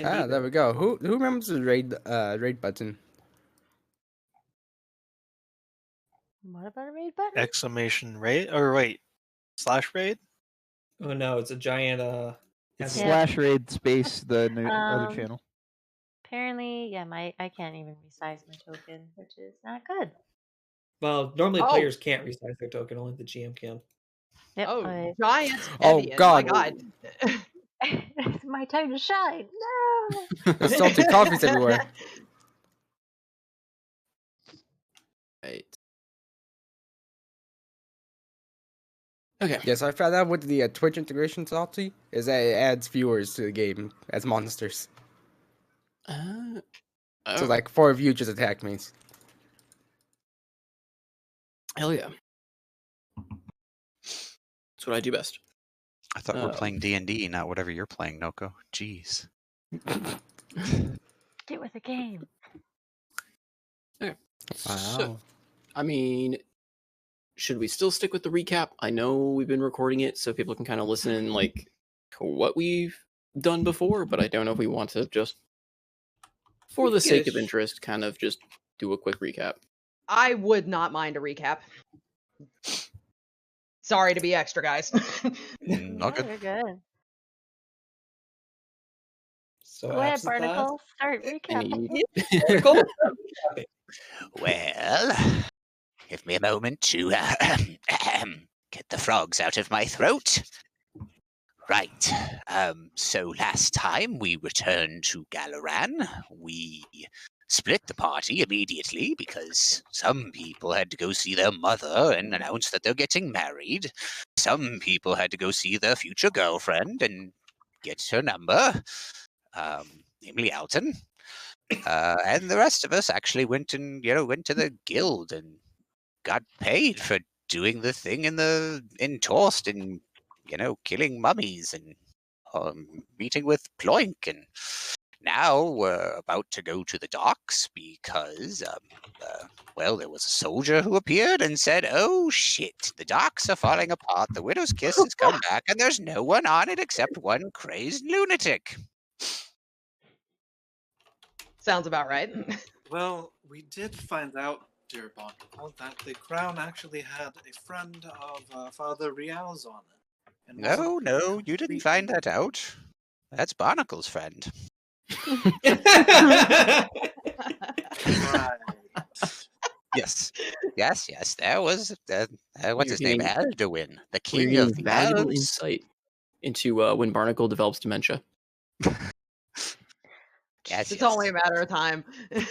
Ah, there we go. Who remembers the raid button? What about a raid button? Exclamation raid, or wait, slash raid? Oh no, it's a giant It's Yeah. /raid space the other channel. Apparently, yeah, I can't even resize my token, which is not good. Well, normally players can't resize their token, only the GM can. Yep, Oh, giant Oh, Evian, God. my god. it's my time to shine. No. There's salty coffees everywhere. Right. Okay. Yes, I found out with the Twitch integration salty is that it adds viewers to the game as monsters. So like 4 of you just attack me. Hell yeah. That's what I do best. I thought we're playing D&D, not whatever you're playing, Noko. Jeez. Get with the game. Okay. Wow. So, I mean, should we still stick with the recap? I know we've been recording it so people can kind of listen in, like, to what we've done before, but I don't know if we want to just, for the sake of interest, kind of just do a quick recap. I would not mind a recap. Sorry to be extra, guys. Not good. You're good. So Go ahead, absent thoughts? Barnacle. Start recapping. Cool. Well, give me a moment to get the frogs out of my throat. Right. So last time we returned to Galaran, we split the party immediately because some people had to go see their mother and announce that they're getting married. Some people had to go see their future girlfriend and get her number, namely Alton. And the rest of us actually went to the guild and got paid for doing the thing in Torst and killing mummies and meeting with Ploink. And now we're about to go to the docks because there was a soldier who appeared and said, "Oh shit, the docks are falling apart. The widow's kiss has come back, and there's no one on it except one crazed lunatic." Sounds about right. Well, we did find out, dear Barnacle, that the crown actually had a friend of Father Rial's on it. And No, you didn't find that out. That's Barnacle's friend. Right. Yes. There was what's his name? Elduin, the We're king getting of the valuable elves. insight into when Barnacle develops dementia. Yes, It's only a matter of time.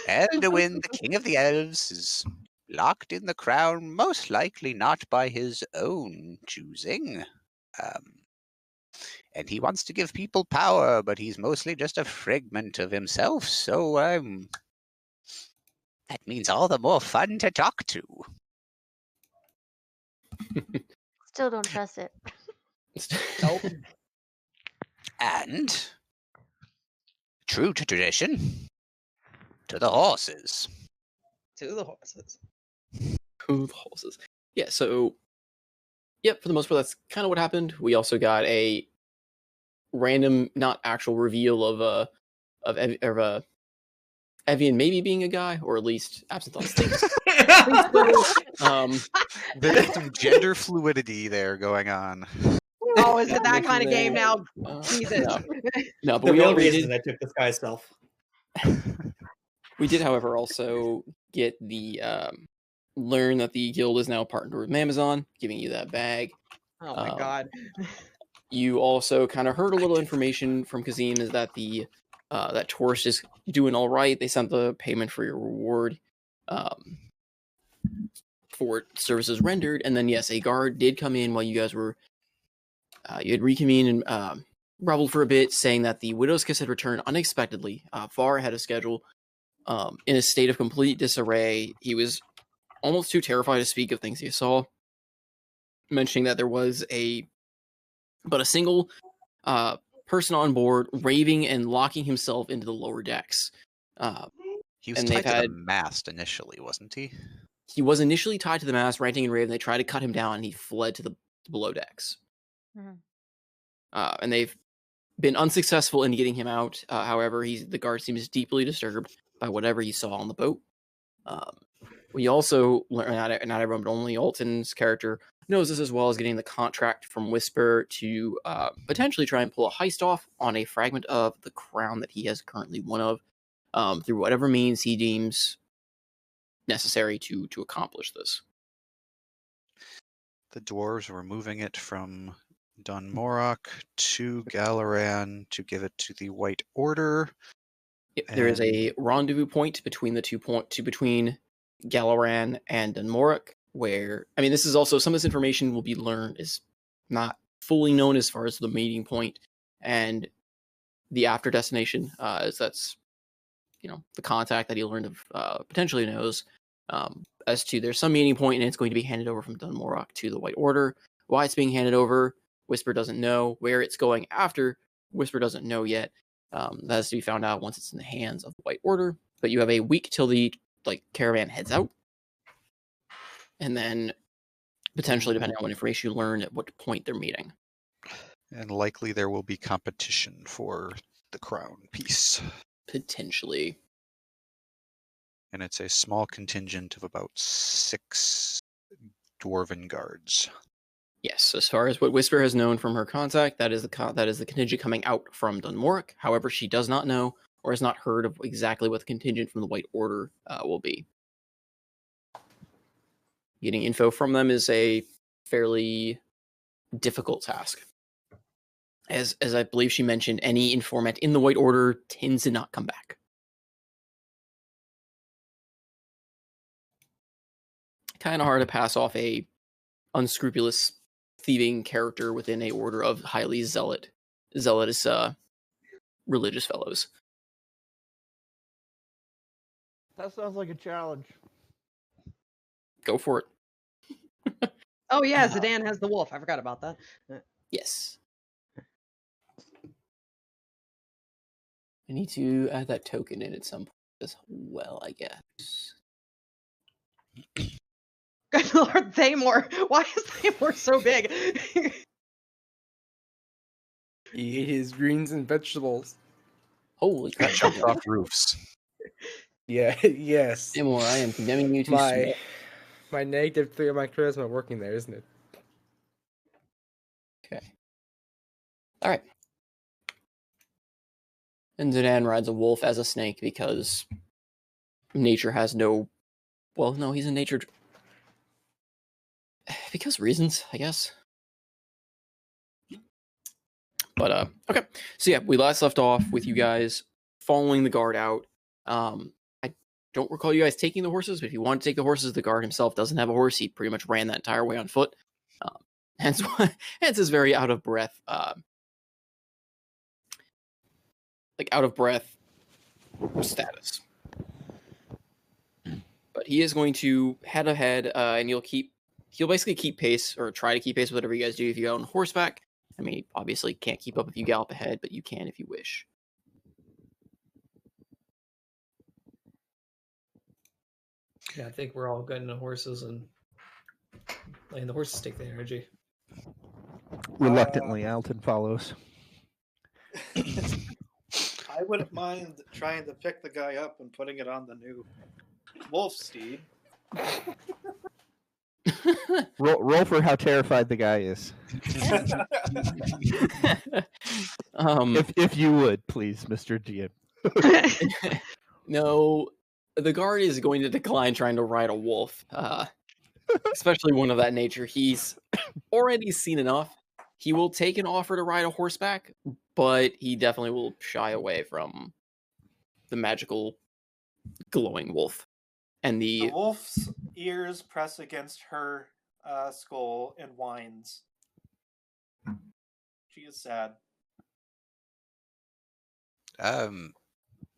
Elduin, the king of the elves, is locked in the crown, most likely not by his own choosing. And he wants to give people power, but he's mostly just a fragment of himself, so that means all the more fun to talk to. Still don't trust it. Nope. And, true to tradition, to the horses. To the horses. To the horses. Yeah, so, yep, for the most part, that's kind of what happened. We also got a random, not actual reveal of Evian maybe being a guy, or at least Absinthe thinks. There's some gender fluidity there going on. Oh, is it that kind of game now? Jesus. No, but The we real already reason did. I took this guy's self. We did, however, also get the learn that the guild is now partnered with Amazon, giving you that bag. Oh my god. You also kind of heard a little information from Kazim is that the that Torst is doing all right. They sent the payment for your reward for services rendered, and then yes, a guard did come in while you guys were you had reconvened and reveled for a bit, saying that the Widow's Kiss had returned unexpectedly, far ahead of schedule, in a state of complete disarray. He was almost too terrified to speak of things he saw, mentioning that there was a single person on board raving and locking himself into the lower decks. He was tied to the mast initially, wasn't he? He was initially tied to the mast, ranting and raving. They tried to cut him down, and he fled to the below decks. Mhm. And they've been unsuccessful in getting him out. However, the guard seems deeply disturbed by whatever he saw on the boat. We also learn, not everyone, but only Alton's character knows this, as well as getting the contract from Whisper to potentially try and pull a heist off on a fragment of the crown that he has currently one of, through whatever means he deems necessary to accomplish this. The dwarves were moving it from Dunmorok to Galaran to give it to the White Order. Yep, there is a rendezvous point between between Galaran and Dunmorok, where, I mean, this is also, some of this information will be learned, is not fully known as far as the meeting point and the after destination, as that's, the contact that he learned of potentially knows, as to there's some meeting point and it's going to be handed over from Dunmorok to the White Order. Why it's being handed over, Whisper doesn't know. Where it's going after, Whisper doesn't know yet. That has to be found out once it's in the hands of the White Order. But you have a week till the caravan heads out, and then potentially, depending on what information you learn, at what point they're meeting. And likely there will be competition for the crown piece. Potentially. And it's a small contingent of about 6 dwarven guards. Yes, as far as what Whisper has known from her contact, that is the contingent coming out from Dunmorok. However, she does not know or has not heard of exactly what the contingent from the White Order will be. Getting info from them is a fairly difficult task. As I believe she mentioned, any informant in the White Order tends to not come back. Kind of hard to pass off a unscrupulous thieving character within a order of highly zealotous religious fellows. That sounds like a challenge. Go for it. Oh yeah, Zidane has the wolf. I forgot about that. Yes. I need to add that token in at some point as well, I guess. Good Lord, Thamor. Why is Thamor so big? He ate his greens and vegetables. Holy crap. Jumped off roofs. Yeah, yes. Timor, I am condemning you to my -3 of my charisma working there, isn't it? Okay. All right. And Zidane rides a wolf as a snake because nature has no... Well, no, he's a nature... Because reasons, I guess. But, okay. So yeah, we last left off with you guys following the guard out. I don't recall you guys taking the horses, but if you want to take the horses, the guard himself doesn't have a horse. He pretty much ran that entire way on foot. Hence his very out of breath, out of breath status. But he is going to head ahead, and he'll basically keep pace, or try to keep pace with whatever you guys do if you go on horseback. I mean, obviously can't keep up if you gallop ahead, but you can if you wish. Yeah, I think we're all getting the horses and letting the horses take the energy. Reluctantly, Alton follows. I wouldn't mind trying to pick the guy up and putting it on the new wolf steed. roll for how terrified the guy is. If you would, please, Mr. GM. No, the guard is going to decline trying to ride a wolf, especially one of that nature. He's already seen enough. He will take an offer to ride a horseback, but he definitely will shy away from the magical glowing wolf. And The wolf's ears press against her skull and whines. She is sad.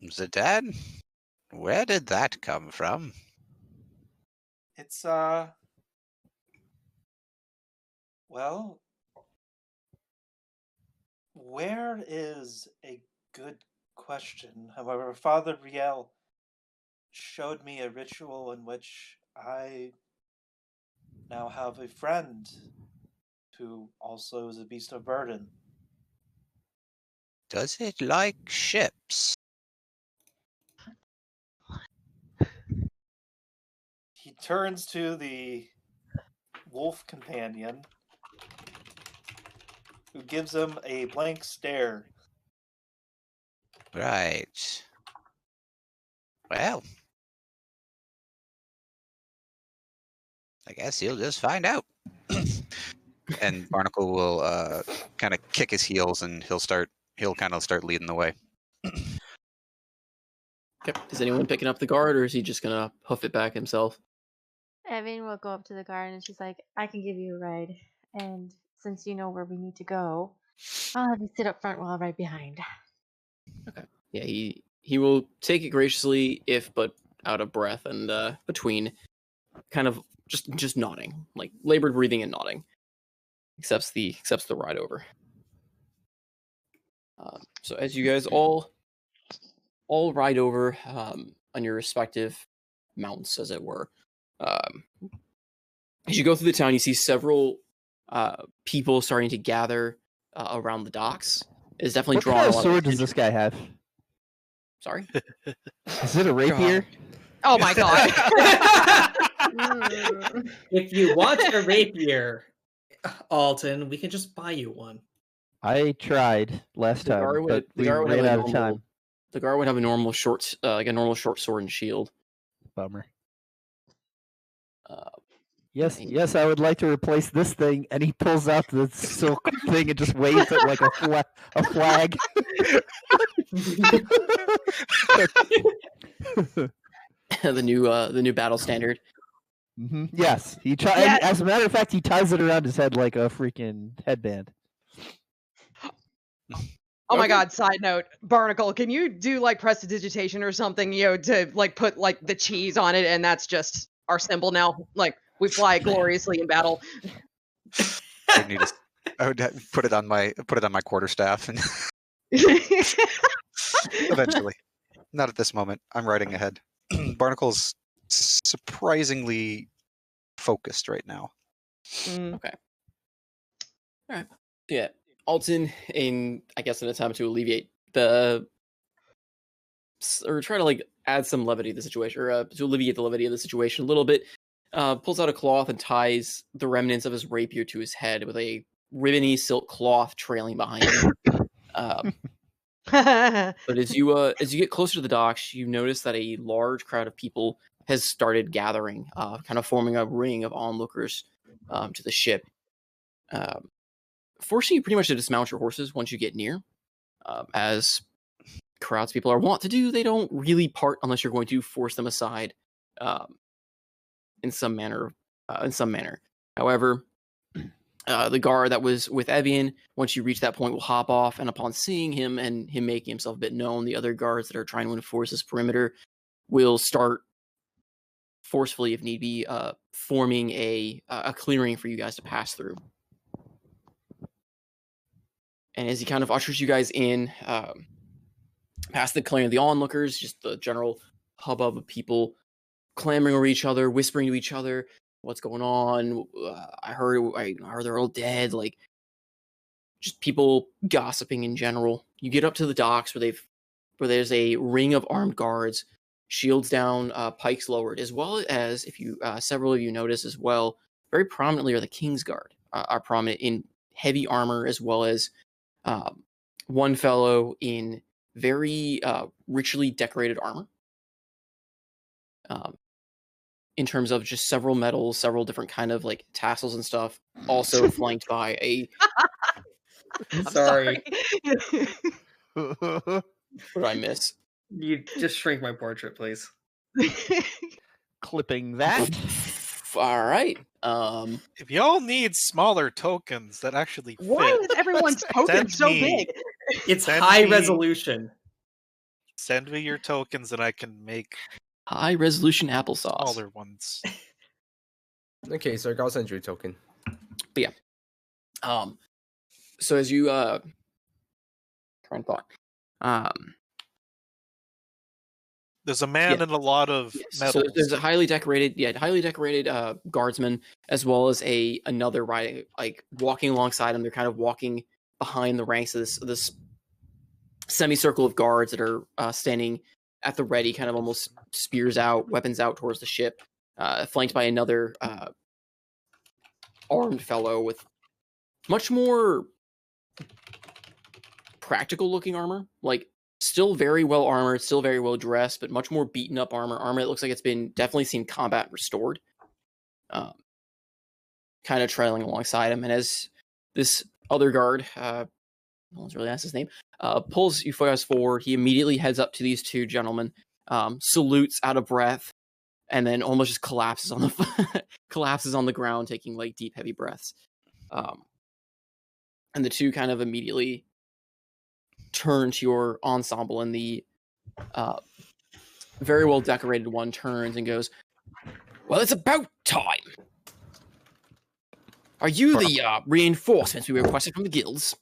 Zidane, where did that come from? It's, well, where is a good question. However, Father Riel showed me a ritual in which I now have a friend who also is a beast of burden. Does it like ships? He turns to the wolf companion, who gives him a blank stare. Right. Well, I guess you'll just find out. And Barnacle will kind of kick his heels, and he'll kind of start leading the way. Okay. Is anyone picking up the guard, or is he just gonna hoof it back himself? Evan will go up to the guard and she's like, I can give you a ride. And since you know where we need to go, I'll have you sit up front while I ride behind. Yeah, he will take it graciously, if but out of breath, and between kind of just nodding, like labored breathing and nodding. Accepts the ride over. So as you guys all ride over on your respective mounts, as it were. As you go through the town, you see several people starting to gather around the docks. It's definitely What drawing kind a of lot sword of does attention. this guy have? Sorry? Is it a rapier? Oh my god. If you want a rapier, Alton, we can just buy you one. I tried last The time, guard but would, the we guard would have ran a out of normal, time. The guard would have a normal short, like a normal short sword and shield. Bummer. Uh, Yes, I would like to replace this thing. And he pulls out the silk thing and just waves it like a flag. the new battle standard. Yes, Yeah. As a matter of fact, he ties it around his head like a freaking headband. Oh my god, side note, Barnacle, can you do like prestidigitation or something, to like put like the cheese on it and that's just our symbol now? Like we fly gloriously in battle. I would put it on my quarterstaff, and eventually, not at this moment. I'm riding ahead. Barnacle's surprisingly focused right now. Okay. All right. Yeah, Alton, in I guess an attempt to alleviate or try to like add some levity to the situation, or to alleviate the levity of the situation a little bit, pulls out a cloth and ties the remnants of his rapier to his head with a ribbony silk cloth trailing behind him. But as you get closer to the docks, you notice that a large crowd of people has started gathering, kind of forming a ring of onlookers to the ship. Forcing you pretty much to dismount your horses once you get near. As crowds people are wont to do, they don't really part unless you're going to force them aside in some manner. However, the guard that was with Evian, once you reach that point, will hop off, and upon seeing him and him making himself a bit known, the other guards that are trying to enforce this perimeter will start forcefully, if need be, forming a clearing for you guys to pass through. And as he kind of ushers you guys in, past the clearing of the onlookers, just the general hubbub of people clamoring over each other, whispering to each other, "What's going on? I heard they're all dead." Like, just people gossiping in general. You get up to the docks where there's a ring of armed guards, shields down, pikes lowered, as well as, if you several of you notice as well, very prominently are the King's Guard, are prominent in heavy armor, as well as one fellow in very richly decorated armor. In terms of just several medals, several different kind of like tassels and stuff, also flanked by a. I'm sorry. What did I miss? You just shrink my portrait, please. Clipping that. All right. If y'all need smaller tokens that actually fit, Why is everyone's token send so me- big? It's Send high me- resolution. Send me your tokens and I can make High resolution applesauce. smaller ones. Okay, so I'll send you a token. But yeah. So as you try and thought. There's a man Yeah. and a lot of So medals. there's a highly decorated guardsman, as well as another riding, like walking alongside him. They're kind of walking behind the ranks of this semicircle of guards that are standing at the ready, kind of almost spears out, weapons out towards the ship, flanked by another armed fellow with much more practical looking armor, like still very well armored, still very well dressed, but much more beaten up armor that looks like it's been definitely seen combat and restored, kind of trailing alongside him. And as this other guard, no one's really asked his name, pulls you guys forward, he immediately heads up to these two gentlemen, salutes out of breath, and then almost just collapses on the collapses on the ground, taking like deep, heavy breaths. And the two kind of immediately turn to your ensemble, and the very well decorated one turns and goes, "Well, it's about time. Are you the reinforcements we requested from the guilds?"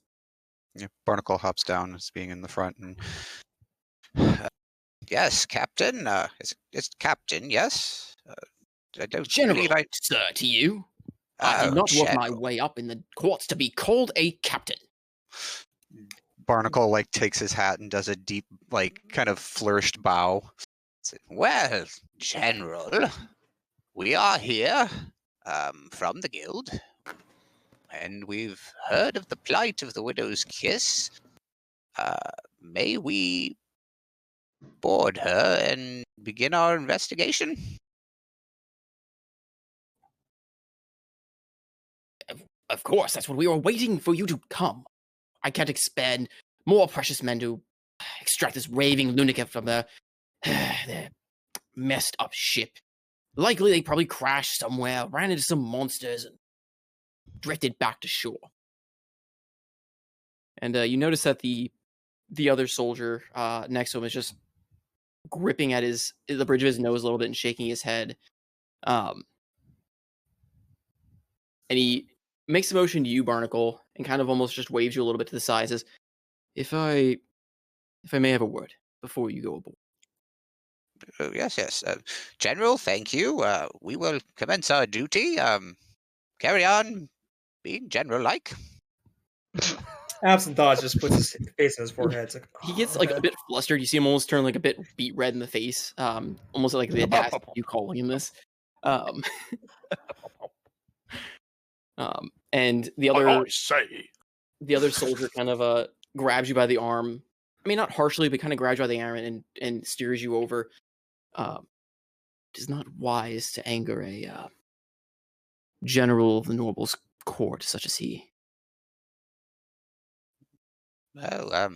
Yeah, Barnacle hops down as being in the front and Yes, Captain. It's Captain, yes. I don't General, believe I... sir, to you. I did not work my General. way up in the courts to be called a captain. Barnacle like takes his hat and does a deep, like, kind of flourished bow. Well, General, we are here from the guild, and we've heard of the plight of the widow's kiss. May we board her and begin our investigation? Of course, that's what we were waiting for you to come. I can't expend more precious men to extract this raving lunatic from their messed up ship. Likely they probably crashed somewhere, ran into some monsters, and drifted back to shore. And you notice that the other soldier next to him is just gripping at the bridge of his nose a little bit and shaking his head. And he makes a motion to you, Barnacle, and kind of almost just waves you a little bit to the side. Says, If I may have a word before you go aboard. Oh, yes. General, thank you. We will commence our duty. Carry on being general-like. Absent thoughts just puts his face in his forehead. It's like, He gets like a bit flustered. You see him almost turn like a bit beet red in the face. Almost like the audacity of you calling him this. And the other soldier kind of grabs you by the arm. I mean, not harshly, but kind of grabs you by the arm and steers you over. It is not wise to anger a general of the noble's court such as he. Well,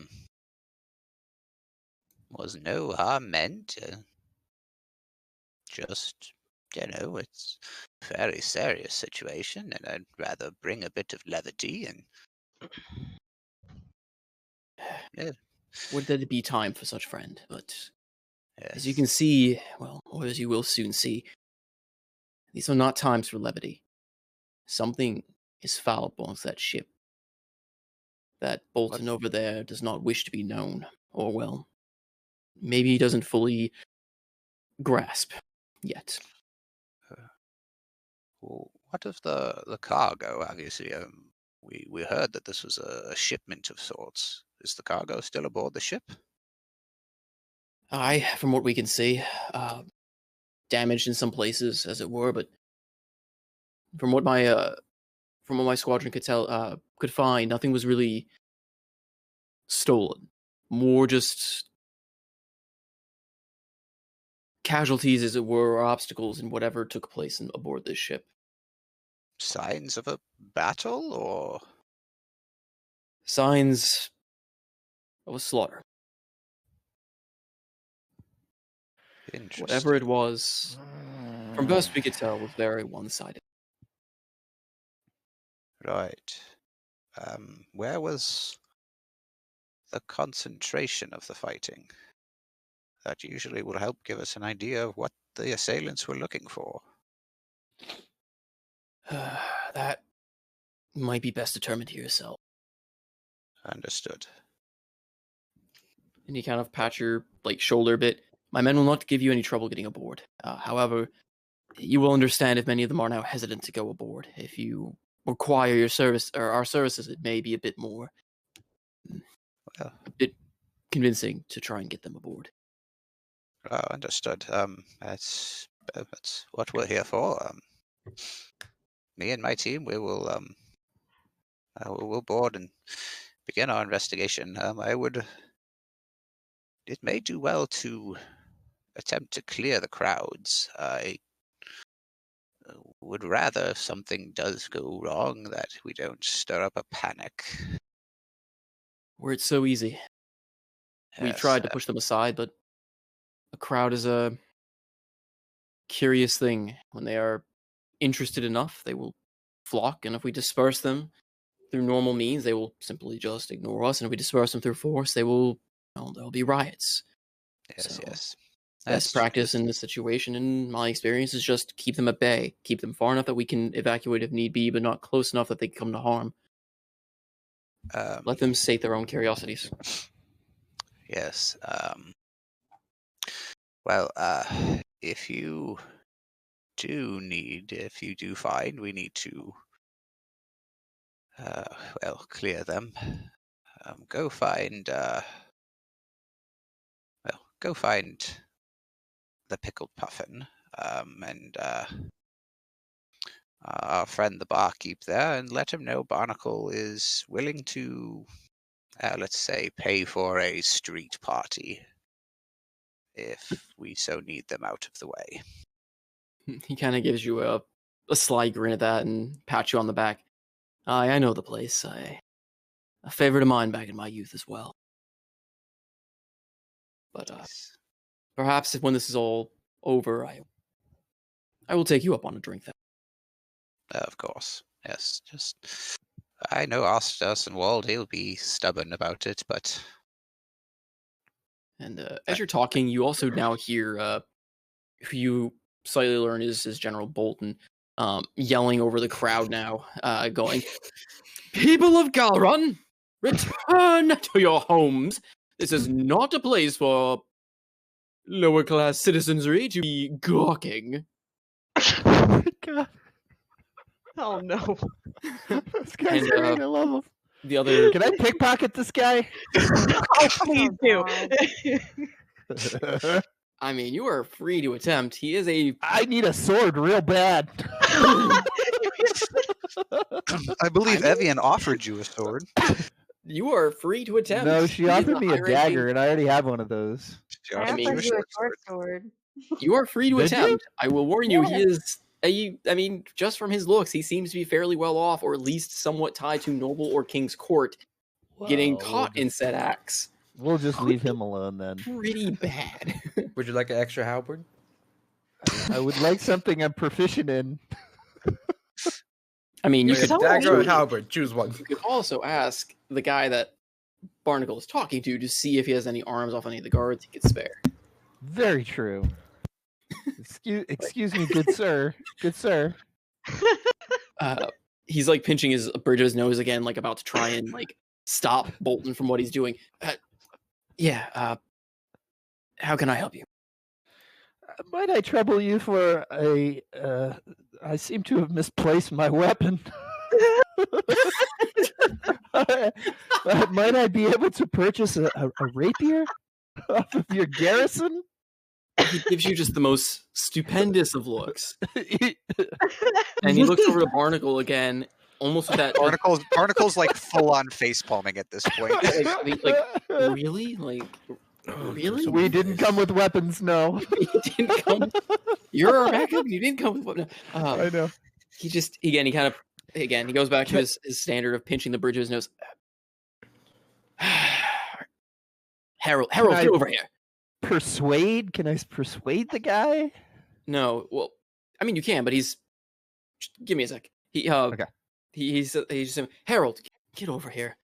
was no harm meant. Just, it's a very serious situation, and I'd rather bring a bit of levity and... Yeah. Would there be time for such friend? But Yes. as you can see, well, or as you will soon see, these are not times for levity. Something is foul upon that ship. That Bolton over there does not wish to be known, or well, maybe he doesn't fully grasp yet. Well, what of the cargo? Obviously, we heard that this was a shipment of sorts. Is the cargo still aboard the ship? Aye, from what we can see, damaged in some places, as it were. But from what my squadron could find, nothing was really stolen. More just casualties, as it were, or obstacles in whatever took place aboard this ship. Signs of a battle, or Signs of a slaughter. interesting? Whatever it was, from best we could tell, was very one-sided. Right. Where was the concentration of the fighting? That usually will help give us an idea of what the assailants were looking for. That might be best determined to yourself. Understood. And you kind of pat your shoulder a bit. My men will not give you any trouble getting aboard. However, you will understand if many of them are now hesitant to go aboard. If you require your service or our services, it may be a bit more, a bit convincing to try and get them aboard. Understood. That's what we're here for. Me and my team, we'll board and begin our investigation. It may do well to attempt to clear the crowds. I would rather if something does go wrong that we don't stir up a panic. Where it's so easy. We Yes, tried to push them aside, but a crowd is a curious thing. When they are interested enough, they will flock, and if we disperse them through normal means, they will simply just ignore us, and if we disperse them through force, there'll be riots. yes, So, yes. Best practice in this situation, in my experience, is just keep them at bay. Keep them far enough that we can evacuate if need be, but not close enough that they come to harm. Let them sate their own curiosities. Yes. Well, if you do find we need to, clear them, go find the Pickled Puffin, and our friend the barkeep there, and let him know Barnacle is willing to, let's say, pay for a street party if we so need them out of the way. He kind of gives you a sly grin at that and pats you on the back. I know the place. A favorite of mine back in my youth as well. But perhaps when this is all over, I will take you up on a drink then. Of course, yes. Just I know Ostersenwald, he'll be stubborn about it, but. And as you're talking, you also now hear who you slightly learn is General Bolton yelling over the crowd now, going, "People of Galrun, return to your homes. This is not a place for lower class citizenry to be gawking." Oh my god. Oh no. This guy's And, great. I love him. The other, Can I pickpocket this guy? Oh, please do. God. I mean, you are free to attempt. He is a. I need a sword real bad. I believe Evian offered you a sword. You are free to attempt. No, she He is offered me a high-ranking- dagger, and I already have one of those. She I offered mean, offered you a you a short short sword. You are free to Did you? attempt. I will warn you, he Yes. is. I mean, just from his looks, he seems to be fairly well off, or at least somewhat tied to noble or king's court. Getting Well, caught in said acts, We'll just leave him alone then. pretty bad. Would you like an extra halberd? I would like something I'm proficient in. I mean, you Like could a dagger or also, halberd? Choose one. you could also ask the guy that Barnacle is talking to see if he has any arms off any of the guards he could spare. Very true. Excuse me, good sir. Good sir. He's like pinching his bridge of his nose again, like about to try and like stop Bolton from what he's doing. How can I help you? Might I trouble you for a? I seem to have misplaced my weapon. Might I be able to purchase a rapier off of your garrison? He gives you just the most stupendous of looks, and he looks over to Barnacle again, almost with that. Barnacle's like full on face palming at this point. Really? Like, really? We didn't come with weapons, no. You didn't come. You're our backup. You didn't come with what? I know. He goes back to his standard of pinching the bridge of his nose. Harold, get over here. Persuade? Can I persuade the guy? No, well, I mean you can, but he's. Give me a sec. Okay. He's just saying, Harold, get over here,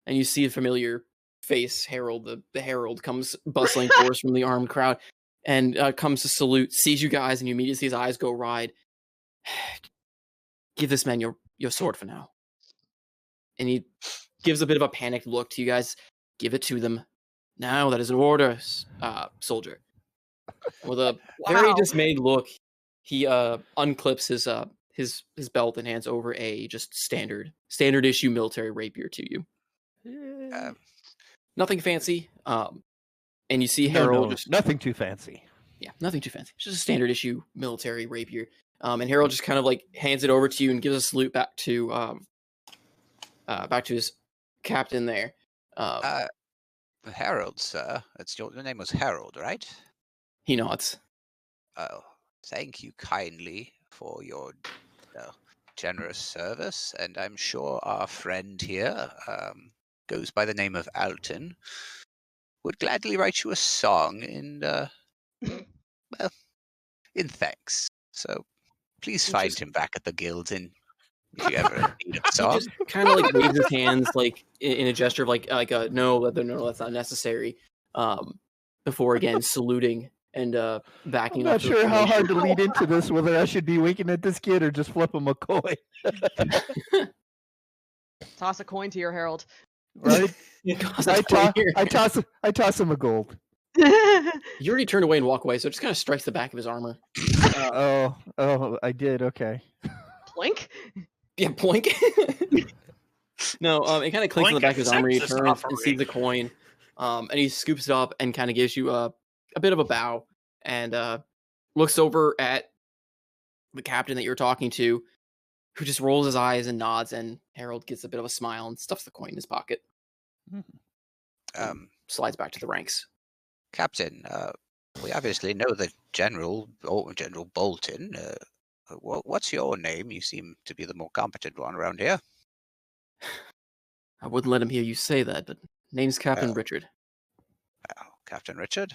and you see a familiar face. Harold, the Herald, comes bustling forth from the armed crowd, and comes to salute. Sees you guys, and you immediately see his eyes go wide. Give this man your sword for now. And he gives a bit of a panicked look to you guys. Give it to them. Now, that is an order, soldier. With a very dismayed look, he unclips his belt and hands over a just standard issue military rapier to you. Nothing fancy. And you see No, Harold no, just nothing too fancy. yeah, nothing too fancy. Just a standard issue military rapier. And Harold just kind of like hands it over to you and gives a salute back to his captain there. Harold, sir. Your name was Harold, right? He nods. Oh, thank you kindly for your generous service, and I'm sure our friend here goes by the name of Alton. Would gladly write you a song in thanks. So please find him back at the guild, and if you ever need a He song. just kind of like waves his hands like in a gesture of like a no, that's not necessary. Before again saluting and backing I'm up. not to the sure how hard formation. to lead into this, whether I should be winking at this kid or just flip him a coin. Toss a coin to your Harold. Right? Toss I, a coin here. I toss him a gold. You already turned away and walk away, so it just kind of strikes the back of his armor. Oh, I did. Okay. Plink. Yeah, plink. No, it kind of clinks on the Plink back of his armor. He accepts this turns and offering. sees the coin, and he scoops it up and kind of gives you a bit of a bow and looks over at the captain that you're talking to, who just rolls his eyes and nods, and Harold gets a bit of a smile and stuffs the coin in his pocket. Slides back to the ranks. Captain, we obviously know the General Bolton. What's your name? You seem to be the more competent one around here. I wouldn't let him hear you say that, but name's Captain Richard. Captain Richard?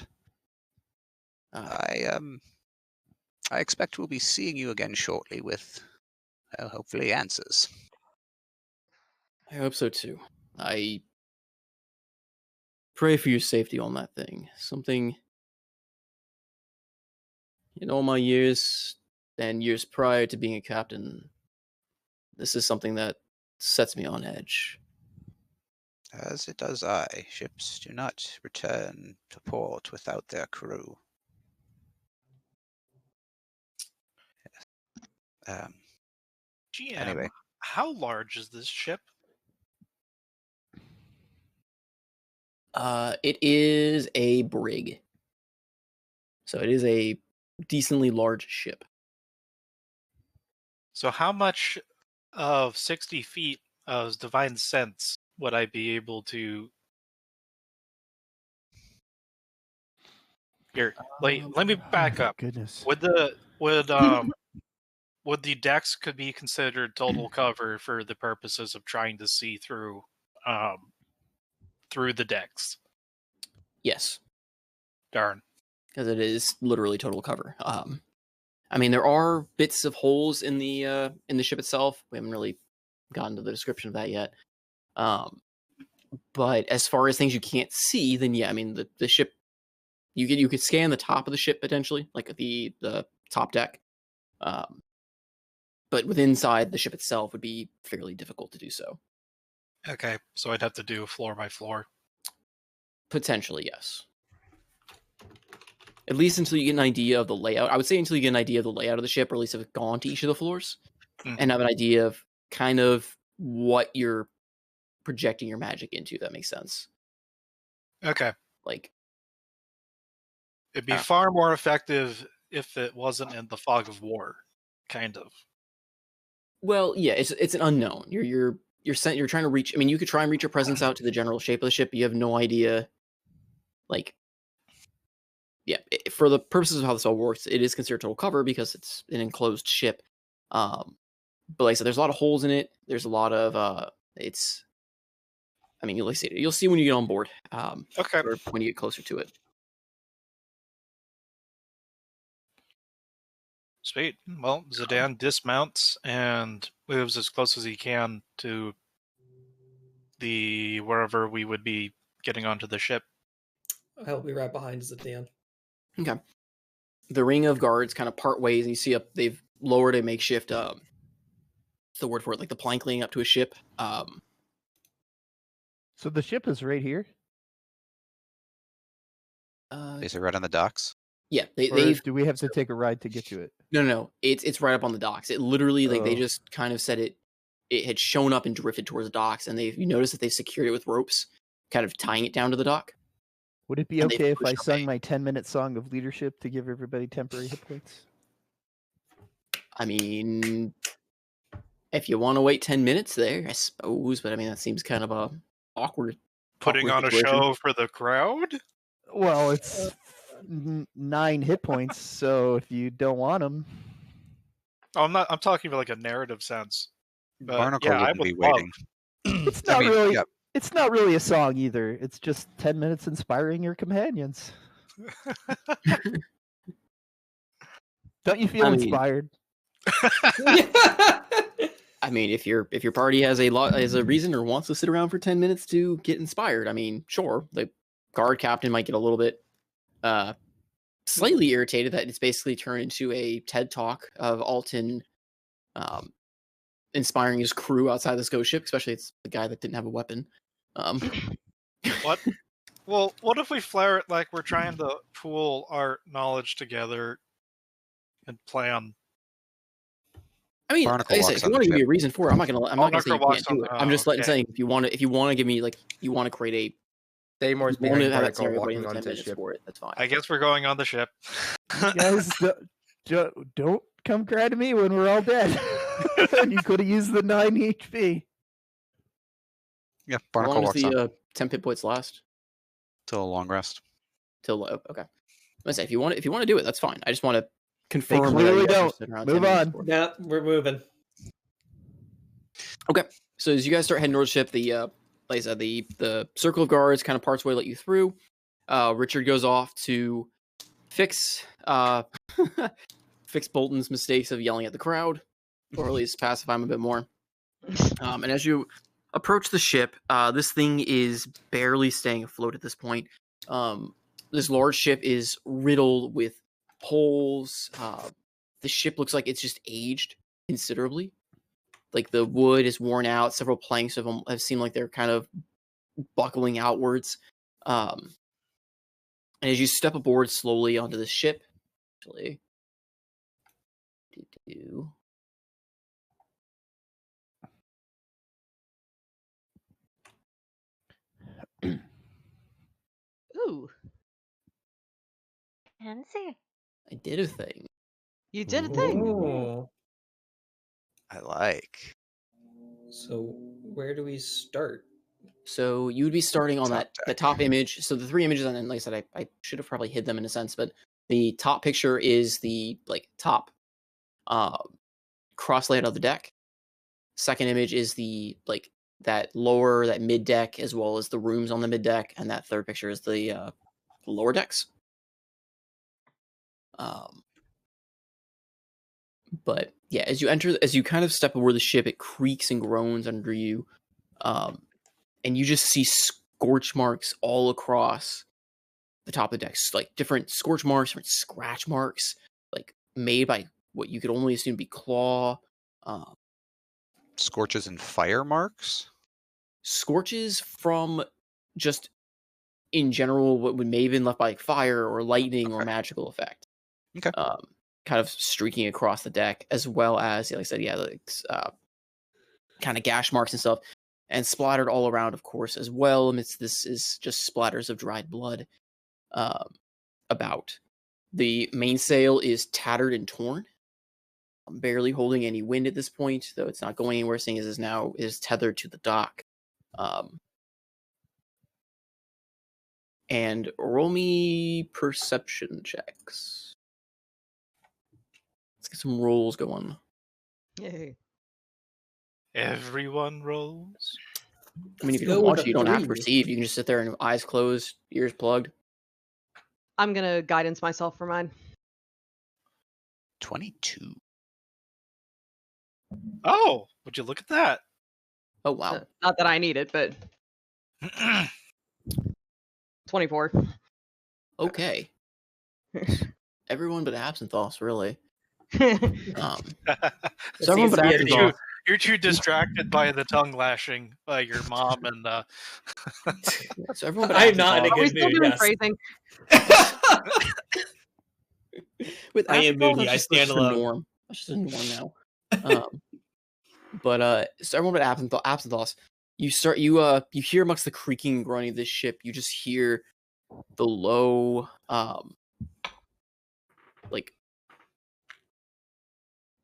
I expect we'll be seeing you again shortly with, hopefully, answers. I hope so too. I pray for your safety on that thing. Something, in all my years and years prior to being a captain, this is something that sets me on edge. As it does I. Ships do not return to port without their crew. GM, Anyway. how large is this ship? It is a brig. So it is a decently large ship. So how much of 60 feet of divine sense would I be able to... Here, let me back up. Goodness. Would the decks could be considered total cover for the purposes of trying to see through the decks? Yes, Darn. because it is literally total cover. I mean, there are bits of holes in the ship itself. We haven't really gotten to the description of that yet. But as far as things you can't see, then yeah, I mean the ship. You could scan the top of the ship potentially, like the top deck. But with inside the ship itself would be fairly difficult to do so. Okay, so I'd have to do floor by floor. Potentially, yes. At least until you get an idea of the layout. I would say until you get an idea of the layout of the ship, or at least have gone to each of the floors, and have an idea of kind of what you're projecting your magic into, if that makes sense. Okay. Like, it'd be far more effective if it wasn't in the fog of war, kind of. well, yeah, it's an unknown. You're trying to reach. I mean, you could try and reach your presence out to the general shape of the ship, but you have no idea. Like, yeah, for the purposes of how this all works, it is considered total cover because it's an enclosed ship. But like I said, there's a lot of holes in it. There's a lot of it's. I mean, you'll see when you get on board. Okay. Or when you get closer to it. Sweet. Well, Zidane dismounts and moves as close as he can to wherever we would be getting onto the ship. I'll be right behind Zidane. Okay. The ring of guards kind of part ways, and you see they've lowered a makeshift. What's the word for it? Like the plank leading up to a ship. So the ship is right here? Is it right on the docks? Yeah, Or do we have to take a ride to get to it? No. It's right up on the docks. It literally they Oh. just kind of said it had shown up and drifted towards the docks, and you notice that they secured it with ropes kind of tying it down to the dock. Would it be And they've okay if I pushed sung away. my 10-minute song of leadership to give everybody temporary hit points? I mean, if you want to wait 10 minutes there, I suppose, but I mean, that seems kind of a awkward. Putting awkward on a situation. show for the crowd? Well, it's 9 hit points, so if you don't want them, Oh, I'm talking about like a narrative sense. But Barnacle yeah, I wouldn't would be love. waiting. it's I not mean, really. yeah. It's not really a song either. It's just 10 minutes inspiring your companions. Don't you feel I mean- inspired? I mean, if your party has a reason or wants to sit around for 10 minutes to get inspired, I mean, sure, the guard captain might get a little bit slightly irritated that it's basically turned into a TED talk of Alton inspiring his crew outside this ghost ship, especially it's the guy that didn't have a weapon. What? Well, what if we flare it like we're trying to pool our knowledge together and plan? I mean, Barnacle like I said, walks if on you the want to give me ship. a reason for it, I'm not gonna say you Barnacle can't walks do on- it. I'm just letting okay. saying if you want to give me like you want to create Seymour's you want behind to have that Barnacle scenario walking waiting 10 onto the minutes ship. for it, that's fine. I guess we're going on the ship. You guys, don't come cry to me when we're all dead. You could have used the 9 HP. Yeah, How Barnacle long does walks on the 10 hit points last? till a long rest. Till okay. I say if you want to do it, that's fine. I just want to confirm. that clearly you guys are don't. sitting around Move 10 minutes on. for it. Yeah, we're moving. Okay, so as you guys start heading towards the ship, the like I said, the circle of guards kind of parts way, let you through. Richard goes off to fix fix Bolton's mistakes of yelling at the crowd, or at least pacify him a bit more. And as you approach the ship, this thing is barely staying afloat at this point. This large ship is riddled with holes. The ship looks like it's just aged considerably. Like the wood is worn out. Several planks of them have seemed like they're kind of buckling outwards. And as you step aboard slowly onto the ship, actually, Ooh, Fancy. I did a thing. you did a thing. Ooh. I like. So where do we start? So you would be starting on Top the top image. So the 3 images, and then like I said, I should have probably hid them in a sense, but the top picture is the top cross layout of the deck. Second image is the that mid deck, as well as the rooms on the mid deck, and that third picture is the lower decks. But yeah, as you kind of step aboard the ship, it creaks and groans under you, and you just see scorch marks all across the top of the decks, like different scorch marks, different scratch marks, like made by what you could only assume to be claw. Scorches and fire marks. Scorches from just in general what may have been left by like fire or lightning or magical effect. Okay. Kind of streaking across the deck, as well as, like I said, kind of gash marks and stuff, and splattered all around, of course, as well. Amidst this is just splatters of dried blood. About the mainsail is tattered and torn. Barely holding any wind at this point, though it's not going anywhere, seeing as it is tethered to the dock. And roll me perception checks. Let's get some rolls going. Yay. Everyone rolls. I mean, if you Let's don't go want with to, you don't have to 3. perceive. You can just sit there and eyes closed, ears plugged. I'm gonna guidance myself for mine. 22. Oh, would you look at that? Oh, wow. Not that I need it, but 24. Okay. Everyone but Absinthoss, really. So everyone but Absinthoss. You're too distracted by the tongue lashing by your mom and So everyone but I'm not in a Are we good still mood. doing Yes. phrasing? With I am Absinthoss, moody, I that's stand just a alone. norm. That's just a norm now. But so everyone but Absinthoss, you hear amongst the creaking and groaning of this ship, you just hear the low like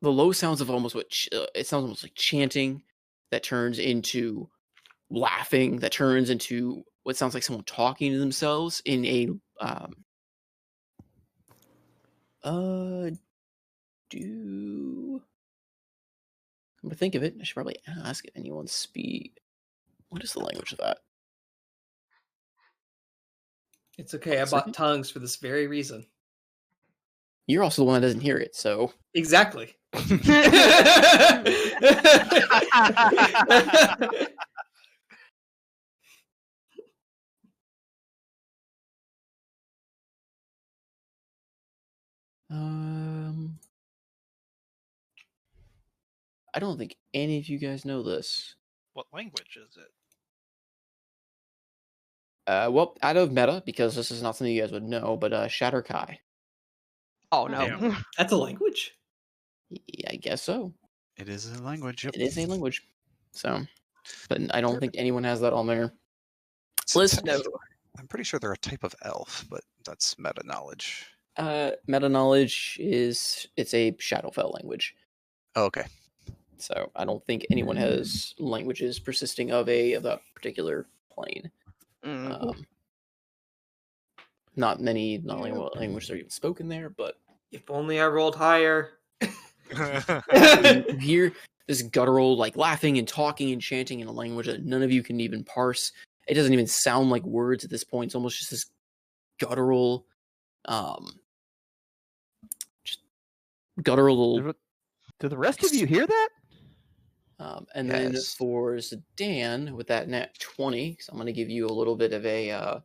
the low sounds of almost it sounds almost like chanting that turns into laughing that turns into what sounds like someone talking to themselves in a do come to think of it, I should probably ask if anyone speak. What is the language of that? It's okay. I bought tongues for this very reason. You're also the one that doesn't hear it, so Exactly. I don't think any of you guys know this. What language is it? Well, out of meta, because this is not something you guys would know, but Shatter Kai. Oh no. Damn. That's a language? Yeah, I guess so. It is a language. Yep. It is a language. So, but I don't think anyone has that on there. So Listen, I'm pretty sure they're a type of elf, but that's meta knowledge. meta knowledge it's a Shadowfell language. Oh, okay. So I don't think anyone has languages persisting of that particular plane. Not many languages are even spoken there, but if only I rolled higher. you hear this guttural, like laughing and talking and chanting in a language that none of you can even parse. It doesn't even sound like words at this point. It's almost just this guttural, guttural. Do the rest of you hear that? And then for Zidane with that nat 20, so I'm going to give you a little bit of a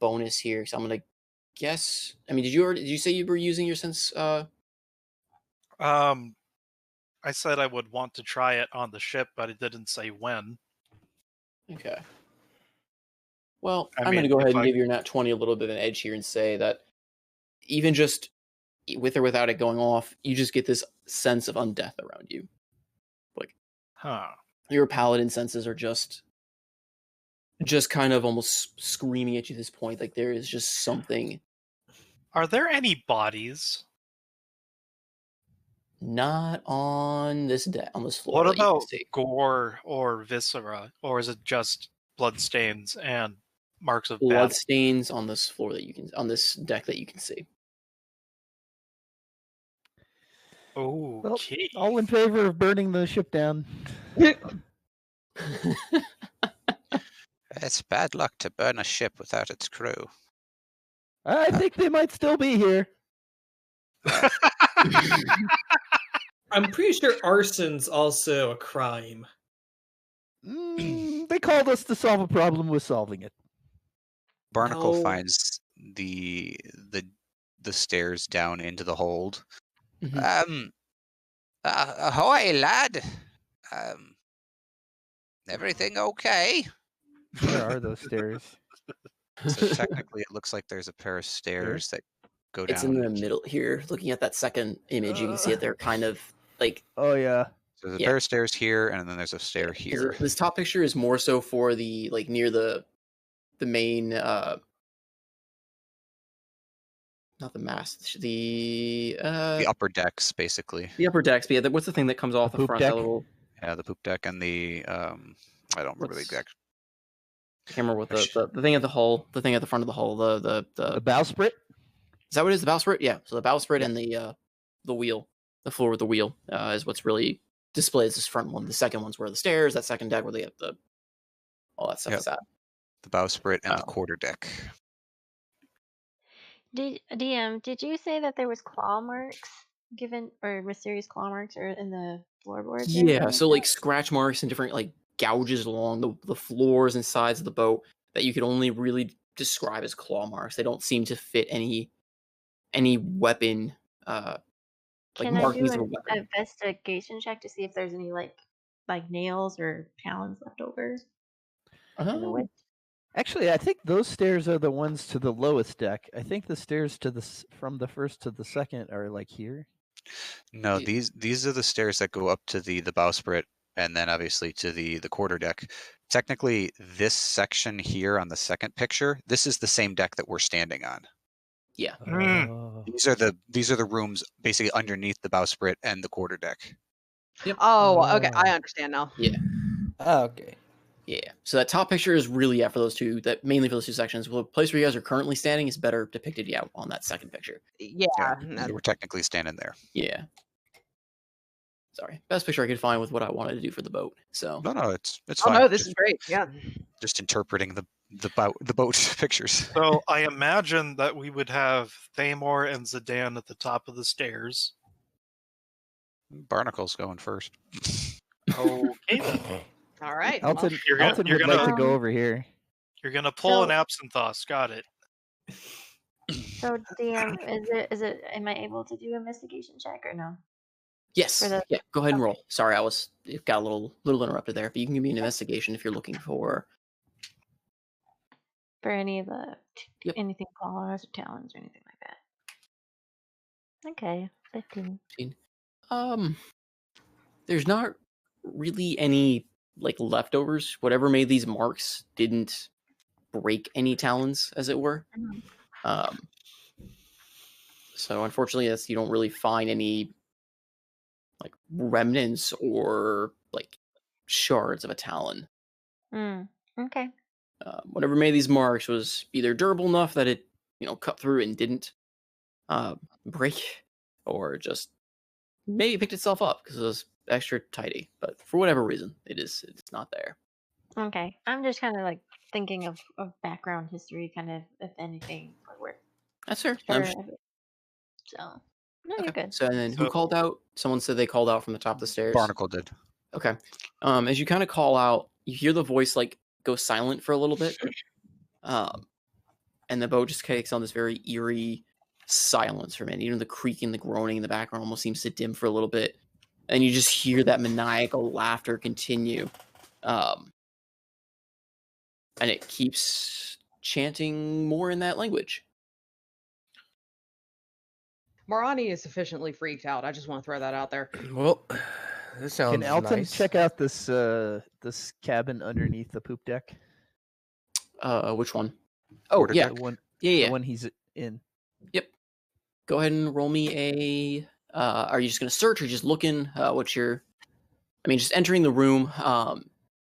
bonus here. So I'm going to guess. I mean, did you say you were using your sense? I said I would want to try it on the ship, but it didn't say when. Okay. Well, I'm going to go ahead and give your nat 20 a little bit of an edge here and say that even just with or without it going off, you just get this sense of undeath around you. Your paladin senses are just kind of almost screaming at you at this point. Like there is just something. Are there any bodies? Not on this on this floor. What about gore or viscera, or is it just bloodstains and marks of battle? Bloodstains on this floor on this deck that you can see. Okay. Well, all in favor of burning the ship down. It's bad luck to burn a ship without its crew. I think they might still be here. I'm pretty sure arson's also a crime. They called us to solve a problem with solving it. Barnacle finds the stairs down into the hold. Ahoy, lad. Everything okay? Where are those stairs? So technically, it looks like there's a pair of stairs that go down. It's in the middle here. Looking at that second image, you can see that they're kind of like. Oh yeah. So there's a pair of stairs here, and then there's a stair here. This top picture is more so for the like near the main. Not the mast. The upper decks, basically. The upper decks. But yeah, what's the thing that comes off the front? Deck? Yeah, the poop deck and the I don't remember the exact. I can't remember what the thing at the hull, the thing at the front of the hull, the bowsprit. Is that what it is? The bowsprit? Yeah. So the bowsprit and the wheel, the floor with the wheel, is what's really displays this front one. The second one's where the stairs. That second deck where they have all that stuff is at. The bowsprit and the quarter deck. Did you say that there was claw marks or mysterious claw marks or in the floorboards? Yeah, so like scratch marks and different like gouges along the floors and sides of the boat that you could only really describe as claw marks. They don't seem to fit any weapon. Can I do an investigation check to see if there's any like nails or talons left over? Actually, I think those stairs are the ones to the lowest deck. I think the stairs from the first to the second are like here. No, these are the stairs that go up to the bowsprit and then obviously to the quarterdeck. Technically, this section here on the second picture, this is the same deck that we're standing on. Yeah. Oh. These are the rooms basically underneath the bowsprit and the quarterdeck. Oh, okay. I Oh. understand now. Yeah. Oh, okay. Yeah. So that top picture is really for those two. That mainly for those two sections. Well, the place where you guys are currently standing is better depicted, on that second picture. Yeah. So we're technically standing there. Yeah. Sorry, best picture I could find with what I wanted to do for the boat. So No, it's Oh fine. no, this just, is great. Yeah. just interpreting the boat pictures. So I imagine that we would have Thamor and Zidane at the top of the stairs. Barnacle's going first. Okay then. All right. Elton, You're gonna- Elton you're would like to gonna- go over here. You're gonna pull an So- absinthe. Got it. So DM, is it? Am I able to do investigation check or no? yes, For the- yeah. Go ahead and okay. roll. Sorry, it got a little interrupted there, but you can give me an investigation if you're looking for. For any of the Yep. anything claws or talons or anything like that. Okay, 15. There's not really any leftovers. Whatever made these marks didn't break any talons, as it were. Mhm. So unfortunately, you don't really find any remnants or shards of a talon. Okay. Whatever made these marks was either durable enough that it cut through and didn't break, or just maybe picked itself up because it was extra tidy. But for whatever reason, it's not there. Okay. I'm just kind of thinking of background history, kind of, if anything, we're That's fair. sure of it. So, no, you're Okay. good. So and then who So- called out? Someone said they called out from the top of the stairs. Barnacle did. Okay. As you kind of call out, you hear the voice go silent for a little bit, and the boat just takes on this very eerie silence for a minute. Even the creaking, the groaning in the background almost seems to dim for a little bit, and you just hear that maniacal laughter continue, and it keeps chanting more in that language. Morani is sufficiently freaked out. I just want to throw that out there. Well, this sounds Can Elton nice. check out this this cabin underneath the poop deck? Which one? Oh, Quarter yeah. deck? The one, Yeah. the one he's in. Yep. Go ahead and roll me a. Are you just going to search or just looking? What's your? I mean, just entering the room.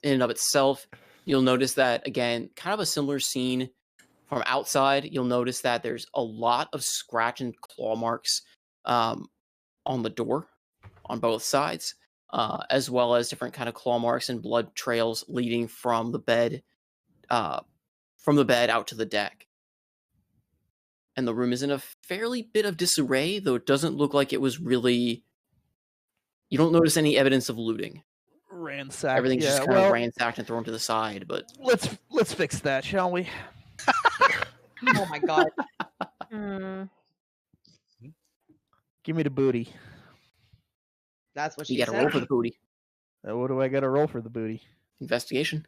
In and of itself, you'll notice that again, kind of a similar scene from outside. You'll notice that there's a lot of scratch and claw marks on the door on both sides, as well as different kind of claw marks and blood trails leading from the bed out to the deck. And the room is in a fairly bit of disarray, though it doesn't look like it was really. You don't notice any evidence of looting. Ransacked. Everything's yeah, just kind well, of ransacked and thrown to the side. But let's fix that, shall we? Oh my god. Hmm. Give me the booty. That's what she you got to said. roll for the booty. What do I got to roll for the booty? Investigation.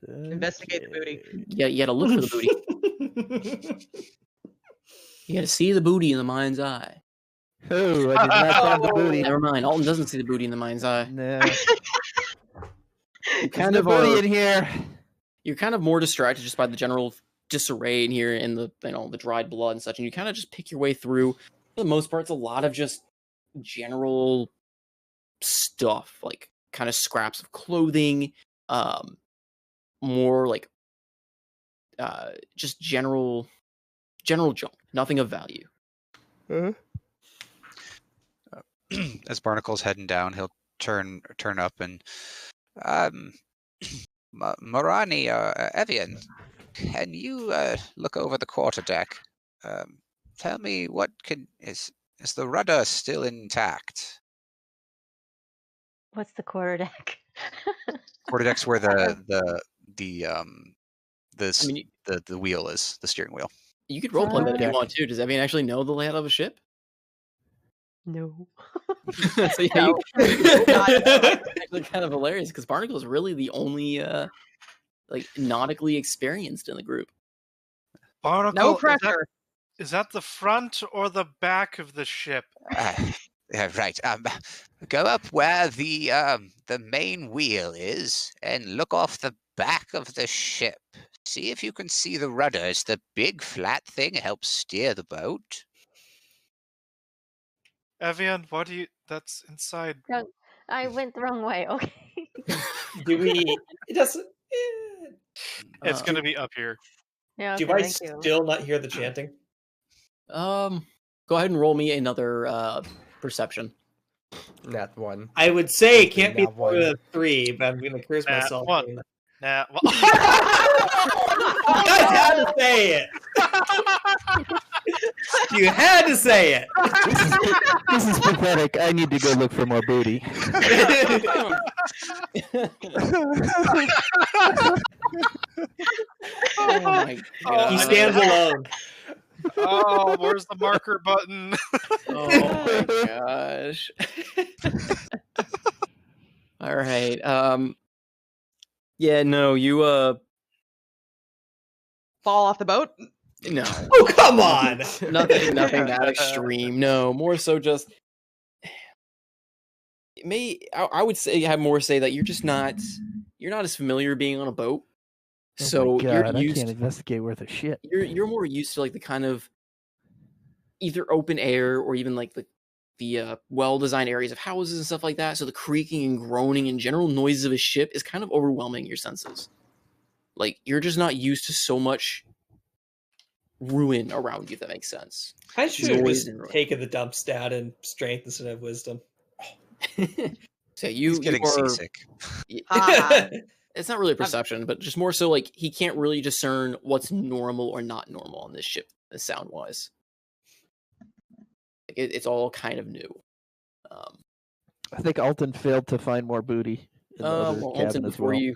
Investigate the booty. Yeah, you got to look for the booty. You got to see the booty in the mind's eye. Oh, I did not find the booty. Never mind. Alton doesn't see the booty in the mind's eye. No, You there's kind no of booty are, in here. You're kind of more distracted just by the general disarray in here and the dried blood and such, and you kind of just pick your way through. For the most part, it's a lot of just general stuff, kind of scraps of clothing, more just general junk, nothing of value. As Barnacle's heading down, he'll turn up and Morani or Evian, can you look over the quarterdeck? Tell me is the rudder still intact? What's the quarterdeck? Quarterdeck's where the I mean, the wheel is, the steering wheel. you could roleplay that if you Deck. want to. Does Evian actually know the layout of a ship? No. So yeah, No. it's actually kind of hilarious because Barnacle is really the only nautically experienced in the group. Barnacle, No is that- pressure. Is that the front or the back of the ship? Yeah, right. Go up where the main wheel is and look off the back of the ship. See if you can see the rudder. It's the big flat thing helps steer the boat. Evian, what do you? That's inside. No, I went the wrong way. Okay. Do we? It doesn't. It's gonna be up here. Yeah. Do Okay, I thank you. still not hear the chanting? Go ahead and roll me another perception. Not one. I would say it can't be Not more one. than 3, but I'm gonna curse Nat myself. one. doing that. Nah. Well, You guys had to say it. You had to say it. This is pathetic. I need to go look for more booty. Oh my god. He stands alone. oh, where's the marker button? Oh my gosh. All right. Yeah, no, you Fall off the boat. no. Oh, come on. Nothing that extreme. No, more so just I would say have more say that you're not as familiar being on a boat. So oh my you're God, I used can't investigate worth a shit. you're more used to like the kind of either open air or even like the well-designed areas of houses and stuff like that. So the creaking and groaning and general noises of a ship is kind of overwhelming your senses. Like you're just not used to so much ruin around you, if that makes sense. I should have Noise just and ruin. taken the dump stat and strength instead of wisdom. So He's getting you are, seasick. Ah. it's not really a perception, but just more so like he can't really discern what's normal or not normal on this ship, sound wise. It's all kind of new. I think Alton failed to find more booty in the other Well, cabin Alton, as before well. you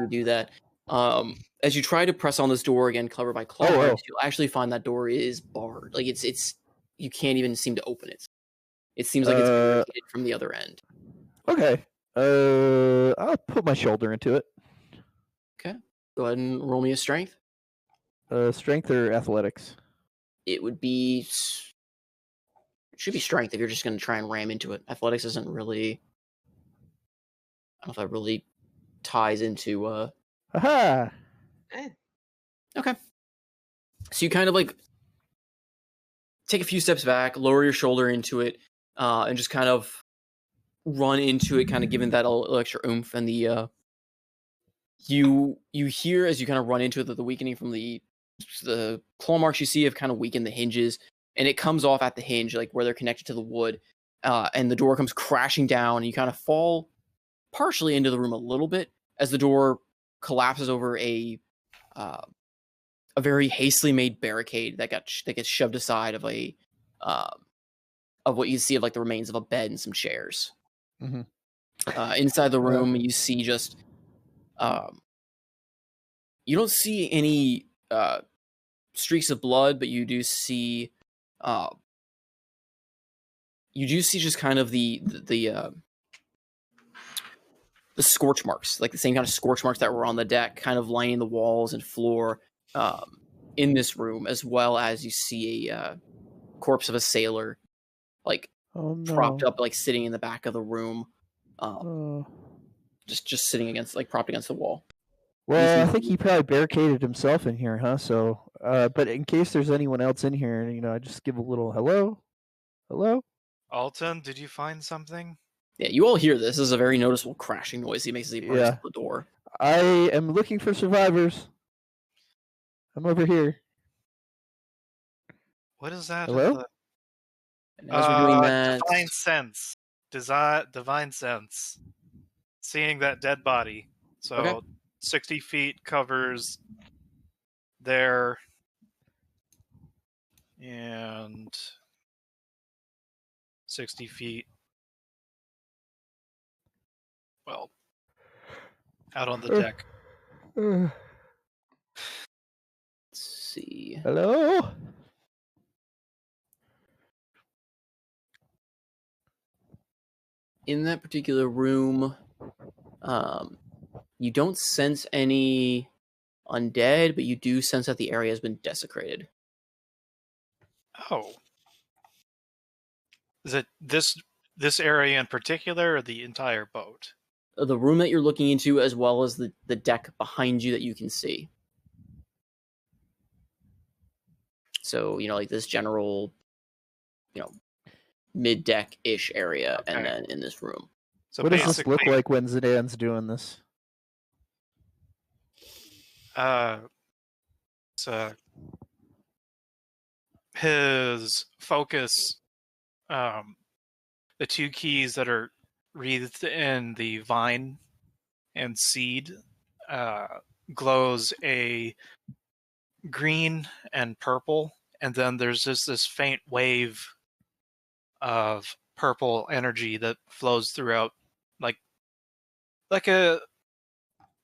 do that, as you try to press on this door again, covered by claws, oh. you'll actually find that door is barred. Like it's you can't even seem to open it. It seems like it's barricaded from the other end. Okay. I'll put my shoulder into it. Okay, go ahead and roll me a strength. Strength or athletics? It would be. It should be strength if you're just going to try and ram into it. Athletics isn't really. I don't know if that really ties into. Aha! Okay. So you kind of like take a few steps back, lower your shoulder into it, and just kind of run into it, kind of giving that a little extra oomph. And the you hear as you kind of run into it that the weakening from the claw marks you see have kind of weakened the hinges, and it comes off at the hinge, like where they're connected to the wood, and the door comes crashing down, and you kind of fall partially into the room a little bit as the door collapses over a very hastily made barricade that gets shoved aside of of what you see of like the remains of a bed and some chairs. Mhm. Inside the room, you see just you don't see any streaks of blood, but you do see just kind of the scorch marks, like the same kind of scorch marks that were on the deck, kind of lining the walls and floor in this room, as well as you see a corpse of a sailor, like propped up, like sitting in the back of the room, just sitting against, like propped against the wall. Well, I think he probably barricaded himself in here, huh? So, but in case there's anyone else in here, I just give a little hello. Alton, did you find something? Yeah, you all hear this. This is a very noticeable crashing noise he makes as he bursts through the door. I am looking for survivors. I'm over here. What is that? Hello? And as we're doing that, Divine sense. Divine sense. Seeing that dead body. So Okay. 60 feet covers there. And 60 feet. Well, out on the deck. Let's see. Hello? In that particular room, you don't sense any undead, but you do sense that the area has been desecrated. Oh. Is it this this area in particular, or the entire boat? The room that you're looking into, as well as the deck behind you that you can see. So, like this general, mid-deck-ish area, and then in this room. So what does this look basically, like when Zidane's doing this? So his focus, the two keys that are wreathed in the vine and seed, glows a green and purple, and then there's just this faint wave of purple energy that flows throughout, like a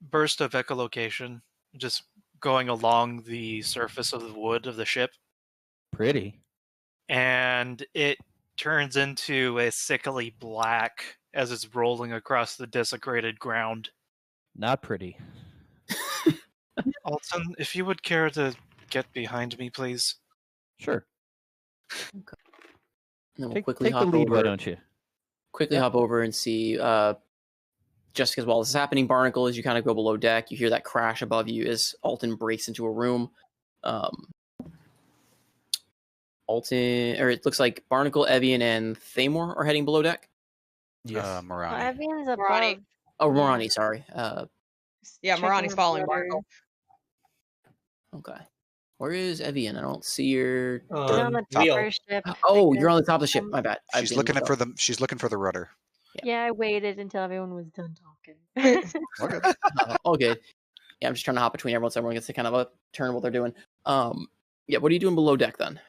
burst of echolocation, just going along the surface of the wood of the ship. Pretty. And it turns into a sickly black as it's rolling across the desecrated ground. Not pretty. Alton, if you would care to get behind me, please. Sure. And then we'll Take quickly the hop lead, over. why don't you? Quickly hop over and see just as while this is happening, Barnacle, as you kind of go below deck, you hear that crash above you as Alton breaks into a room. Alton, or it looks like Barnacle, Evian, and Thamor are heading below deck. Yes. Morani. Evian's above. Morani. Oh, Yeah. Morani, sorry. Yeah, Checking Morani's her following blood. Barnacle. Okay. Where is Evian? I don't see her. She's on the top Wheel. of her ship. Oh, you're on the top of the ship. My bad. She's looking for the rudder. Yeah, I waited until everyone was done talking. Okay. All good. Yeah, I'm just trying to hop between everyone so everyone gets to kind of a turn what they're doing. Yeah, what are you doing below deck then?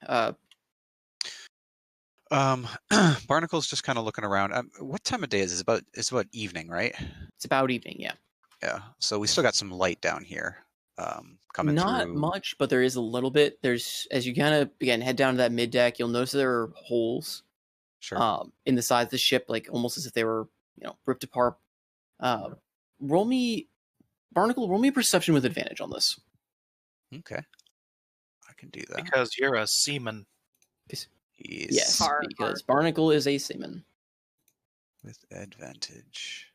Barnacle's just kind of looking around. What time of day is this? It's about evening, right? It's about evening, yeah. Yeah. So we still got some light down here. Coming Not through. much, but there is a little bit. There's, as you kind of again head down to that mid deck, you'll notice there are holes Sure. in the sides of the ship, like almost as if they were, ripped apart. Roll me, Barnacle, roll me a perception with advantage on this. Okay. I can do that. Because you're a seaman. Yes, Hard, because Barnacle is a seaman. With advantage.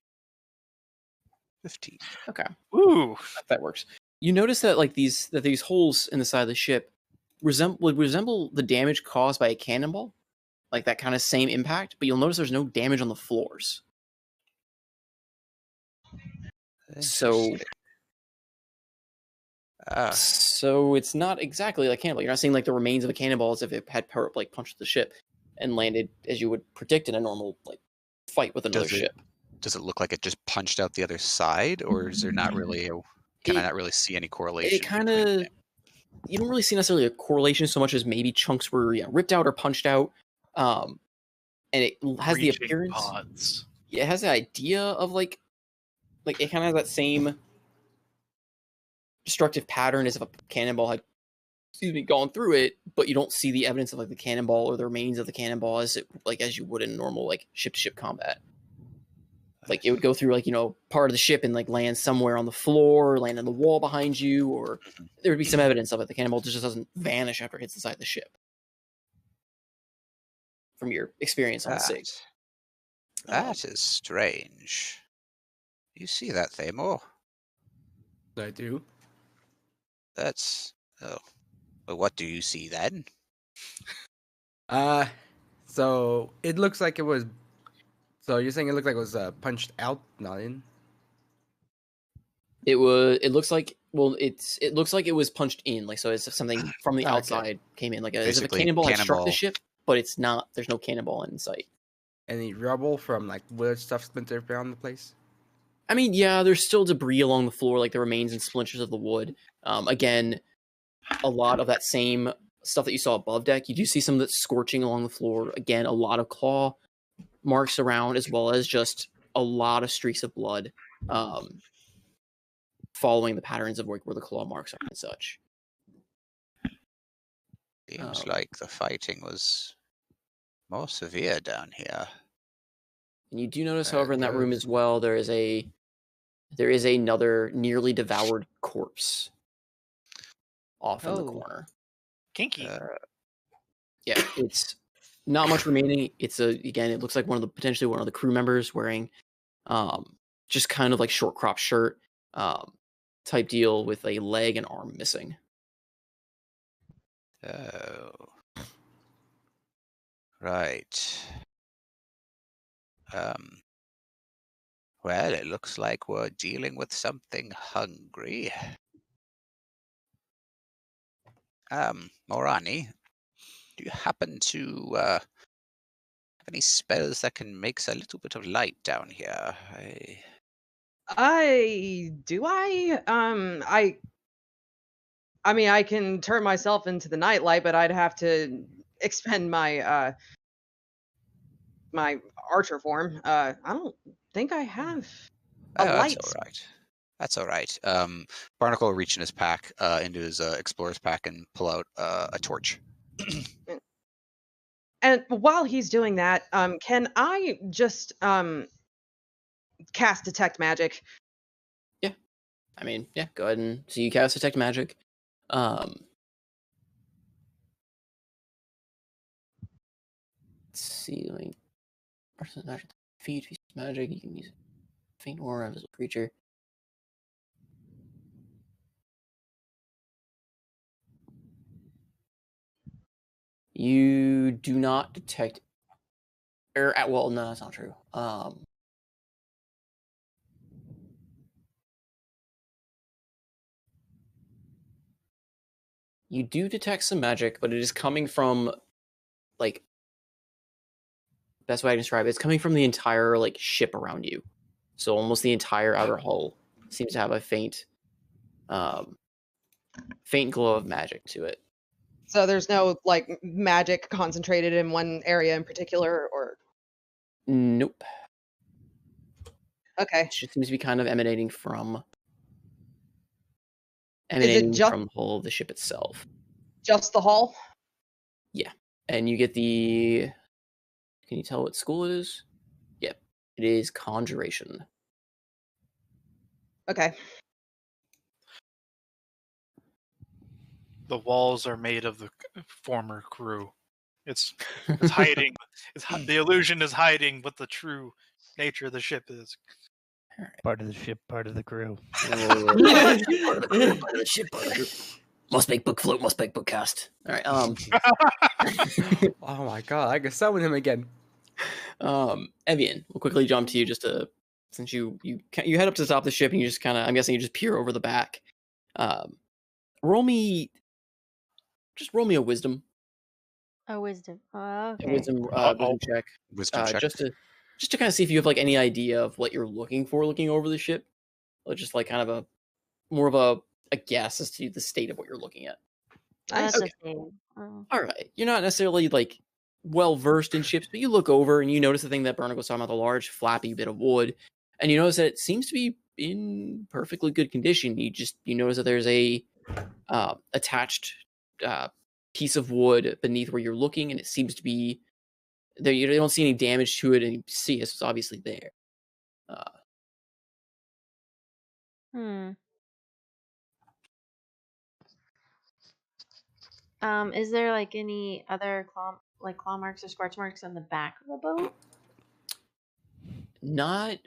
15. Okay. Ooh. That works. You notice that these holes in the side of the ship would resemble the damage caused by a cannonball, like that kind of same impact. But you'll notice there's no damage on the floors. So it's not exactly like cannonball. You're not seeing like the remains of a cannonball as if it had punched the ship and landed as you would predict in a normal fight with another ship. Does it look like it just punched out the other side, or is there not really can I not really see any correlation? It kind of, you don't really see necessarily a correlation so much as maybe chunks were ripped out or punched out, and it has the appearance. Pods. Yeah, it has the idea of like it kind of has that same destructive pattern as if a cannonball had, gone through it, but you don't see the evidence of the cannonball or the remains of the cannonball as you would in normal ship-to-ship combat. It would go through part of the ship and land somewhere on the floor, or land on the wall behind you, or there would be some evidence of it. The cannonball just doesn't vanish after it hits the side of the ship. From your experience on the SIG. That is strange. You see that, Thamor? I do. That's Well, what do you see then? So it looks like it was. So you're saying it looked like it was punched out, not in? It looks like it was punched in, so it's something from the outside came in, as if a cannonball had struck the ship, but it's not. There's no cannonball in sight. Any rubble from wood stuff splintered around the place? I mean, yeah, there's still debris along the floor, the remains and splinters of the wood. Again, a lot of that same stuff that you saw above deck. You do see some of that scorching along the floor. Again, a lot of claw marks around, as well as just a lot of streaks of blood, following the patterns of where the claw marks are and such. Seems like the fighting was more severe down here. And you do notice, however, in that room as well, there is another nearly devoured corpse off in the corner. Kinky. Yeah, it's not much remaining. It's again, it looks like potentially one of the crew members wearing just kind of like short crop shirt type deal with a leg and arm missing. Oh. Right. Well, it looks like we're dealing with something hungry. Morani, do you happen to have any spells that can make a little bit of light down here? I mean, I can turn myself into the nightlight, but I'd have to expend my my archer form. I don't think I have a light. That's all right. That's all right. Barnacle will reach in his pack, into his explorer's pack, and pull out a torch. And while he's doing that, can I just cast detect magic? Yeah. I mean, yeah, go ahead and so you cast detect magic. Let's see, like person magic feed magic, you can use faint aura as a creature. You do not detect well, no, that's not true. You do detect some magic, but it is coming from, like, best way I can describe it, it's coming from the entire, like, ship around you. So almost the entire outer hull seems to have a faint glow of magic to it. So there's no, like, magic concentrated in one area in particular, or? Nope. Okay. It just seems to be kind of emanating from Is it just from the hull of the ship itself. Just the hull? Yeah. And you get the... Can you tell what school it is? Yep. It is Conjuration. Okay. The walls are made of the former crew. It's hiding. The illusion is hiding what the true nature of the ship is. Part of the ship, part of the crew. Part of the ship, part of the crew. Must make book float, must make book cast. All right. Oh my god, I can summon him again. Evian, we'll quickly jump to you just to, since you head up to the top of the ship and you just kind of, I'm guessing you just peer over the back. Roll me a wisdom. A wisdom. Oh, A okay. wisdom check. Wisdom check. Just to kind of see if you have like any idea of what you're looking for looking over the ship, or just like kind of more of a guess as to the state of what you're looking at. That's Okay. the thing. Oh. All right, you're not necessarily like well versed in ships, but you look over and you notice the thing that Barnacle was talking about, the large flappy bit of wood, and you notice that it seems to be in perfectly good condition. You notice that there's a attached piece of wood beneath where you're looking, and it seems to be there. You don't see any damage to it, and you see it's obviously there. Is there like any other claw marks or scorch marks on the back of the boat? Not.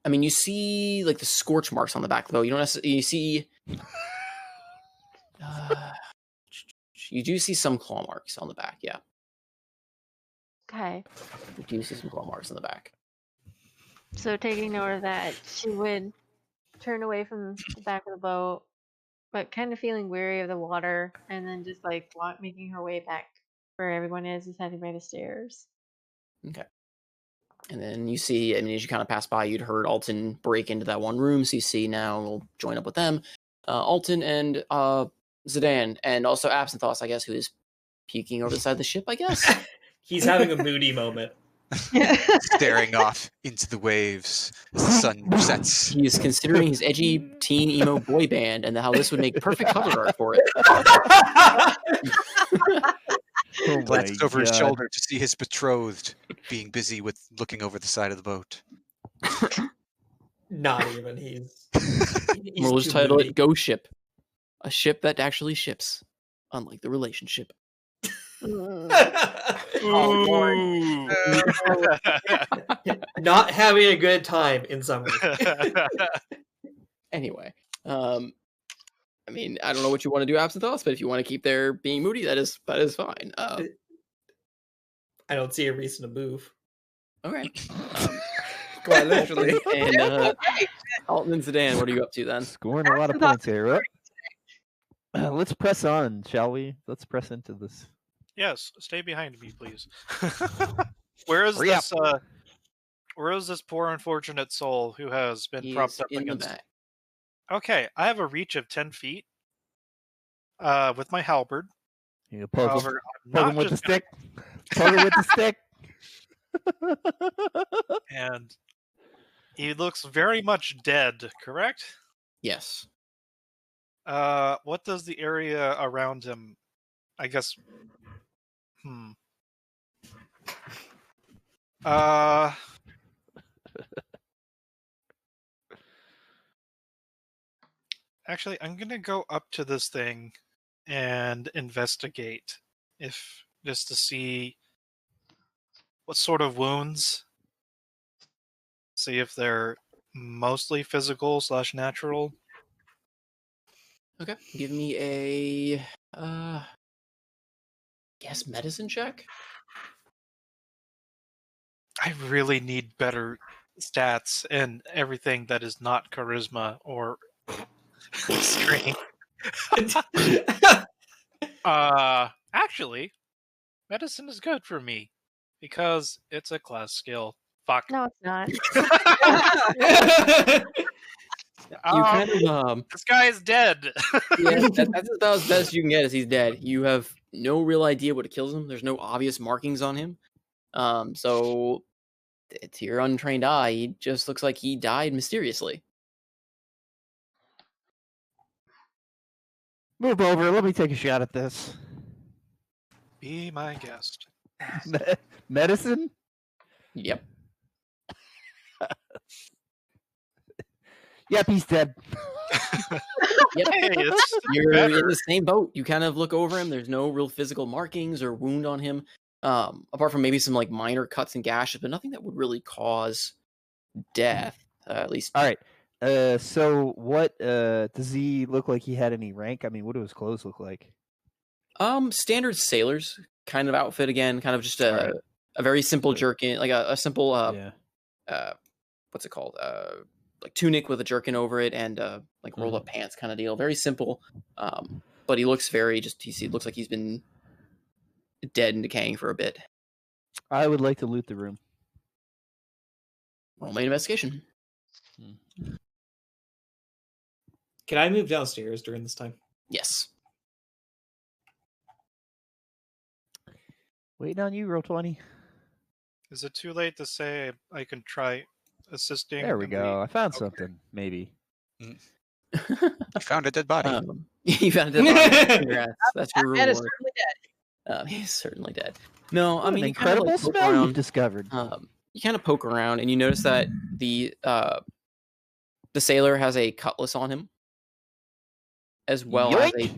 I mean, you see like the scorch marks on the back, though. You don't necessarily. You see. You do see some claw marks on the back. Yeah. Okay. You do see some claw marks on the back. So taking note of that, she would turn away from the back of the boat, but kind of feeling weary of the water, and then just like making her way back where everyone is heading by the stairs. Okay. And then you see, I mean, as you kind of pass by, you'd heard Alton break into that one room. So you see now, we'll join up with them. Alton and Zidane, and also Absinthoss, I guess, who is peeking over the side of the ship, I guess. He's having a moody moment. Staring off into the waves as the sun sets. He is considering his edgy teen emo boy band and how this would make perfect cover art for it. Oh Glanced over his God. shoulder to see his betrothed being busy with looking over the side of the boat. Not even. He's We'll just too title moody. it Go Ship. A ship that actually ships, unlike the relationship. Oh, Lord. Not having a good time in summary. Anyway, I mean, I don't know what you want to do, absent thoughts, but if you want to keep there being moody, that is fine. I don't see a reason to move. Okay. Quite literally. And Alton and Sedan, what are you up to then? Scoring a lot of points here. Let's press on, shall we? Let's press into this. Yes, stay behind me, please. Where is Hurry up. this? Where is this poor unfortunate soul who has been He propped is up in the against? back. Okay, I have a reach of 10 feet. With my halberd. You poke him, However, I'm poke him not with the just gonna- stick. Poke him with the stick. And he looks very much dead. Correct? Yes. What does the area around him? I guess. Actually, I'm gonna go up to this thing and investigate, just to see what sort of wounds. See if they're mostly physical / natural. Okay. Give me a guess medicine check. I really need better stats and everything that is not charisma or strength. Actually, medicine is good for me because it's a class skill. Fuck. No, it's not. You kind of This guy is dead. yeah, that's about as best you can get. Is he's dead. You have no real idea what kills him. There's no obvious markings on him. So to your untrained eye, he just looks like he died mysteriously. Move over. Let me take a shot at this. Be my guest. Medicine? Yep. Yep, he's dead. Yep. Hey, it's You're in better. the same boat. You kind of look over him. There's no real physical markings or wound on him, apart from maybe some like minor cuts and gashes, but nothing that would really cause death. At least. All right. So what does he look like? He had any rank? I mean, what do his clothes look like? Standard sailor's kind of outfit again. Kind of just a very simple jerkin, like a simple what's it called? Like tunic with a jerkin over it and like rolled up pants kind of deal. Very simple. But he looks he looks like he's been dead and decaying for a bit. I would like to loot the room. Roll my investigation. Can I move downstairs during this time? Yes. Waiting on you, roll 20. Is it too late to say I can try assisting? There we in go. I found Okay. something, maybe. You found a dead body. You found a dead body. Congrats. That's your That reward. is certainly dead. He's certainly dead. No, I What mean an you kind of incredible like poke smell around. you've discovered. You kind of poke around and you notice that the sailor has a cutlass on him, as well Yoink!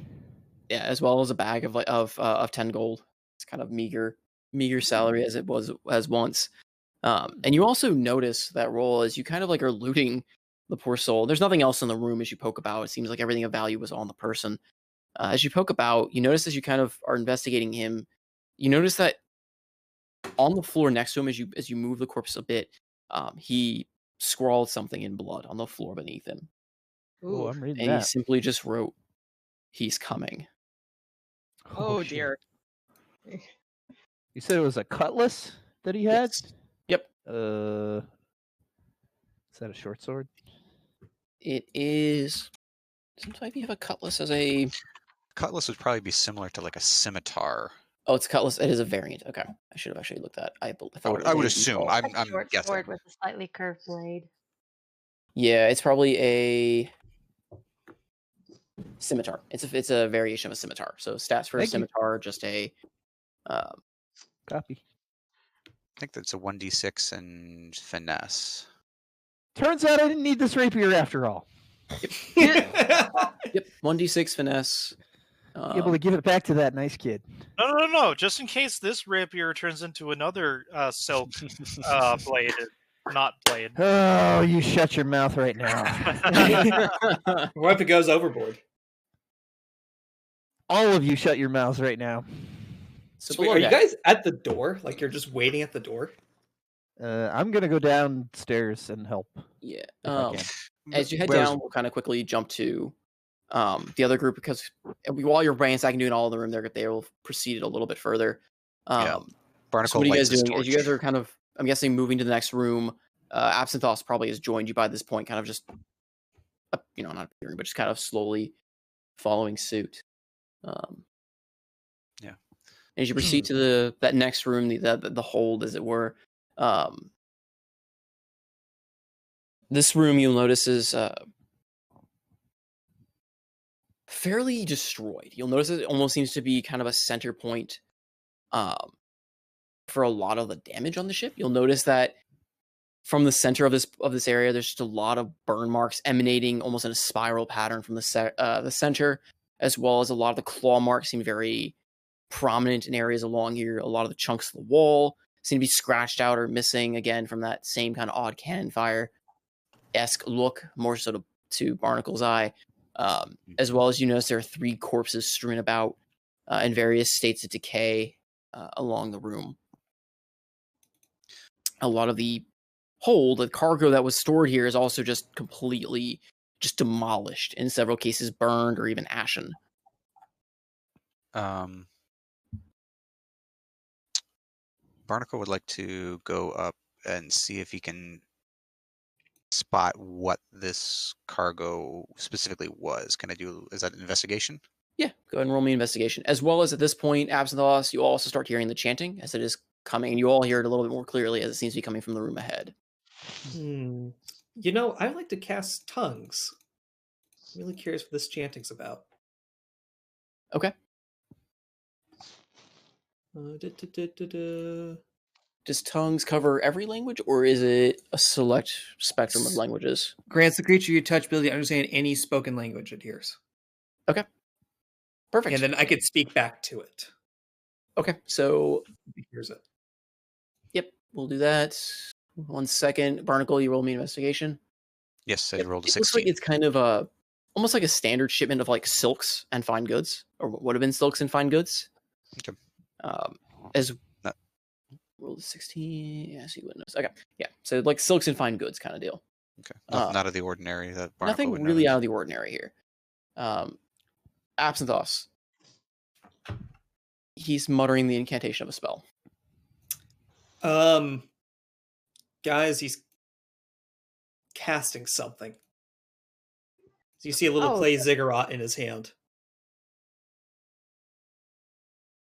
as well as a bag of 10 gold. It's kind of meager salary as it was as once. And you also notice that roll as you kind of like are looting the poor soul. There's nothing else in the room as you poke about. It seems like everything of value was on the person. As you poke about, you notice as you kind of are investigating him, you notice that on the floor next to him, as you move the corpse a bit, he scrawled something in blood on the floor beneath him. Oh, I'm reading And he that. simply just wrote, "He's coming." Oh shit. dear. You said it was a cutlass that he had? Yes. Yep. Is that a short sword? It is. Sometimes you have a cutlass as a. Cutlass would probably be similar to like a scimitar. Oh, it's a cutlass. It is a variant. Okay, I should have actually looked at. I thought it I was would a assume. default. I'm Short guessing. sword with a slightly curved blade. Yeah, it's probably a scimitar. It's a variation of a scimitar. So stats for a Thank you. scimitar, just a. Copy. I think that's a 1d6 and finesse. Turns out I didn't need this rapier after all. Yep, 1d6 finesse. Be able to give it back to that nice kid. No. Just in case this rapier turns into another silk blade, not blade. Oh, you shut your mouth right now. What if it goes overboard? All of you shut your mouths right now. So Sweet. Are you guys at the door? Like you're just waiting at the door? I'm gonna go downstairs and help. Yeah. If I can. As you head Where's- down, we'll kind of quickly jump to the other group because while you're ransacking doing all in the room, they will proceed a little bit further. Yeah. So Barnacle what are you lights guys his doing? As you torch. guys are kind of, I'm guessing, moving to the next room. Absinthoth probably has joined you by this point, kind of just, not appearing, but just kind of slowly following suit. Yeah. As you proceed to that next room, the hold, as it were. This room you'll notice is fairly destroyed. You'll notice it almost seems to be kind of a center point for a lot of the damage on the ship. You'll notice that from the center of this area, there's just a lot of burn marks emanating almost in a spiral pattern from the center, as well as a lot of the claw marks seem very prominent in areas along here. A lot of the chunks of the wall seem to be scratched out or missing, again, from that same kind of odd cannon fire-esque look, more so to Barnacle's eye. As well as you notice there are 3 corpses strewn about in various states of decay along the room. A lot of the cargo that was stored here is also just completely demolished, in several cases burned or even ashen. Barnacle would like to go up and see if he can spot what this cargo specifically was. Is that an investigation? Yeah, go ahead and roll me an investigation. As well as at this point, Absinthoth, you also start hearing the chanting as it is coming, and you all hear it a little bit more clearly as it seems to be coming from the room ahead. I like to cast tongues. I'm really curious what this chanting's about. Okay. Does tongues cover every language, or is it a select spectrum of languages? Grants the creature you touch ability to understand any spoken language it hears. Okay. Perfect. And then I could speak back to it. Okay, so It hears it. Yep, we'll do that. 1 second. Barnacle, you roll me an investigation. Yes, I rolled a It looks 16. like it's kind of almost like a standard shipment of like silks and fine goods, or what would have been silks and fine goods. Okay. Rolled a 16. Yeah, so you wouldn't notice. Okay, yeah. So like silks and fine goods kind of deal. Okay. Nothing out of the ordinary that Barnacle Nothing would really notice. out of the ordinary here. Absinthoth. He's muttering the incantation of a spell. Guys, he's casting something. So you see a little clay ziggurat in his hand.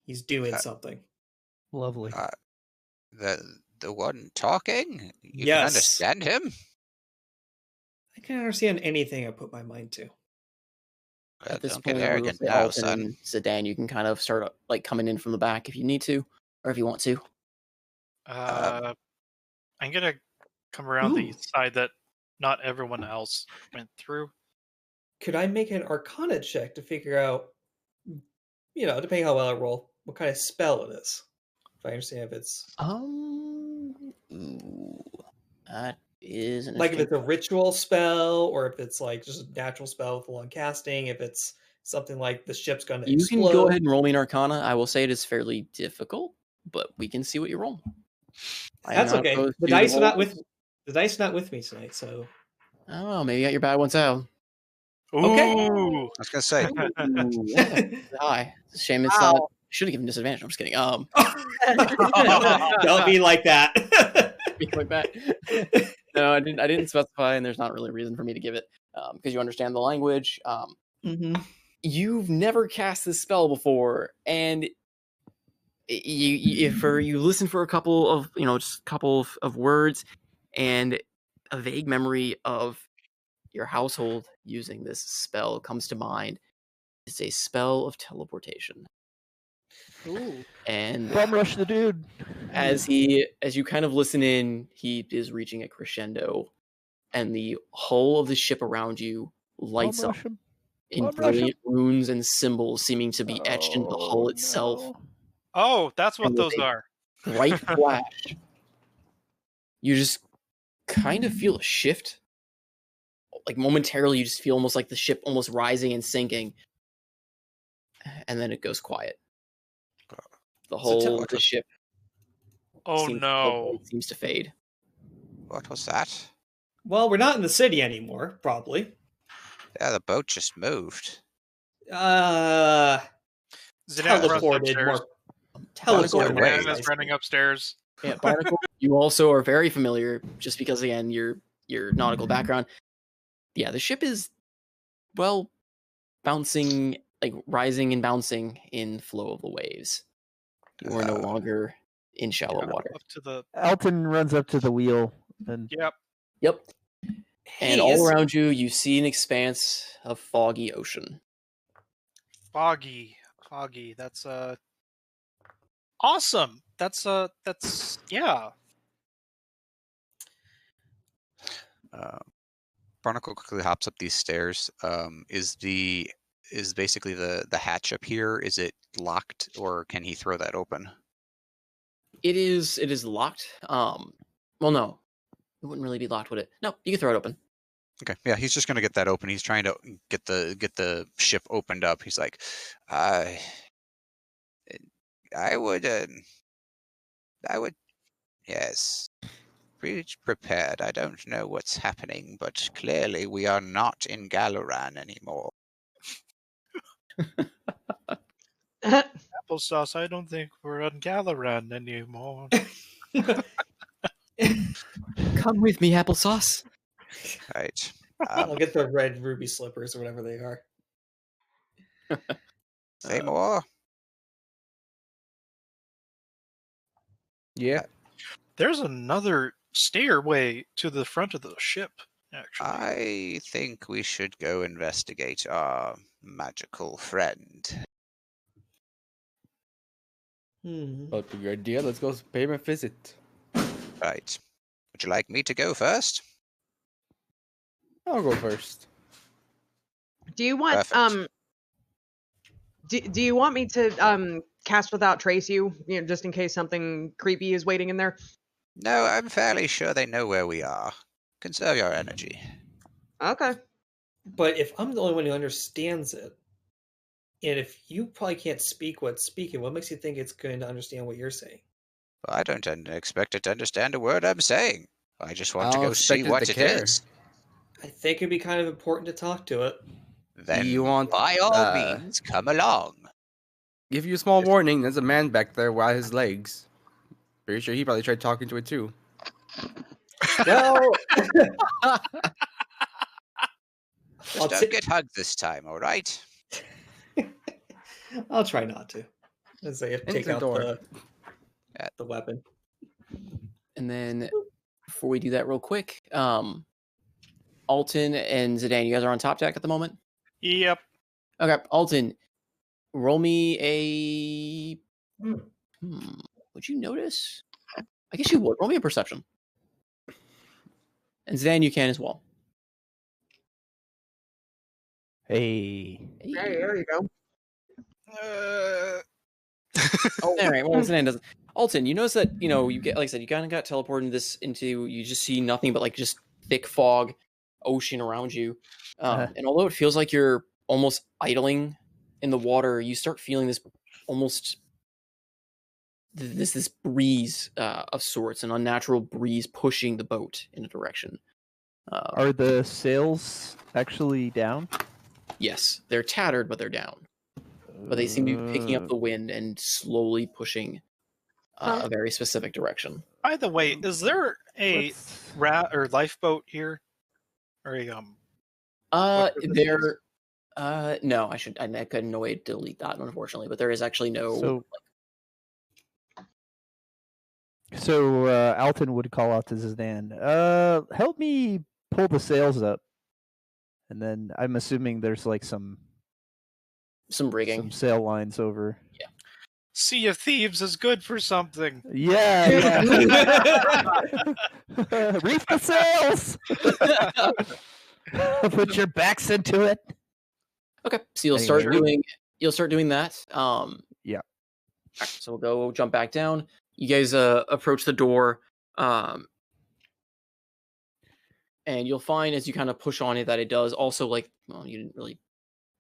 He's doing something. Lovely. The one talking? You Yes. can understand him? I can understand anything I put my mind to. At this Don't point, get arrogant we'll say now, Alton son. and Zidane, you can kind of start like coming in from the back if you need to, or if you want to. I'm gonna come around the side that not everyone else went through. Could I make an Arcana check to figure out, depending how well I roll, what kind of spell it is? If I understand if it's That is an like if interesting it's a ritual spell, or if it's like just a natural spell with a long casting. If it's something like the ship's going to You explode. can go ahead and roll me an Arcana. I will say it is fairly difficult, but we can see what you roll. That's okay. The dice are not with me tonight, so I don't know. Maybe you got your bad ones out. Okay. Ooh. I was going to say. Hi. It's a shame it's not. Should have given disadvantage. I'm just kidding. Don't be like that. Be like that. No, I didn't specify, and there's not really a reason for me to give it because you understand the language. You've never cast this spell before, and you listen for a couple of just a couple of words, and a vague memory of your household using this spell comes to mind. It's a spell of teleportation. Ooh. And Bum rush the dude. as you kind of listen in, he is reaching a crescendo, and the hull of the ship around you lights Bum up rush him. in Blood Russian. brilliant runes and symbols seeming to be etched into the hull itself. No. Oh, that's what And with those a are. bright flash, you just kind of feel a shift. Like momentarily, you just feel almost like the ship almost rising and sinking, and then it goes quiet. The whole of the ship Oh no. seems to fade. What was that? Well, we're not in the city anymore, probably. Yeah, the boat just moved. Zedan runs Teleported upstairs. more. Teleported more. away. Zedan is running upstairs. Yeah, Barnacle, you also are very familiar, just because again your nautical background. Yeah, the ship is bouncing, like rising and bouncing in flow of the waves. You are no longer in shallow water. Up to the Alton runs up to the wheel and Yep. Hey, And all around you, you see an expanse of foggy ocean. foggy. That's awesome. That's yeah. Barnacle quickly hops up these stairs. Is basically the hatch up here? Is it locked, or can he throw that open? It is locked. Well, no, it wouldn't really be locked, would it? No, you can throw it open. Okay, yeah, he's just gonna get that open. He's trying to get the ship opened up. He's like, I would, yes, be prepared. I don't know what's happening, but clearly we are not in Galaran anymore. Applesauce, I don't think we're on Galaran anymore. Come with me, applesauce. Right. I'll get the red ruby slippers or whatever they are. Say more. Yeah. There's another stairway to the front of the ship, actually. I think we should go investigate our magical friend. But the idea, let's go pay him a visit. Right. Would you like me to go first? I'll go first. Do you want Perfect. do you want me to cast without trace you know, just in case something creepy is waiting in there? No, I'm fairly sure they know where we are. Conserve your energy. Okay. But if I'm the only one who understands it, and if you probably can't speak what's speaking, what makes you think it's going to understand what you're saying? Well, I don't expect it to understand a word I'm saying. I just want I to don't go see expect it what to it care. is. I think it'd be kind of important to talk to it. Then, you want, by all means, come along. Give you a small warning. There's a man back there without his legs. Pretty sure he probably tried talking to it too. Well, Just don't get hugged this time, all right? I'll try not to. As I take the out door. the weapon. And then, before we do that real quick, Alton and Zedan, you guys are on top deck at the moment? Yep. Okay, Alton, roll me a... would you notice? I guess you would. Roll me a perception. And Zedan, you can as well. Hey. Hey, there you go. All right. Well, Zedan doesn't. Alton, you notice that you get, like I said, you kind of got teleported into. You just see nothing but like just thick fog, ocean around you, and although it feels like you're almost idling in the water, you start feeling this almost this breeze of sorts, an unnatural breeze pushing the boat in a direction. Are the sails actually down? Yes, they're tattered, but they're down. But they seem to be picking up the wind and slowly pushing a very specific direction. By the way, is there a rat or lifeboat here? Or a there. No, I couldn't no way to delete that, unfortunately. But there is actually no. So Alton would call out to Zedan, help me pull the sails up. And then I'm assuming there's like some rigging, some sail lines over. Yeah. Sea of Thieves is good for something. Yeah. Reef the sails. Put your backs into it. Okay, so you'll start doing that. Yeah. So we'll go jump back down. You guys approach the door, and you'll find as you kind of push on it that it does also you didn't really.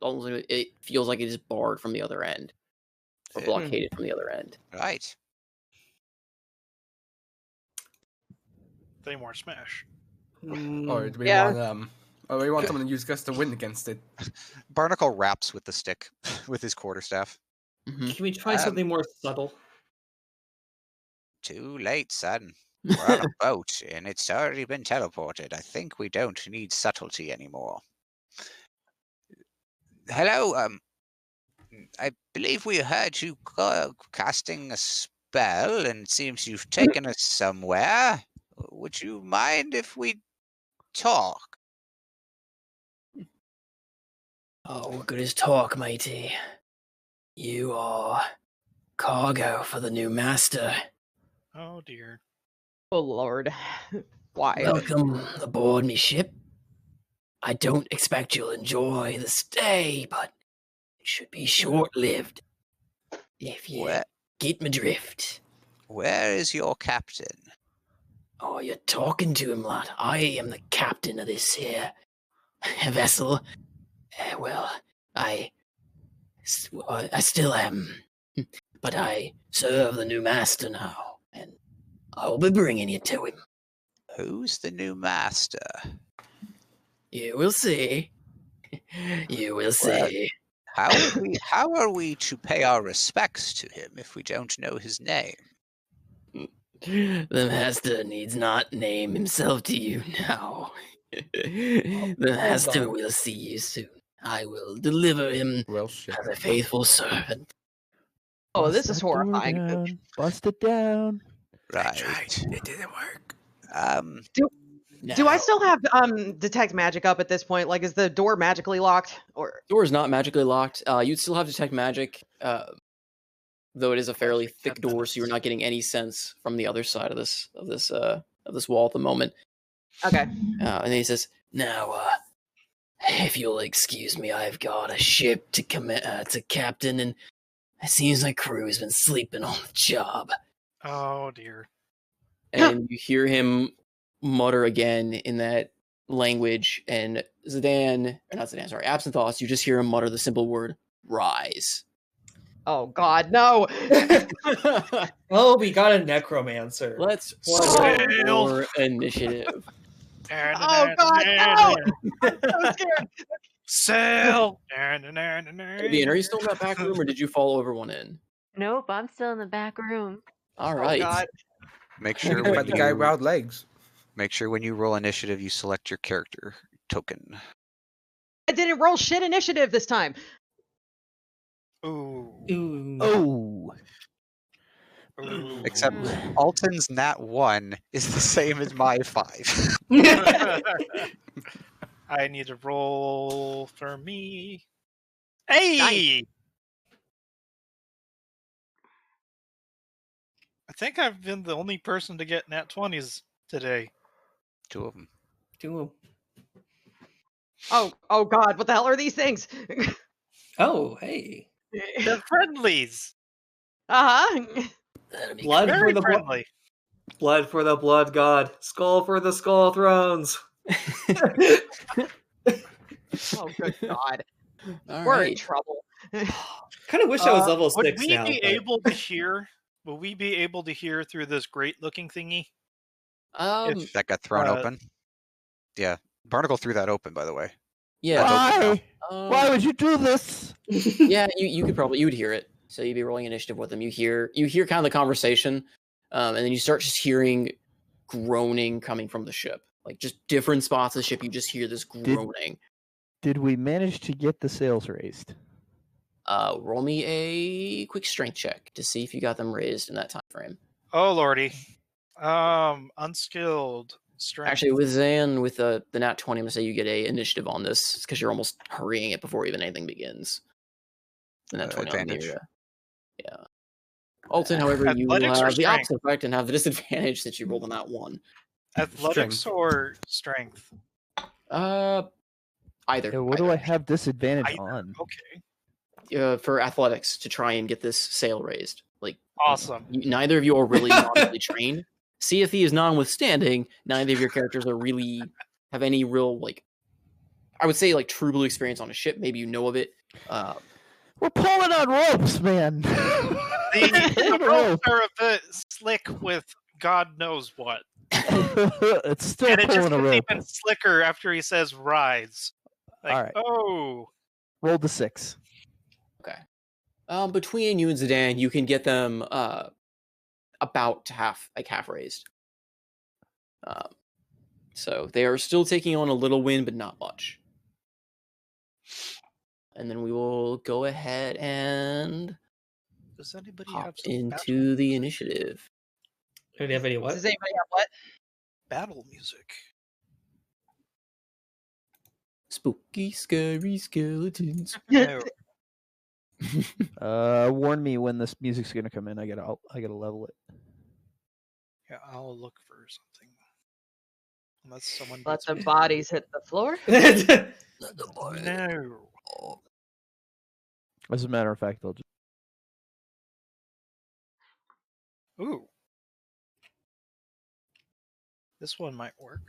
It feels like it is barred from the other end, or blockaded from the other end. Right. They more smash. Or do we Yeah. want we want someone to use gust of wind against it? Barnacle raps with the stick, with his quarterstaff. Mm-hmm. Can we try something more subtle? Too late, son. We're on a boat, and it's already been teleported. I think we don't need subtlety anymore. Hello, I believe we heard you casting a spell, and it seems you've taken us somewhere. Would you mind if we talk? Oh, what good is talk, matey? You are cargo for the new master. Oh dear. Oh Lord. Why? Welcome aboard me ship. I don't expect you'll enjoy the stay, but it should be short-lived. If you get my drift. Where is your captain? Oh, you're talking to him, lad. I am the captain of this here vessel. Well, I still am, but I serve the new master now, and I'll be bringing you to him. Who's the new master? You will see. You will see. How are we to pay our respects to him if we don't know his name? The master needs not name himself to you now. The master will see you soon. I will deliver him as a faithful servant. Oh, this is horrifying. Bust it down. Right. It didn't work. Do I still have detect magic up at this point? Like, is the door magically locked? Or door is not magically locked. You'd still have detect magic, though it is a fairly thick door, so you're not getting any sense from the other side of this wall at the moment. Okay. And then he says, "Now, if you'll excuse me, I've got a ship to captain, and it seems my crew has been sleeping on the job." Oh dear. And you hear him mutter again in that language, and Absinthoth, you just hear him mutter the simple word, "Rise." Oh God, no! Oh, we got a necromancer. Let's play your initiative. Oh God, no! I'm so scared. Sail! Vivian, are you still in that back room, or did you fall over one in? Nope, I'm still in the back room. All right. Oh God. Make sure By when the guy you, with wild legs. make sure when you roll initiative, you select your character token. I didn't roll shit initiative this time. Ooh. Ooh. Oh. Ooh. Except Alton's nat 1 is the same as my 5. I need to roll for me. Hey! I think I've been the only person to get nat 20s today. 2 of them. Oh God, what the hell are these things? Oh, hey. They're friendlies. Uh-huh. Blood for Very the friendly. blood for the blood god. Skull for the skull thrones. Oh good God. All We're in right. trouble. Kind of wish I was level Would 6 we now. be but- able to hear? Will we be able to hear through this great-looking thingy? If- That got thrown Uh, open. Yeah. Barnacle threw that open, by the way. Yeah. That's open Why? Why would you do this? Yeah, you would hear it. So you'd be rolling initiative with them. You hear kind of the conversation, and then you start just hearing groaning coming from the ship. Like just different spots of the ship, you just hear this groaning. Did we manage to get the sails raised? Roll me a quick strength check to see if you got them raised in that time frame. Oh lordy. Unskilled strength. Actually, with Zan, with the nat 20, I'm gonna say you get a initiative on this because you're almost hurrying it before even anything begins. The nat 20 on advantage. the yeah. Alton, however, you Athletics or have the strength? opposite effect and have the disadvantage that you rolled on that one. Athletics Strength. or strength? Either. Yeah, what do I either. have disadvantage Either. on? Okay. For athletics to try and get this sail raised. Like, Awesome. neither of you are really non-really trained. CFE is non-withstanding. Neither of your characters are really have any real like, I would say like true blue experience on a ship. Maybe you know of it. We're pulling on ropes, man. The ropes are a bit slick with God knows what. It's still And it just pulling a gets rope. even slicker after he says rise. Like, All right. oh. Roll the 6. Okay. Between you and Zidane, you can get them about half raised. So they are still taking on a little wind, but not much. And then we will go ahead and Does anybody hop have some into the initiative. Do you have any what? Does anybody have what? battle music? Spooky, scary skeletons. No. Warn me when this music's gonna come in. I gotta level it. Yeah, I'll look for something. Unless someone Let gets the me- bodies hit the floor. No. As a matter of fact, they'll just. Ooh. This one might work.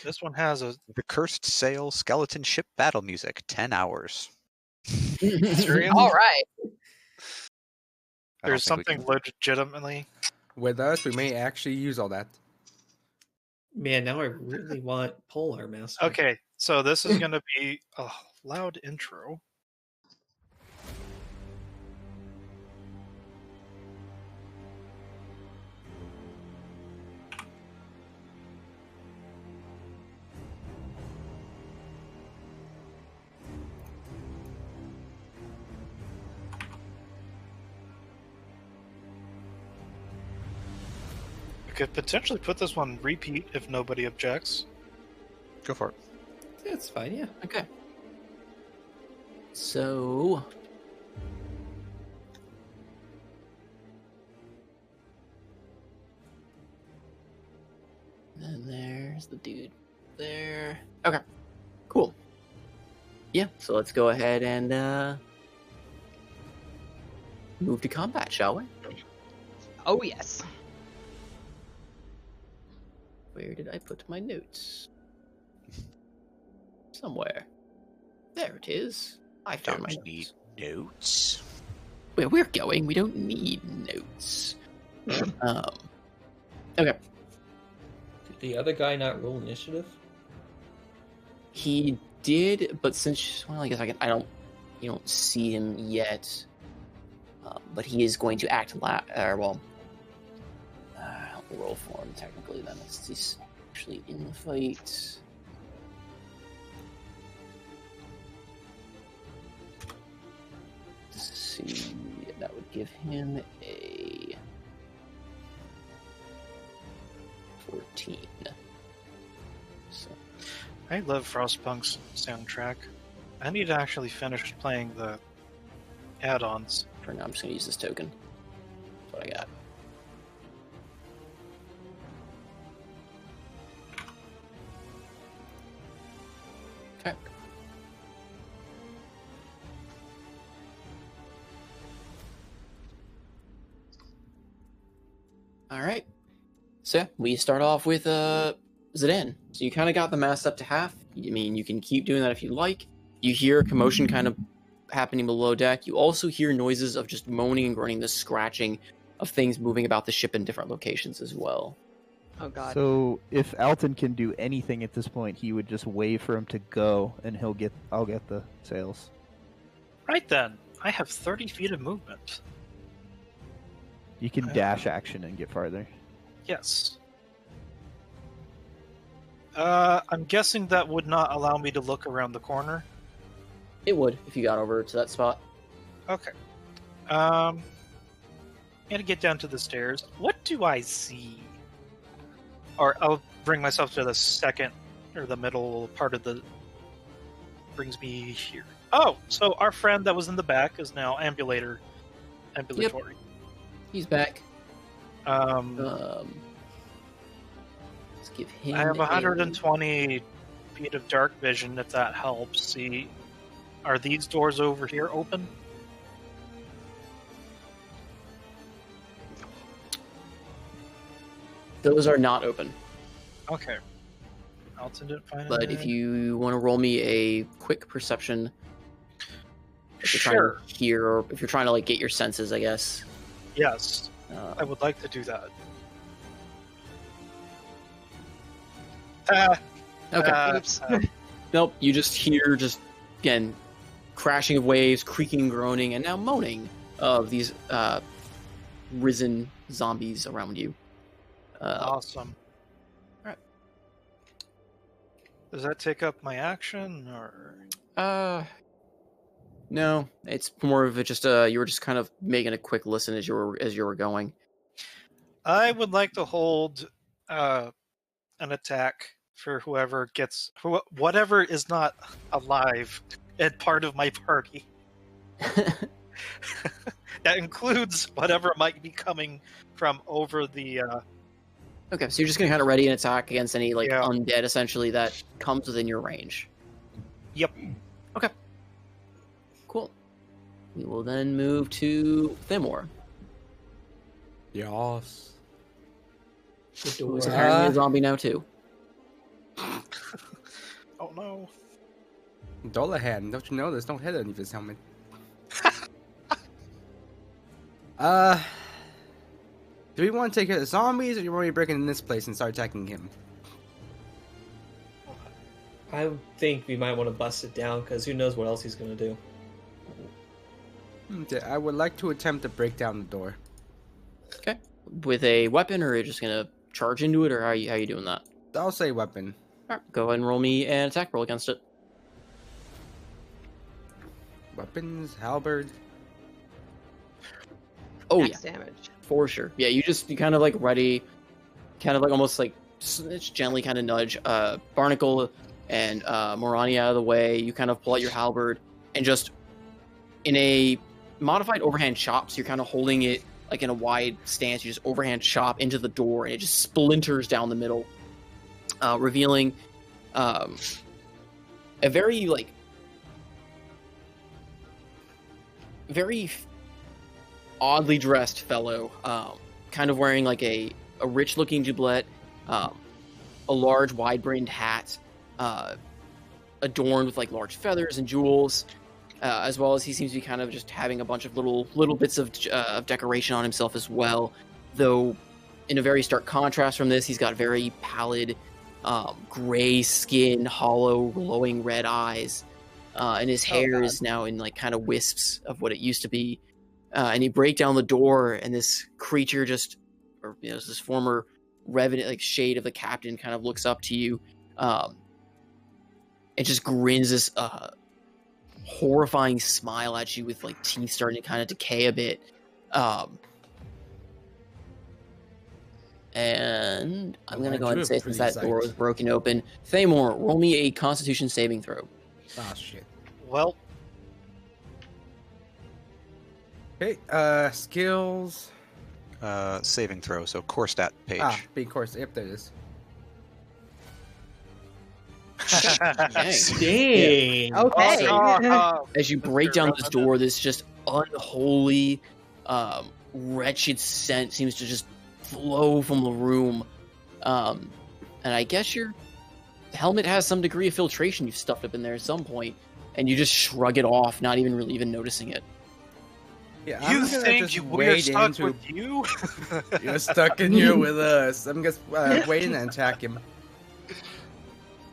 This one has a The Cursed Sail Skeleton Ship Battle Music, 10 hours. serious. All right. I don't There's think we something can- legitimately. With us, we may actually use all that. Man, now I really want Polar Master. Okay, so this is going to be a loud intro. We could potentially put this one repeat if nobody objects. Go for it. Yeah, it's fine, yeah. Okay. So then there's the dude there. Okay. Cool. Yeah, so let's go ahead and move to combat, shall we? Oh yes. Where did I put my notes? Somewhere. There it is. I found my Don't notes. need notes. Where we're going, we don't need notes. Okay. Did the other guy not roll initiative? He did, but since I guess you don't see him yet. But he is going to act roll for him technically. Then he's actually in the fight. Let's see, that would give him a 14. So I love Frostpunk's soundtrack. I need to actually finish playing the add-ons. for now, I'm just going to use this token. That's what I got. Okay. All right. So we start off with Zidane. So you kind of got the mass up to half. I mean, you can keep doing that if you like. You hear commotion kind of happening below deck. You also hear noises of just moaning and groaning, the scratching of things moving about the ship in different locations as well. Oh god. So if Alton can do anything at this point, he would just wave for him to go, and I'll get the sails. Right then, I have 30 feet of movement. You can dash action and get farther. Yes. I'm guessing that would not allow me to look around the corner. It would if you got over to that spot. Okay. I'm gonna get down to the stairs. What do I see? Or I'll bring myself to the second or the middle part of the. Brings me here. Oh, so our friend that was in the back is now ambulatory. He's back. Um, Let's give him. I have a- 120 feet of dark vision, if that helps. See, are these doors over here open? Those are not open. Okay. Alton didn't find But any. if you want to roll me a quick perception, if you're trying Sure. to hear, or if you're trying to like get your senses, I guess. Yes, I would like to do that. Okay. Oops. Nope. You just hear again crashing of waves, creaking and groaning, and now moaning of these risen zombies around you. Awesome. Alright. Does that take up my action, or...? No, it's more of just you were just kind of making a quick listen as you were going. I would like to hold an attack for whatever is not alive and part of my party. That includes whatever might be coming from over the... Okay, so you're just gonna kind of ready an attack against any Yeah. undead essentially that comes within your range. Yep. Okay. Cool. We will then move to Thimor, Yes. who is apparently a zombie now too. Oh no. Dolahan, don't you know this? Don't hit any of his helmet. Do we want to take care of the zombies, or do you want me to break into this place and start attacking him? I think we might want to bust it down because who knows what else he's going to do. Okay, I would like to attempt to break down the door. Okay. With a weapon, or are you just gonna charge into it, or how are you doing that? I'll say weapon. All right, go ahead and roll me an attack roll against it. Weapons, halberd. Oh Max yeah, damage. for sure. Yeah, you kind of like ready, kind of like almost like just gently kind of nudge Barnacle and Morani out of the way. You kind of pull out your halberd and just in a modified overhand chop, so you're kind of holding it like in a wide stance. You just overhand chop into the door, and it just splinters down the middle, revealing a very very oddly dressed fellow, kind of wearing like a rich looking doublet, a large wide brimmed hat, adorned with like large feathers and jewels, as well as he seems to be kind of just having a bunch of little bits of decoration on himself as well, though in a very stark contrast from this, he's got very pallid gray skin, hollow glowing red eyes, and his hair is now in like kind of wisps of what it used to be. And you break down the door, and this creature this former revenant, like shade of the captain, kind of looks up to you, and just grins this horrifying smile at you with like teeth starting to kind of decay a bit. And I'm gonna go ahead and say, since that door was broken open, Thamor, roll me a Constitution saving throw. Ah, shit. Well, Okay, skills. Saving throw, so core stat page. Being course. Yep, there it is. Dang. Dang. Okay. As you break down this door, this just unholy, wretched scent seems to just flow from the room. And I guess your helmet has some degree of filtration you've stuffed up in there at some point, and you just shrug it off, not even really even noticing it. Yeah, you I'm gonna think just we're wade stuck into. with you? You're stuck in here with us. I'm just waiting to attack him.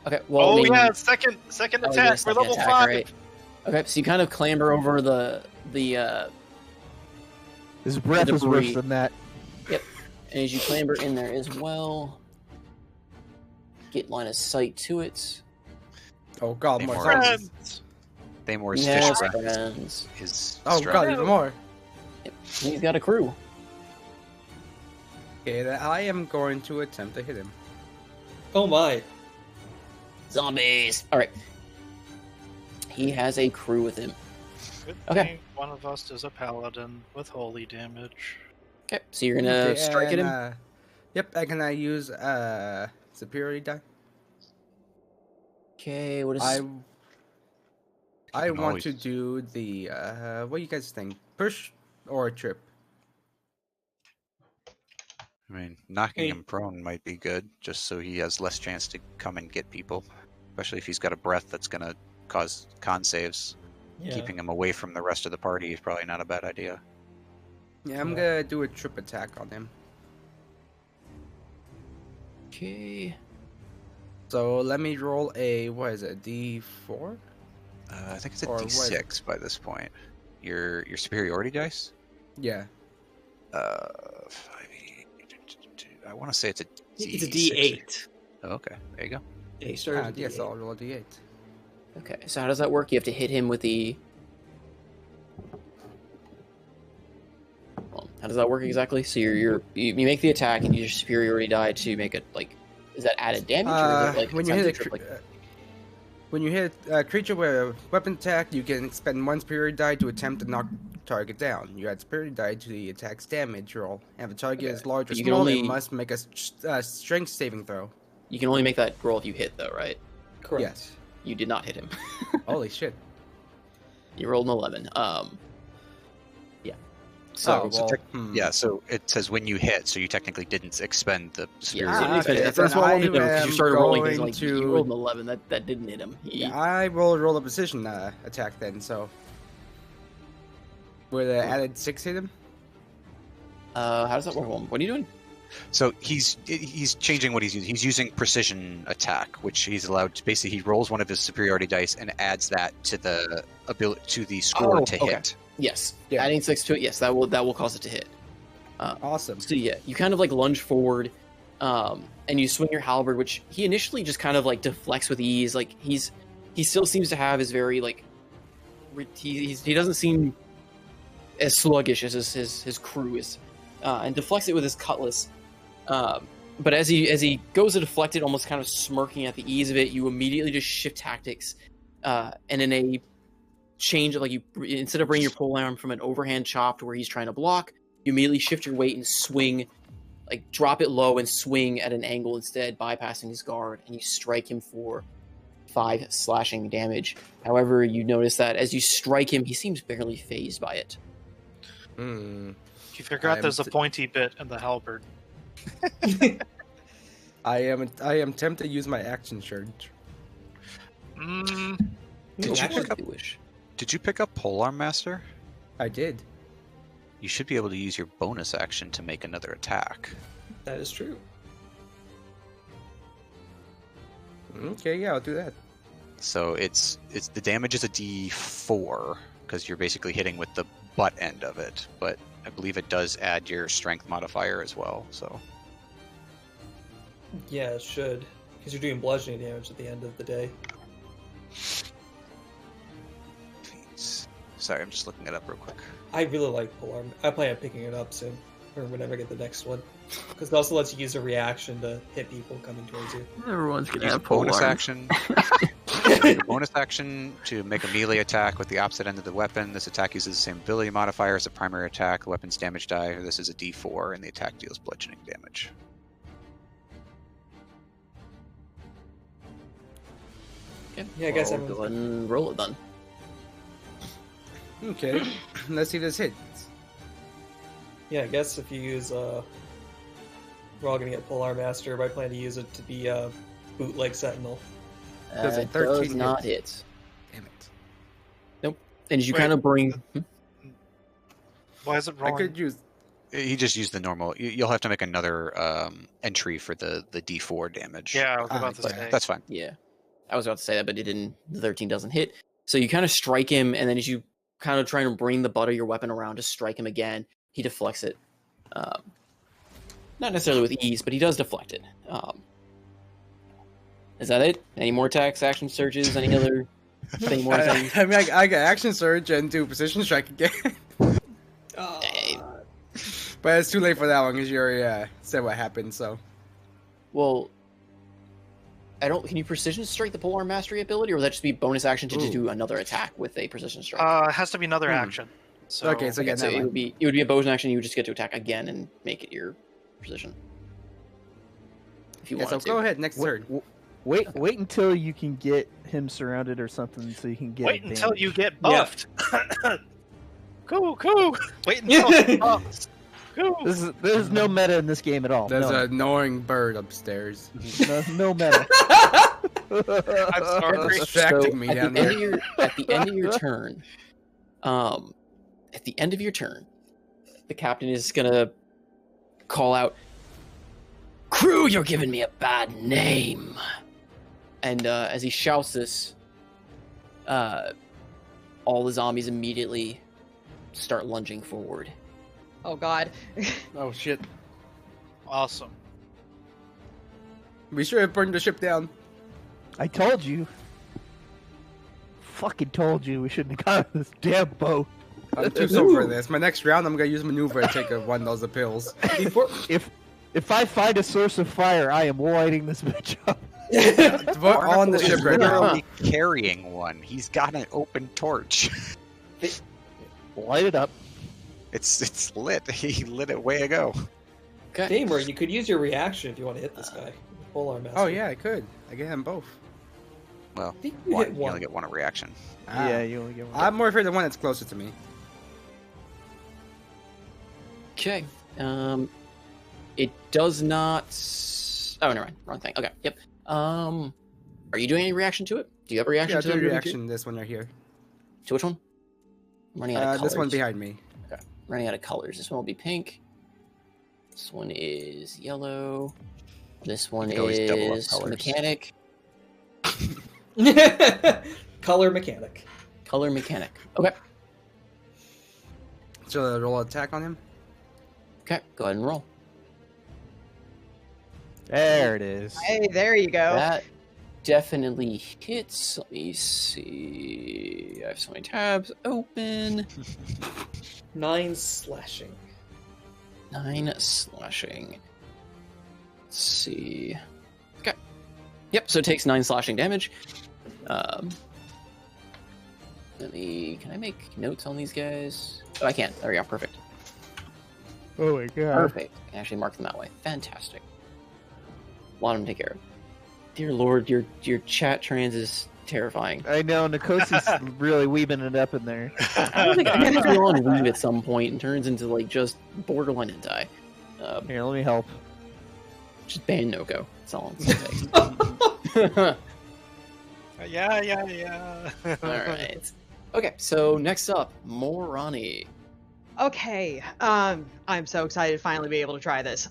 Okay, well, Oh maybe- yeah, second Oh, attack. yeah, We're second level attack, 5. right. Okay, so you kind of clamber over the His breath was debris. worse than that. and as you clamber in there as well, get line of sight to it. Oh god, more More. zombies. Friends. Thamor's Yes, fish breath friends. is Oh strong. god, even more. He's got a crew. Okay, then I am going to attempt to hit him. Oh my. Zombies! Alright. He has a crew with him. Good Okay. thing one of us is a paladin with holy damage. Okay, so you're gonna Okay, strike at him? Yep, can I use superiority die? Okay, what is? I can want always- to do the what do you guys think? Push or trip? I mean, knocking Hey. him prone might be good, just so he has less chance to come and get people. Especially if he's got a breath that's going to cause con saves. Yeah. Keeping him away from the rest of the party is probably not a bad idea. Yeah, I'm Yeah. gonna do a trip attack on him. Okay. So let me roll a what is it? D4? I think it's a Or what? D6 by this point. Your superiority dice? Yeah. 5, I want to say it's a It's a D6. D8. Oh, okay, there you go. Yeah, he started Ah, with yes, D8. I'll roll a D8. Okay, so how does that work? You have to hit him with the. Well, how does that work exactly? So you make the attack and use your superiority die to make it like. Is that added damage or is it like When you attempt hit to a trip, like, when you hit a creature with a weapon attack, you can expend one superiority die to attempt to knock target down. You add superiority die to the attack's damage roll, and if the target Okay, is large or but you can small, only- it must make a strength saving throw. you can only make that roll if you hit though, right? Correct. Yes. You did not hit him. Holy shit. You rolled an 11. Yeah. So so tech- hmm. Yeah, so it says when you hit, so you technically didn't expend the yeah, superiority. so you didn't expect it. okay, That's what I then wanted to know because I you am started rolling things going like to- you rolled an 11. That didn't hit him. Yeah, I will roll a precision attack then, so. With an added 6 hit him? How does that work? What are you doing? So he's changing what he's using. He's using precision attack, which he's allowed to. Basically, he rolls one of his superiority dice and adds that to the ability to the score Oh, to okay. hit. Yes. Yeah. Adding 6 to it. Yes, that will cause it to hit. Awesome. So yeah, you kind of like lunge forward, and you swing your halberd, which he initially just kind of like deflects with ease. Like he still seems to have his very like he doesn't seem as sluggish as his crew is, and deflects it with his cutlass. But as he goes to deflect it, almost kind of smirking at the ease of it, you immediately just shift tactics, and in a change of like you instead of bringing your pole arm from an overhand chop to where he's trying to block, you immediately shift your weight and swing, like drop it low and swing at an angle instead, bypassing his guard, and you strike him for 5 slashing damage. However, you notice that as you strike him, he seems barely phased by it. Hmm. You forgot I'm there's a t- pointy bit in the halberd. I am tempted to use my action surge. Mm, Did you actually- pick up? You wish. Did you pick up Polearm Master? I did. You should be able to use your bonus action to make another attack. That is true. Okay, yeah, I'll do that. So it's the damage is a D4 because you're basically hitting with the butt end of it, but I believe it does add your strength modifier as well. So Yeah, it should. Because you're doing bludgeoning damage at the end of the day. sorry, I'm just looking it up real quick. I really like Polearm. I plan on picking it up soon. Or whenever I get the next one. Because it also lets you use a reaction to hit people coming towards you. Everyone's gonna Use a have pole bonus arms. action. A bonus action to make a melee attack with the opposite end of the weapon. This attack uses the same ability modifier as a primary attack. The weapon's damage die. This is a D4, and the attack deals bludgeoning damage. Okay. Yeah, I guess I'll everyone's go ahead and roll it then. Okay, let's see if this hits. Yeah, I guess if you use we're all gonna get Polearm Master, but I plan to use it to be a bootleg sentinel. Does a It 13 does not hit? hit. Damn it. And as you Wait. kind of bring, why is it I rolling? could use. He just used the normal. You'll have to make another entry for the D4 damage. Yeah, I was Ah, about to yeah. say. That's fine. yeah, I was about to say that, but it didn't. The 13 doesn't hit. So you kind of strike him, and then as you kind of try to bring the butt of your weapon around to strike him again, he deflects it. Not necessarily with ease, but he does deflect it. Is that it? Any more attacks, action surges, any other thing more things? I mean, I got action surge and do precision strike again. Hey, But it's too late for that one because you already said what happened, so. well, I don't. Can you precision strike the polearm mastery ability, or will that just be bonus action to just Ooh. do another attack with a precision strike? It has to be another Hmm. action. So, Okay, so Okay, yeah, so never it mind. would be a bonus action. You would just get to attack again and make it your precision. If you Yeah, so wanted to. go ahead, next turn. Wait until you can get him surrounded or something, so you can get. Wait until advantage. you get buffed. Cool. Wait until it buffs. Cool. There's no meta in this game at all. There's no. an annoying bird upstairs. no meta. I'm sorry. Distracting me down there. At the end of your turn, the captain is gonna call out, "Crew, you're giving me a bad name." And as he shouts this, all the zombies immediately start lunging forward. Oh God. Oh shit. Awesome. We should have burned the ship down. I told you. Fucking told you we shouldn't have got this damn boat. I'm too slow for this. My next round, I'm gonna use maneuver to take one of those pills. If I find a source of fire, I am lighting this bitch up. We're on the ship right now. Literally carrying one. He's got an open torch. Light it up. It's lit. He lit it way ago. Okay. Damer, you could use your reaction if you want to hit this guy. Polearm Master. Oh yeah, I could. I get them both. Well, I think you hit you one. only get one reaction. Yeah, you only get one. I'm more afraid of the one that's closer to me. Okay. It does not. Oh, never mind. Wrong thing. Okay. Yep. Are you doing any reaction to it? Do you have a reaction Yeah, to do the movie reaction. This one right here. To which one? I'm running out of colors. This one behind me. Okay. Running out of colors. This one will be pink. This one is yellow. This one can always double up is colors. mechanic. Color mechanic. Color mechanic. Okay. So roll an attack on him. Okay. Go ahead and roll. There it is. Hey, there you go. That definitely hits. Let me see. I have so many tabs open. 9 slashing. 9 slashing. Let's see. Okay. Yep, so it takes 9 slashing damage. Can I make notes on these guys? Oh, I can. There we go. Perfect. Oh my god. Perfect. I can actually mark them that way. Fantastic. A lot of them to take care of. Dear Lord, your chat trans is terrifying. I know, Nikosi's really weaving it up in there. I don't think I can go on weave at some point and turns into like just borderline hentai. Here, let me help. Just ban no-go. That's all I'm saying. Yeah. Alright. Okay, so next up, Morani. Okay. I'm so excited to finally be able to try this.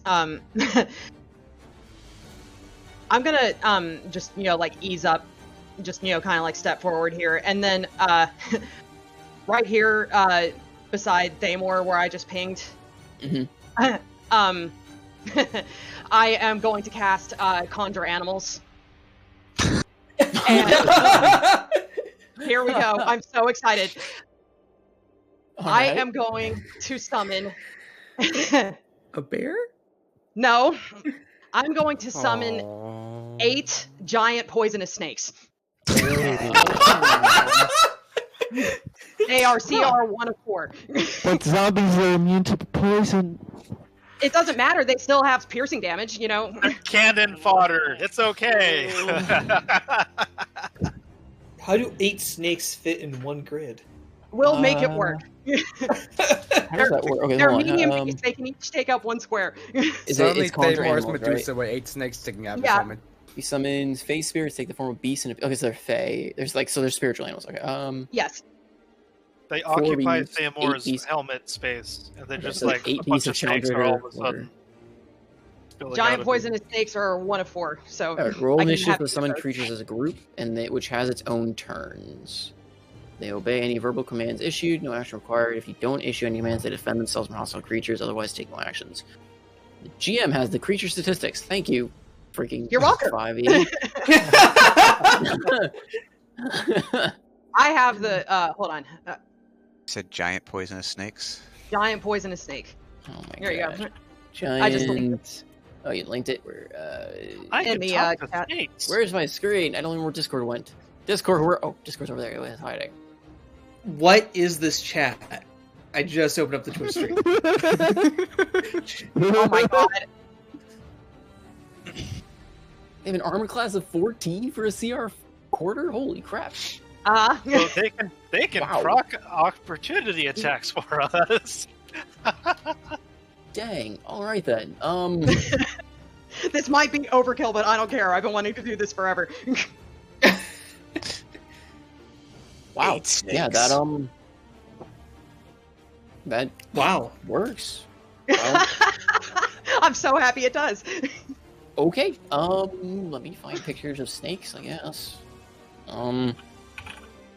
I'm gonna just like ease up, just kind of like step forward here, and then right here beside Thamor where I just pinged. Mm-hmm. I am going to cast Conjure Animals. And here we go. I'm so excited. I am going to summon. A bear? No, I'm going to summon 8 giant poisonous snakes. They are CR 1 of 4. But zombies are immune to poison. It doesn't matter. They still have piercing damage, Cannon fodder. It's okay. How do 8 snakes fit in one grid? We'll make it work. How does that work? Okay, They're hold on. medium base. They can each take up 1 square. Is So it, only it's Conjure Thabor's Animals, Medusa right? with 8 snakes sticking out of Yeah. the summon. He summons Fey spirits, take the form of beasts, and okay, so they're Fey. There's like, so they're spiritual animals. Okay. Yes. They 4 occupy beasts, 8 Thamor's beasts. helmet space, and then Okay, just so like 8 a bunch beasts of of snakes Chandra are all of a or- sudden spilling out Giant of poisonous snakes are 1 of 4. So Alright, roll I can initiative have for summon those. creatures as a group, and which has its own turns. They obey any verbal commands issued, no action required. If you don't issue any commands, they defend themselves from hostile creatures, otherwise take no actions. The GM has the creature statistics. Thank you, freaking You're welcome. 5e. I have the hold on. You said giant poisonous snakes. Giant poisonous snake. Oh my Here you god. go. Giant. I just linked Oh, you linked it? Where, I in can the, talk to chat. snakes. where's my screen? I don't know where Discord went. Discord, where? Oh, Discord's over there. It was hiding. What is this chat? I just opened up the Twitch stream. Oh my god. They have an armor class of 14 for a CR quarter? Holy crap. So they can Wow. proc opportunity attacks for us. Dang. All right then. This might be overkill, but I don't care. I've been wanting to do this forever. Wow. 8 Yeah, snakes. that Wow. works. Well, I'm so happy it does. okay. Let me find pictures of snakes, I guess.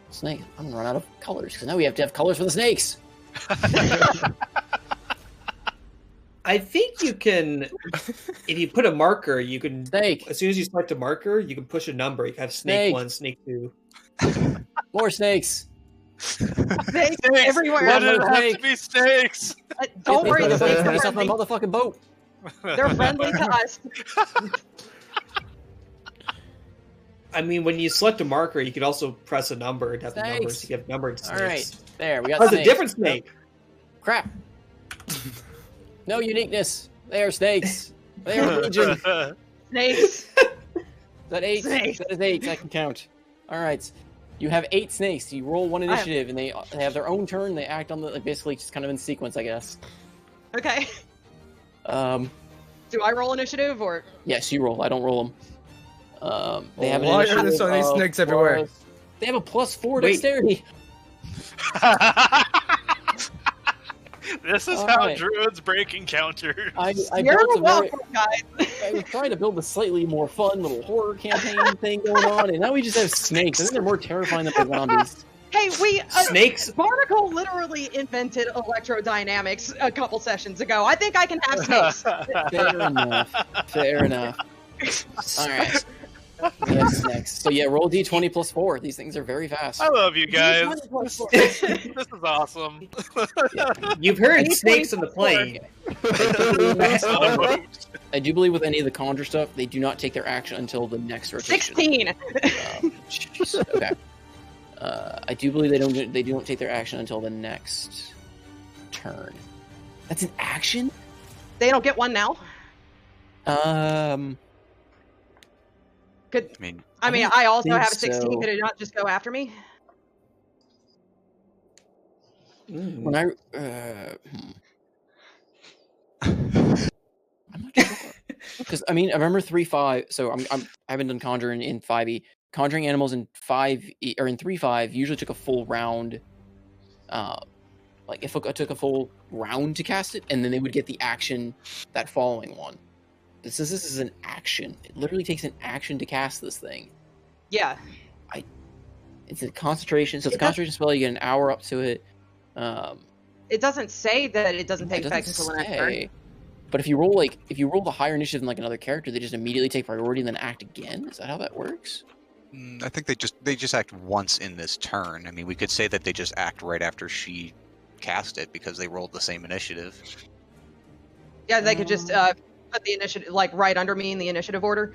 Snake. I'm gonna run out of colors because now we have to have colors for the snakes. I think you can, if you put a marker, you can. Snake. As soon as you select a marker, you can push a number. You can have snake Snake. 1, snake 2. More snakes. Snakes Snakes. everywhere. Why did it have to Snake. be snakes? Don't worry, the Get snakes the are snakes off my friendly. motherfucking boat. They're friendly to us. I mean, when you select a marker, you could also press a number and have the numbers. Snakes. You have numbered snakes. All right, there we got. Oh, it's a snakes. different snake. Crap. No uniqueness. They are snakes. They are legion. Snakes. Is that 8? Snakes. That is 8. I can count. All right. You have 8 snakes. You roll 1 initiative, and they have their own turn. They act on the like, basically just kind of in sequence, I guess. Okay. Do I roll initiative or? Yes, you roll. I don't roll them. They have an Why are there initiative so many of snakes everywhere? They have a +4 Wait. dexterity. This is All how right. druids break encounters. I You're built a very, welcome, guys. I was trying to build a slightly more fun little horror campaign thing going on, and now we just have snakes. I think they're more terrifying than the zombies. Hey, we Snakes. Barnacle literally invented electrodynamics a couple sessions ago. I think I can have snakes. Fair enough. Fair enough. All right. We have snakes. So yeah, roll d20 +4. These things are very fast. I love you guys. This is awesome. You've heard D20 snakes on the plane. I do believe with any of the conjure stuff, they do not take their action until the next rotation. 16. Jeez. Okay. I do believe they don't take their action until the next turn. That's an action? They don't get one now. Could I mean, I also think have a 16. so. Could it not just go after me? When I I'm not sure because I mean I remember 3.5. So I haven't done conjuring in 5e. Conjuring animals in 5e or in 3.5 usually took a full round. Like if it took a full round to cast it, and then they would get the action that following one. This is an action. It literally takes an action to cast this thing. Yeah. It's a concentration. So it's a concentration spell. You get an hour up to it. It doesn't say that it doesn't take It effect doesn't until the next turn. say. But if you roll the higher initiative than like another character, they just immediately take priority and then act again. Is that how that works? I think they just act once in this turn. I mean, we could say that they just act right after she cast it because they rolled the same initiative. Yeah, they could just put the initiative like right under me in the initiative order.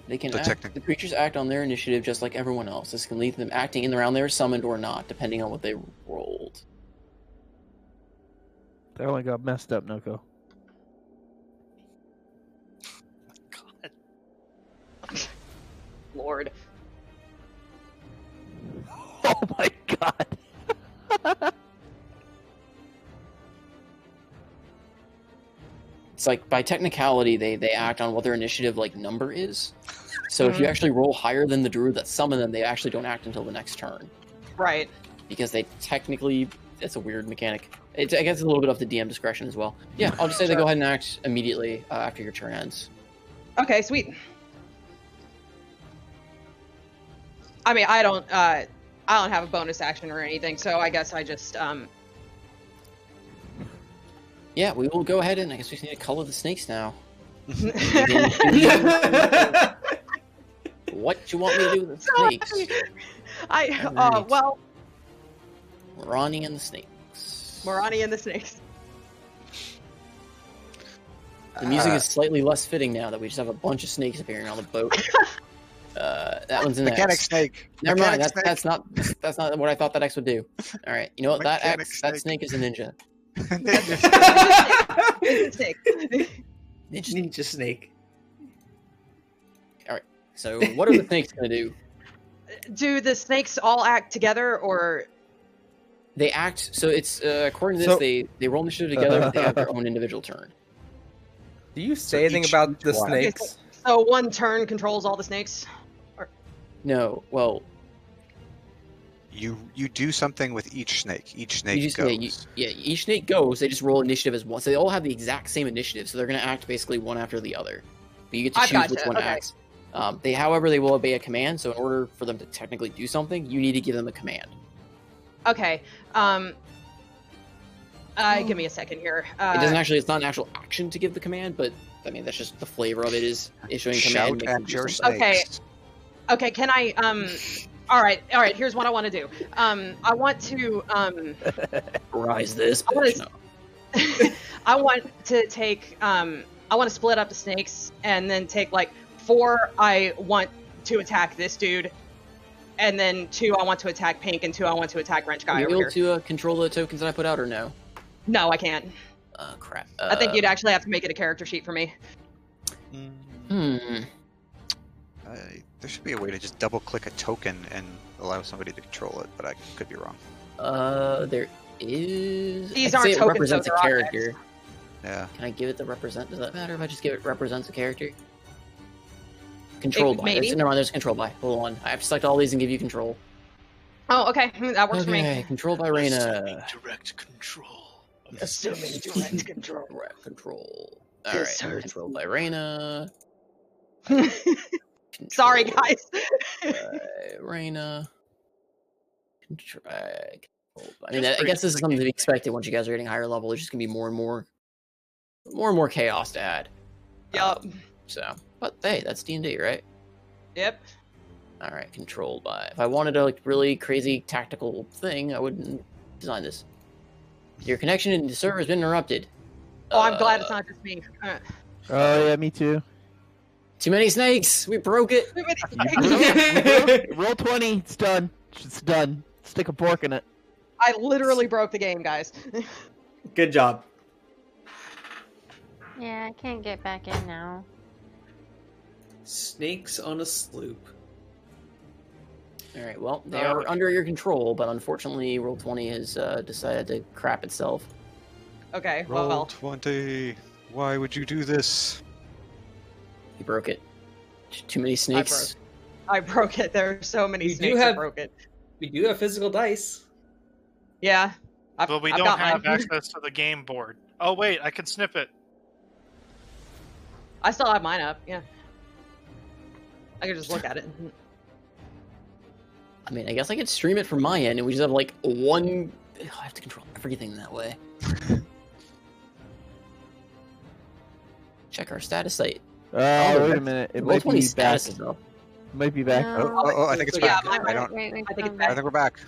They can So act, the creatures act on their initiative just like everyone else. This can lead to them acting in the round they were summoned or not, depending on what they rolled. They only got messed up, Noko. Lord. Oh my god. It's like by technicality, they act on what their initiative like number is. So if you actually roll higher than the druid that summoned them, they actually don't act until the next turn. Right. Because they technically, it's a weird mechanic. I guess it's a little bit off the DM discretion as well. Yeah, I'll just say they go ahead and act immediately after your turn ends. Okay, sweet. I mean, I don't have a bonus action or anything, so I guess I just Yeah, we will go ahead and I guess we just need to color the snakes now. What you want me to do with the snakes? well, Ronnie and the snakes. Morani and the snakes. The music is slightly less fitting now that we just have a bunch of snakes appearing on the boat. That one's in the Mechanic X. snake. Never mind. Mechanic That's not what I thought that X would do. All right, you know what? That Mechanic X, that snake is a ninja. Ninja snake. Ninja snake. All right. So what are the snakes gonna do? Do the snakes all act together, or They act. So it's according to this, So- they roll initiative together, but they have their own individual turn. Do you say anything each- about the each one. snakes? so one turn controls all the snakes? No. Well, You do something with each snake. Each snake you just goes. each snake goes. They just roll initiative as one. So they all have the exact same initiative. So they're gonna act basically one after the other. But you get to I've choose which gotcha, one okay. acts. However, they will obey a command. So in order for them to technically do something, you need to give them a command. Okay. Give me a second here. It doesn't actually. It's not an actual action to give the command, but I mean that's just the flavor of it is issuing command. Shout makes them at do your something. snakes. Okay. Can I? All right. Here's what I want to do. I want to Rise this I wanna- bitch. No. I want to take I want to split up the snakes and then take like 4 I want to attack this dude, and then 2 I want to attack Pink, and 2 I want to attack Wrench Are Guy you over able here. to control the tokens that I put out or no? No, I can't. Crap. I think you'd actually have to make it a character sheet for me. Hmm. There should be a way to just double click a token and allow somebody to control it, but I could be wrong. There is. These I can aren't say tokens, it represents those a are character. Yeah. Can I give it the represent? Does that matter if I just give it represents a character? Controlled by. maybe. Never mind. There's control by. Hold on. I have to select all these and give you control. Oh, okay. That works for Okay. me. Controlled by Reyna. Direct control. Assuming direct control. Direct control. This All right. hurts. Controlled by Reyna. Sorry, Controlled guys. by Reyna. Contract. I mean, I guess this is something to be expected once you guys are getting higher level. There's just gonna be more and more chaos to add. Yup. So, but hey, that's D&D, right? Yep. All right, controlled by. If I wanted a like really crazy tactical thing, I wouldn't design this. Your connection in the server has been interrupted. Oh, I'm glad it's not just me. Oh yeah, me too. Too many snakes. We broke it. Roll 20. It's done. It's done. Stick a fork in it. I literally broke the game, guys. Good job. Yeah, I can't get back in now. Snakes on a sloop. All right. Well, they are under your control, but unfortunately, Roll20 has decided to crap itself. Okay, Roll well. 20. Why would you do this? You broke it. Too many snakes. I broke it. There are so many We do snakes that have- broke it. We do have physical dice. Yeah. But we I've don't got have mine. access to the game board. Oh wait, I can snip it. I still have mine up, yeah. I could just look at it. I mean, I guess I could stream it from my end, and we just have like one. Ugh, I have to control everything that way. Check our status site. Wait a minute. It might Roll20 be back. status is up. Might be back. No. Oh, I think it's Yeah, back. mine- I don't. Wait, I think it's come back. I think we're back.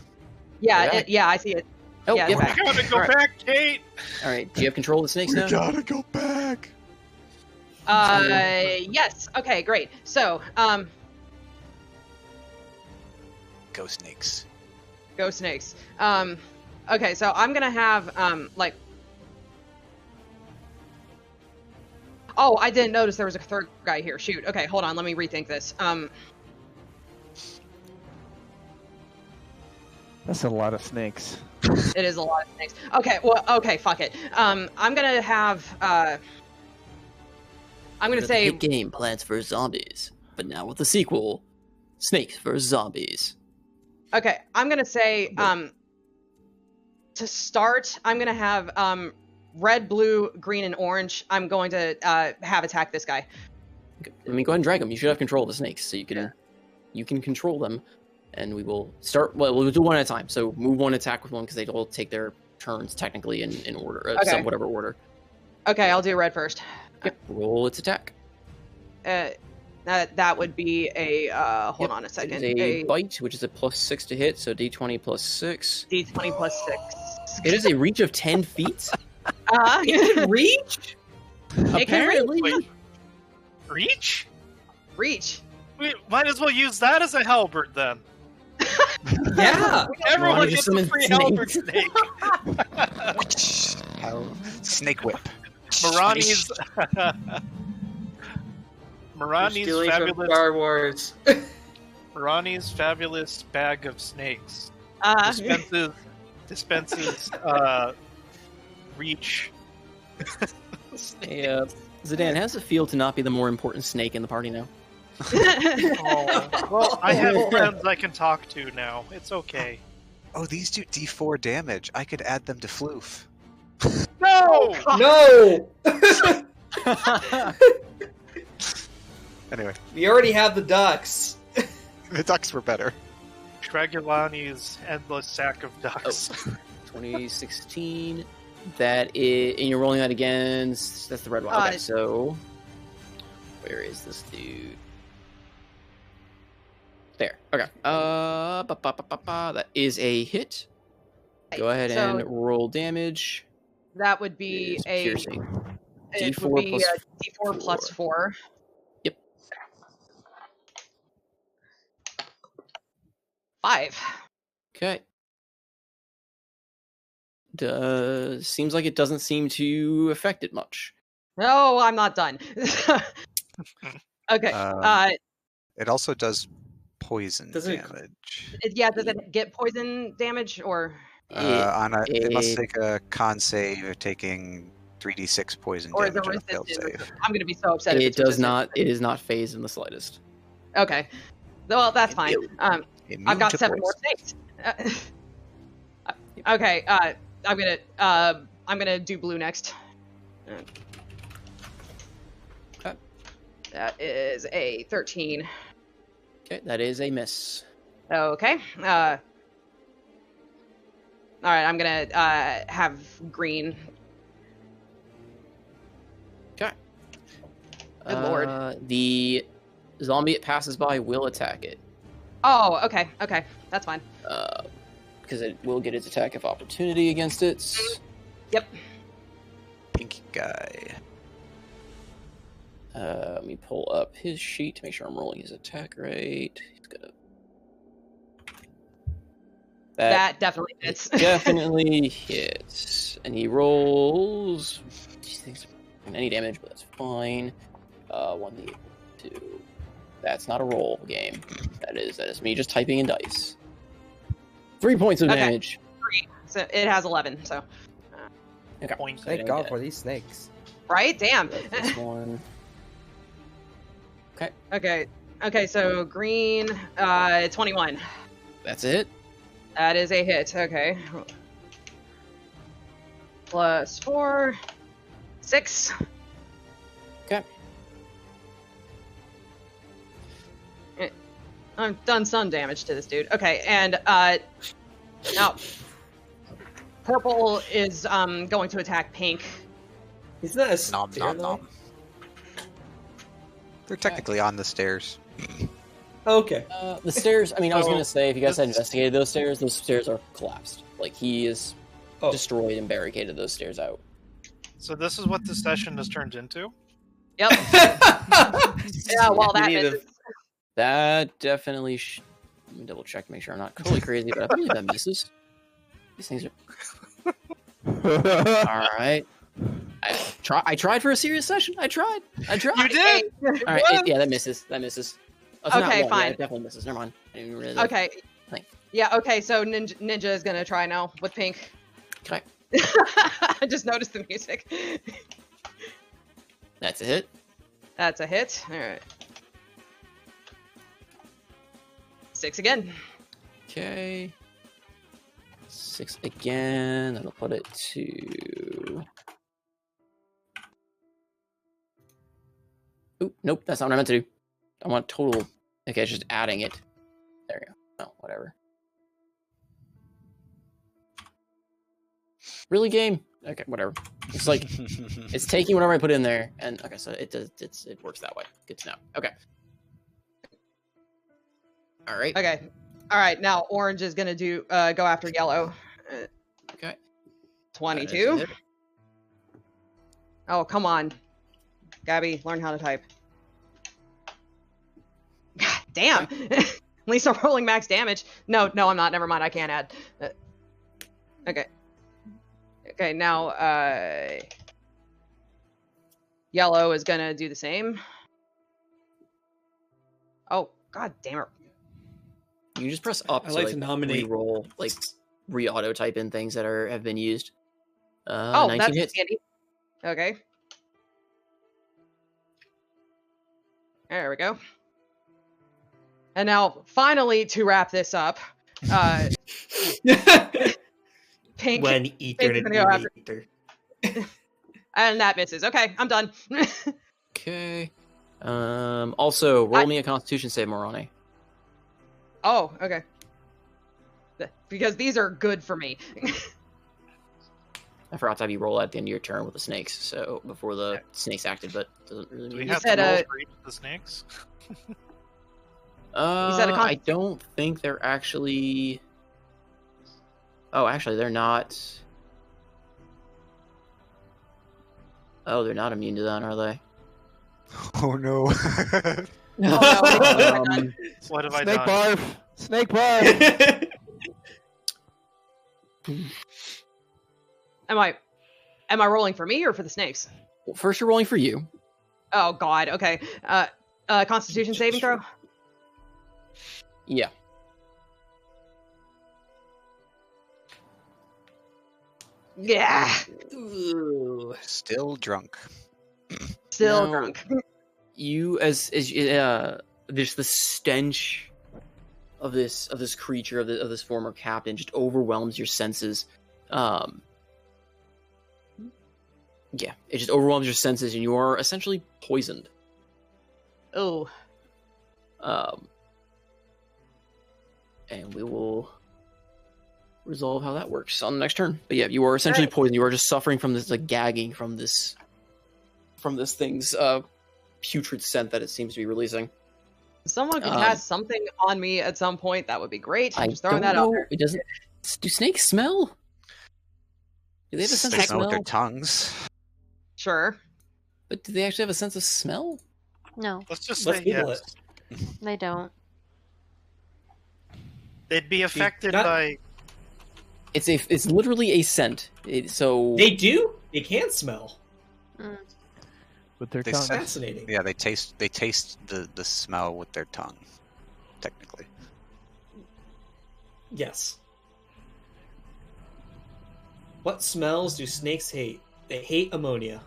Yeah, Yeah. yeah, I see it. Oh, Yeah, yeah. it's back. We gotta go All right. back, Kate. All right. Do you have control of the snakes now? gotta go back. Yes. Okay, great. So, Go snakes. go snakes. Okay, so I'm gonna have, like... Oh, I didn't notice there was a third guy here. Shoot. Okay, hold on. Let me rethink this. That's a lot of snakes. It is a lot of snakes. Okay, well, okay, fuck it. I'm gonna have, I'm gonna The say... hit game Plants vs Zombies, but now with the sequel, Snakes vs Zombies. Okay, I'm gonna say, to start, I'm gonna have, red, blue, green, and orange. I'm going to, have attack this guy. I mean, go ahead and drag them. You should have control of the snakes, so you can control them, and we will start. Well, we'll do one at a time. So move one attack with one because they all take their turns technically in order, Okay. some whatever order. Okay, I'll do red first. Yep. Roll its attack. That would be a, hold on a It second. is a bite, which is a +6 to hit, so d20 plus 6. D20 plus 6. It is a reach of 10 feet. Reach? It can Apparently. Wait. Reach? reach. We might as well use that as a halberd then. Yeah. Everyone Wanna gets just a summon free snakes? halberd snake. Snake whip. Marani's Stealing from fabulous Star Wars. Marani's fabulous bag of snakes Uh, dispenses reach. Hey, Zidane, how does it feel to not be the more important snake in the party now? Oh, well, I have friends I can talk to now. It's okay. Oh, these do D4 damage. I could add them to Floof. No! No! Anyway, We already have the ducks. the ducks were better. Dragulani's endless sack of ducks. 2016. That is, and you're rolling that against. That's the red one. Okay, so where is this dude? There. Okay. That is a hit. Go ahead So- and roll damage. that would be Is a piercing. it D4 would be plus a D4 plus 4. Yep. 5. Okay. Seems like it doesn't seem to affect it much. No, I'm not done. Okay. It also does poison Does it- damage. Yeah, does it get poison damage or? It must it- take a con save of taking 3d6 poison Or is it damage on a failed resistant? save. I'm gonna be so upset. if It it's does resistant. not. It is not phased in the slightest. Okay. Well, that's fine. Immune I've got to 7 more poison. snakes. Okay. I'm gonna do blue next. Okay. That is a 13. Okay, that is a miss. Okay. All right. I'm gonna have green. Okay. Good lord. The zombie it passes by will attack it. Oh, okay. Okay, that's fine. Because it will get its attack of opportunity against it. Yep. Pinky guy. Let me pull up his sheet to make sure I'm rolling his attack right. He's gonna. That definitely hits. Definitely hits, and he rolls. These things don't any damage, but that's fine. 1d8, 2. That's not a roll game. That is me just typing in dice. 3 points of Okay. damage. 3. So it has 11. So Okay. Point. Thank God for these snakes. right. Damn. This one. Okay, Okay. Okay. So green. 21. that's it. That is a hit. Okay. Plus 4. 6. Okay. I've done some damage to this dude. Okay, and now purple is going to attack pink. He's not a Nom stair, nom though? nom. They're technically on the stairs. Okay. The stairs. I mean, I was So, gonna say if you guys had this- investigated those stairs are collapsed. Like he is Oh. destroyed and barricaded those stairs out. So this is what this session has turned into. Yep. Yeah. Well, that We need a- misses. That definitely. Let me double check to make sure I'm not totally crazy, but I believe that misses. These things are all right. I tried for a serious session. I tried. You did. All right. Yeah, that misses. That misses. Oh, so not Okay, one, fine. Yeah, it definitely misses. Never mind. I didn't really Okay. Thank- Yeah. Okay. So Ninja is gonna try now with pink. Okay. I just noticed the music. That's a hit. That's a hit. All right. 6 again. Okay. 6 again. And I'll put it to. Oop, nope, that's not what I meant to do. I want total. Okay, it's just adding it. There you go. Oh, whatever. Really, game? Okay, whatever. It's like it's taking whatever I put in there, and okay, so it does. It works that way. Good to know. Okay. All right. Okay. All right. Now orange is gonna do go after yellow. Okay. 22. Oh, come on. Gabby, learn how to type. God damn. At least I'm rolling max damage. No, I'm not. Never mind. I can't add. Okay. Okay, now, Yellow is gonna do the same. Oh, god damn it. You can just press up I like to like nominate- re-roll, like re-auto type in things that have been used. Oh, 19 that's hits. handy. Okay. There we go. And now, finally, to wrap this up, Pink. when Pink's eternity gonna go after, later. and that misses. Okay, I'm done. Okay. Also, roll me a Constitution save, Moroni. Oh, okay. Because these are good for me. I forgot to have you roll at the end of your turn with the snakes, so before the snakes acted, but it doesn't really Do mean we have said, to roll for each of the snakes? said a I don't think they're actually. Oh, actually, they're not. Oh, they're not immune to that, are they? Oh no. Oh, no. What have I Snake done? barf. Snake barf. Am I rolling for me or for the snakes? Well, first, you're rolling for you. Oh god, okay. Constitution saving throw? Yeah. Yeah. Still drunk. Still Now, drunk. You as there's the stench of this creature of this former captain just overwhelms your senses. Yeah, it just overwhelms your senses, and you are essentially poisoned. Oh. And we will resolve how that works on the next turn. But yeah, you are essentially poisoned. You are just suffering from this, like, gagging from this thing's putrid scent that it seems to be releasing. If someone could cast something on me at some point, that would be great. I'm just throwing don't that out know. there. It doesn't. Do snakes smell? Do they have a sense They of smell smell? with their tongues. Sure. But do they actually have a sense of smell? No, Let's just Let's say Google yes. they don't. They'd be affected not- by. It's literally a scent. So They do? They can smell. With their They tongue. said- Fascinating. Yeah, they taste the smell with their tongue, technically. Yes. What smells do snakes hate? They hate ammonia.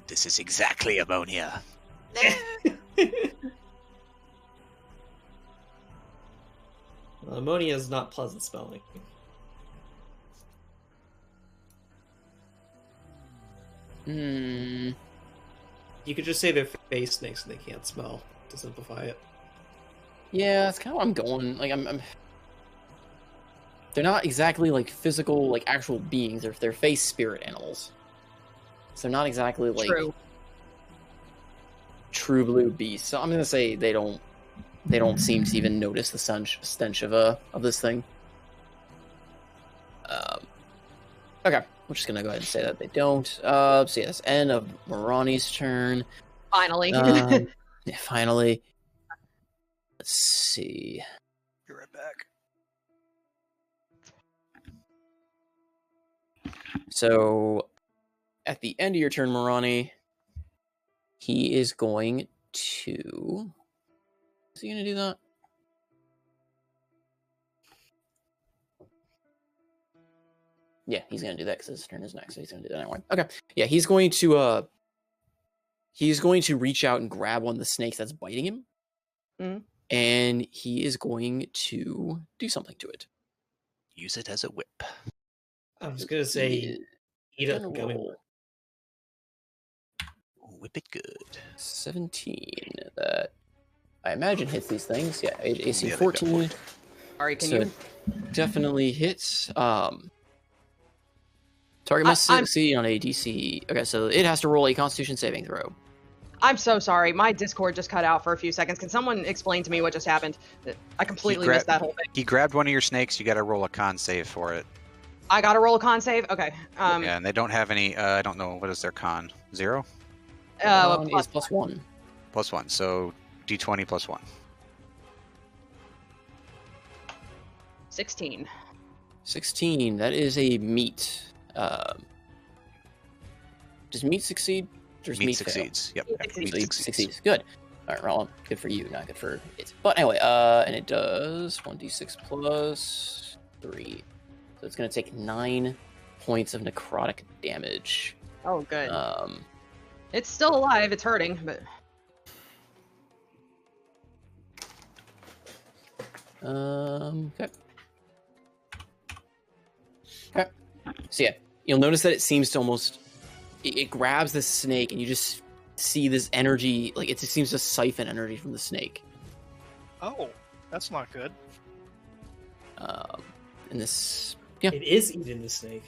This is exactly ammonia. Well, ammonia is not pleasant smelling. Hmm. You could just say they're face snakes and they can't smell to simplify it. Yeah, that's kind of what I'm going. Like I'm. They're not exactly like physical, like actual beings. They're face spirit animals. So they're not exactly like true blue beasts. So I'm gonna say they don't seem to even notice the stench of this thing. Okay, we're just gonna go ahead and say that they don't. So yeah, that's end of Morani's turn. Finally. Yeah, finally. Let's see. Be right back. So, at the end of your turn, Morani, he is going to. Is he going to do that? Yeah, he's going to do that because his turn is next, so he's going to do that anyway. Okay, yeah, he's going to reach out and grab one of the snakes that's biting him, and he is going to do something to it. Use it as a whip. I was gonna say He eat is up gonna gummy. roll Whip it good. 17. That I imagine hits these things. Yeah, AC Yeah, they 14. Alright, can So you? it definitely hits. Target must I'm- succeed on a DC. Okay, so it has to roll a Constitution saving throw. I'm so sorry. My Discord just cut out for a few seconds. Can someone explain to me what just happened? I completely missed that whole thing. He grabbed one of your snakes. You got to roll a con save for it. I got to roll a con save? Okay. Yeah, and they don't have any. I don't know what is their con. 0? Con is +1. +1. So D20 +1. 16. 16. That is a meet. Does meat succeed? Or does Meat fail? succeeds. Yep. So Meat he succeeds. succeeds. Good. All right, well, good for you, not good for it. But anyway, and it does 1d6 plus 3. So it's going to take 9 points of necrotic damage. Oh, good. It's still alive. It's hurting, but Okay. Okay. So yeah, you'll notice that it seems to almost it grabs the snake, and you just see this energy, like it just seems to siphon energy from the snake. Oh, that's not good. And this, yeah. It is eating the snake.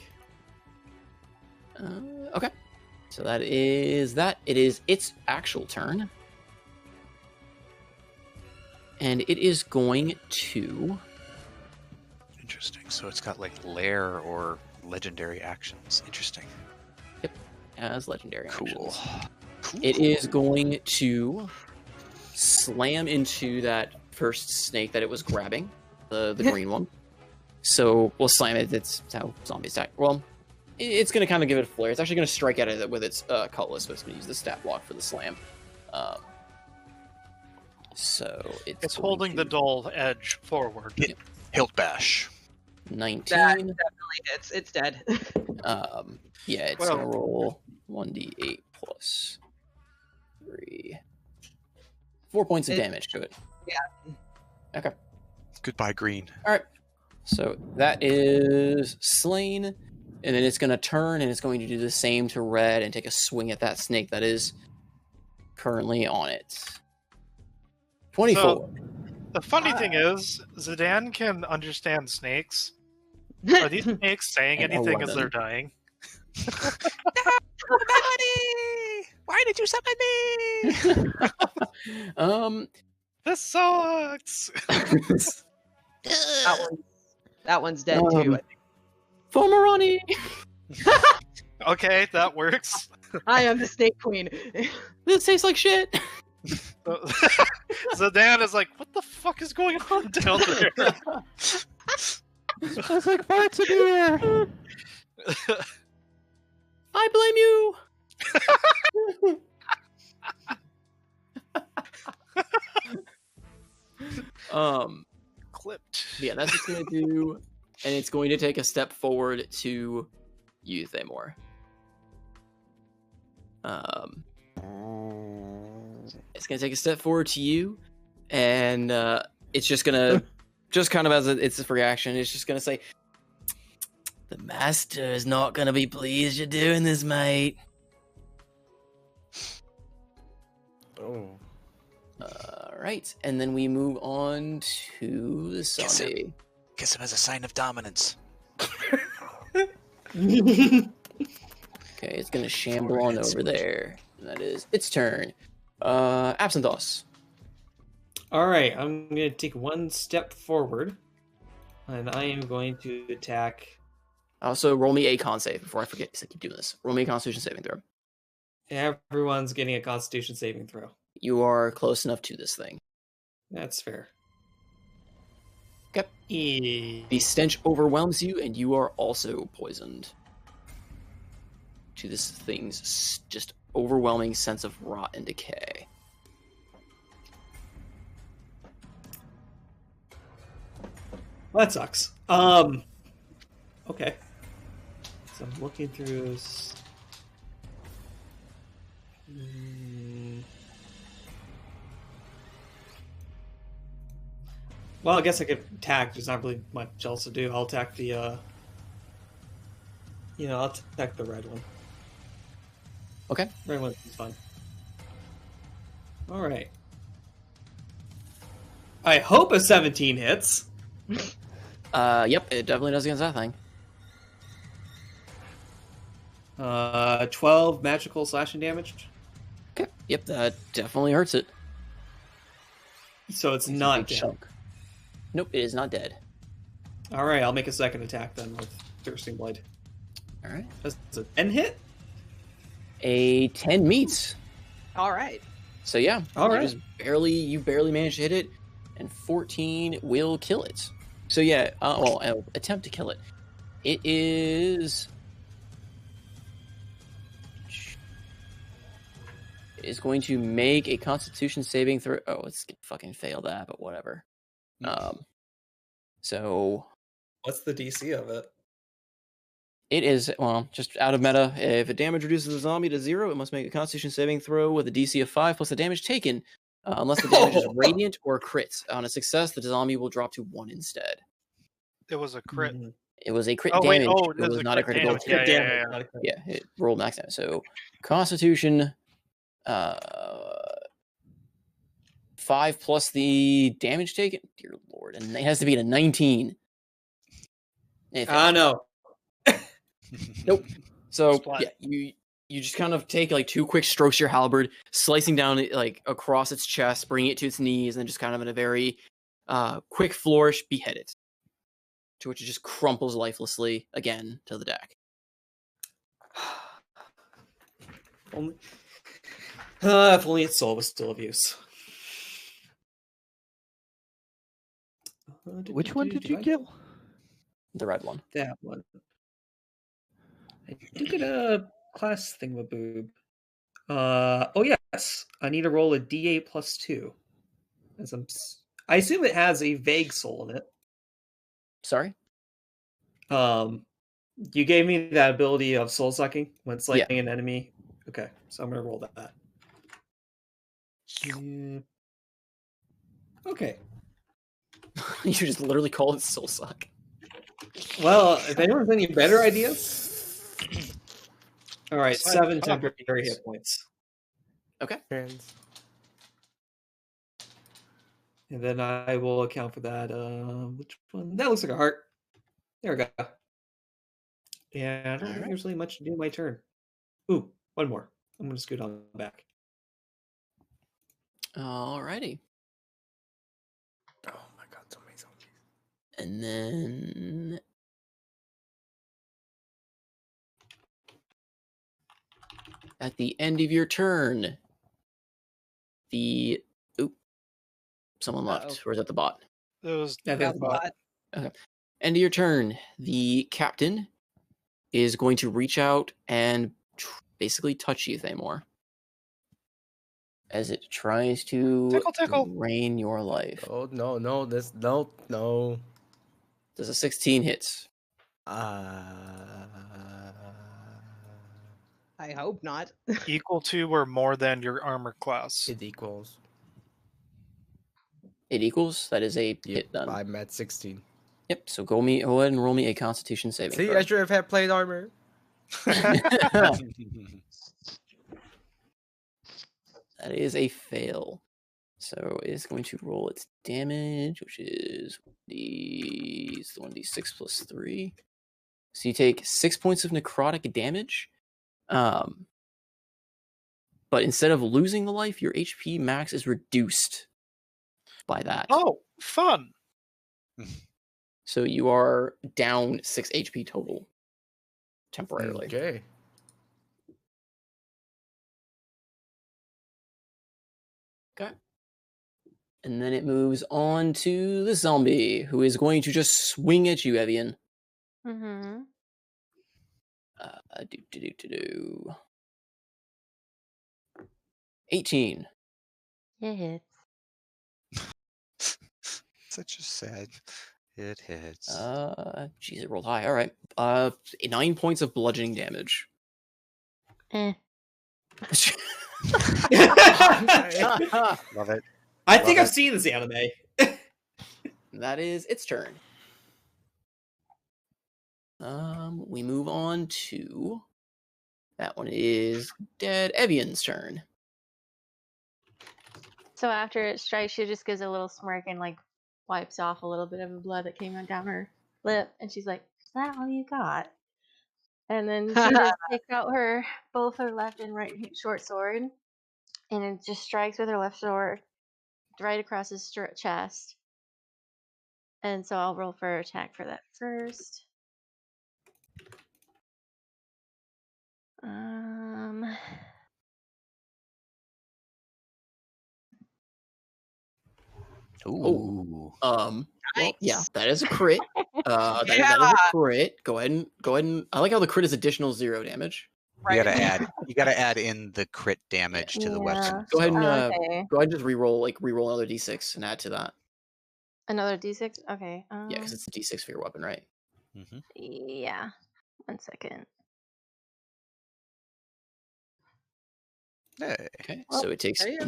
Okay. So that is that. It is its actual turn. And it is going to... Interesting. So it's got like lair or legendary actions. Interesting. Yep, as legendary Cool. actions. Cool. It is going to slam into that first snake that it was grabbing, the green one. So we'll slam it. It's how zombies attack. Well, it's going to kind of give it a flare. It's actually going to strike at it with its cutlass, so it's going to use the stat block for the slam. So it's holding the dull edge forward. Hilt bash. 19. that definitely hits. It's dead. Yeah, it's Well- gonna roll 1d8 plus 3. 4 points of damage to it. Yeah. Okay. Goodbye, green. All right. So that is slain, and then it's gonna turn and it's going to do the same to red and take a swing at that snake that is currently on it. 24. So, the funny thing is, Zidane can understand snakes. Are these snakes saying And anything as 11. they're dying? Nobody! Why did you summon me? This sucks. That one's dead too. I think. Fomarani! Okay, that works. I am the snake queen. This tastes like shit. Zidane is like, what the fuck is going on down there? It's like farts in here. I blame you. Clipped. Yeah, that's what it's gonna do, and it's going to take a step forward to you, Thamor. It's gonna take a step forward to you, and it's just gonna, just kind of as its reaction, it's just gonna say, "The master is not gonna be pleased you're doing this, mate." Oh. Right, and then we move on to the zombie. Kiss him as a sign of dominance. Okay, it's gonna shamble on over there. And that is its turn. Absynthos. All right, I'm going to take one step forward, and I am going to attack. Also, roll me a con save before I forget, because I keep doing this. Roll me a Constitution saving throw. Everyone's getting a Constitution saving throw. You are close enough to this thing. That's fair. Okay. E- The stench overwhelms you, and you are also poisoned to this thing's just overwhelming sense of rot and decay. Well, that sucks. Okay. So I'm looking through. Well, I guess I could attack. There's not really much else to do. I'll attack the. I'll attack the red one. Okay. Red one's fun. All right. I hope a 17 hits. Yep, it definitely does against that thing. 12 magical slashing damage. Okay. Yep, that definitely hurts it. So it's Big not dead. chunk. Nope, it is not dead. All right, I'll make a second attack then with Thirsting Blade. All right. That's a 10 hit. A 10 meets. All right. So yeah, All right. you barely managed to hit it, and 14 will kill it. So yeah, attempt to kill it. It is is going to make a Constitution saving throw. Oh, it's fucking failed that, but whatever. So What's the DC of it? it is, well, just out of meta. If a damage reduces the zombie to 0, it must make a Constitution saving throw with a DC of 5 plus the damage taken, unless the damage is radiant or crit. On a success, the zombie will drop to 1 instead. It was a crit. It was a crit Oh, wait, damage. oh, it was not a critical. damage. Yeah, yeah, yeah. Yeah, it rolled max damage. So Constitution, 5 plus the damage taken. Dear Lord, and it has to be a 19. No. Nope. So yeah, you just kind of take like 2 quick strokes to your halberd, slicing down like across its chest, bringing it to its knees, and then just kind of in a very quick flourish, behead it. To which it just crumples lifelessly again to the deck. If only its soul was still of use. Which one did you kill? The red one. That one. I do get a class thingamaboob. Oh yes, I need to roll a D8 plus 2. As I assume it has a vague soul in it. Sorry? You gave me that ability of soul sucking when slaying an enemy. Okay, so I'm gonna roll that. Yeah. Okay. You just literally call it soul suck. Well, if anyone's any better ideas. All right, 7 temporary hit points. Okay. And then I will account for that. Which one? That looks like a heart. There we go. Yeah, I don't think there's really much to do my turn. Ooh, one more. I'm going to scoot on back. Alrighty. Oh my god, so many zombies. And then at the end of your turn, someone left. Or is that the bot? It was the bot. Okay. End of your turn, the captain is going to reach out and basically touch you, Thamor, as it tries to drain your life. Oh no, no. Does a 16 hits? I hope not. Equal to or more than your armor class. It equals. It equals? That is a hit done. I'm at 16. Yep, so go ahead and roll me a Constitution saving See, throw. I should have had plate armor. That is a fail. So it is going to roll its damage, which is the 1d6 plus 3. So you take 6 points of necrotic damage. But instead of losing the life, your HP max is reduced by that. Oh, fun. So you are down 6 HP total temporarily. Okay. Okay. And then it moves on to the zombie, who is going to just swing at you, Evian. Mm-hmm. 18. It hits. Such a sad. It hits. Jeez, it rolled high. All right. 9 points of bludgeoning damage. Love it. I think I've seen this anime. That is its turn. We move on to that one is dead. Evian's turn. So after it strikes, she just gives a little smirk and like wipes off a little bit of the blood that came down her lip, and she's like, "Is that all you got?" And then she just takes out both her left and right short sword, and it just strikes with her left sword right across his chest. And so I'll roll for attack for that first. Ooh. Well, yeah, that is a crit. That is a crit. Go ahead and. I like how the crit is additional 0 damage. You Right. gotta add in the crit damage to the weapon. Yeah. Go ahead and Okay. go ahead and just reroll another d6 and add to that. Another d6? Okay. Yeah, because it's a d6 for your weapon, right? Mm-hmm. Yeah. 1 second. Hey. Okay, Well, so it takes there you go.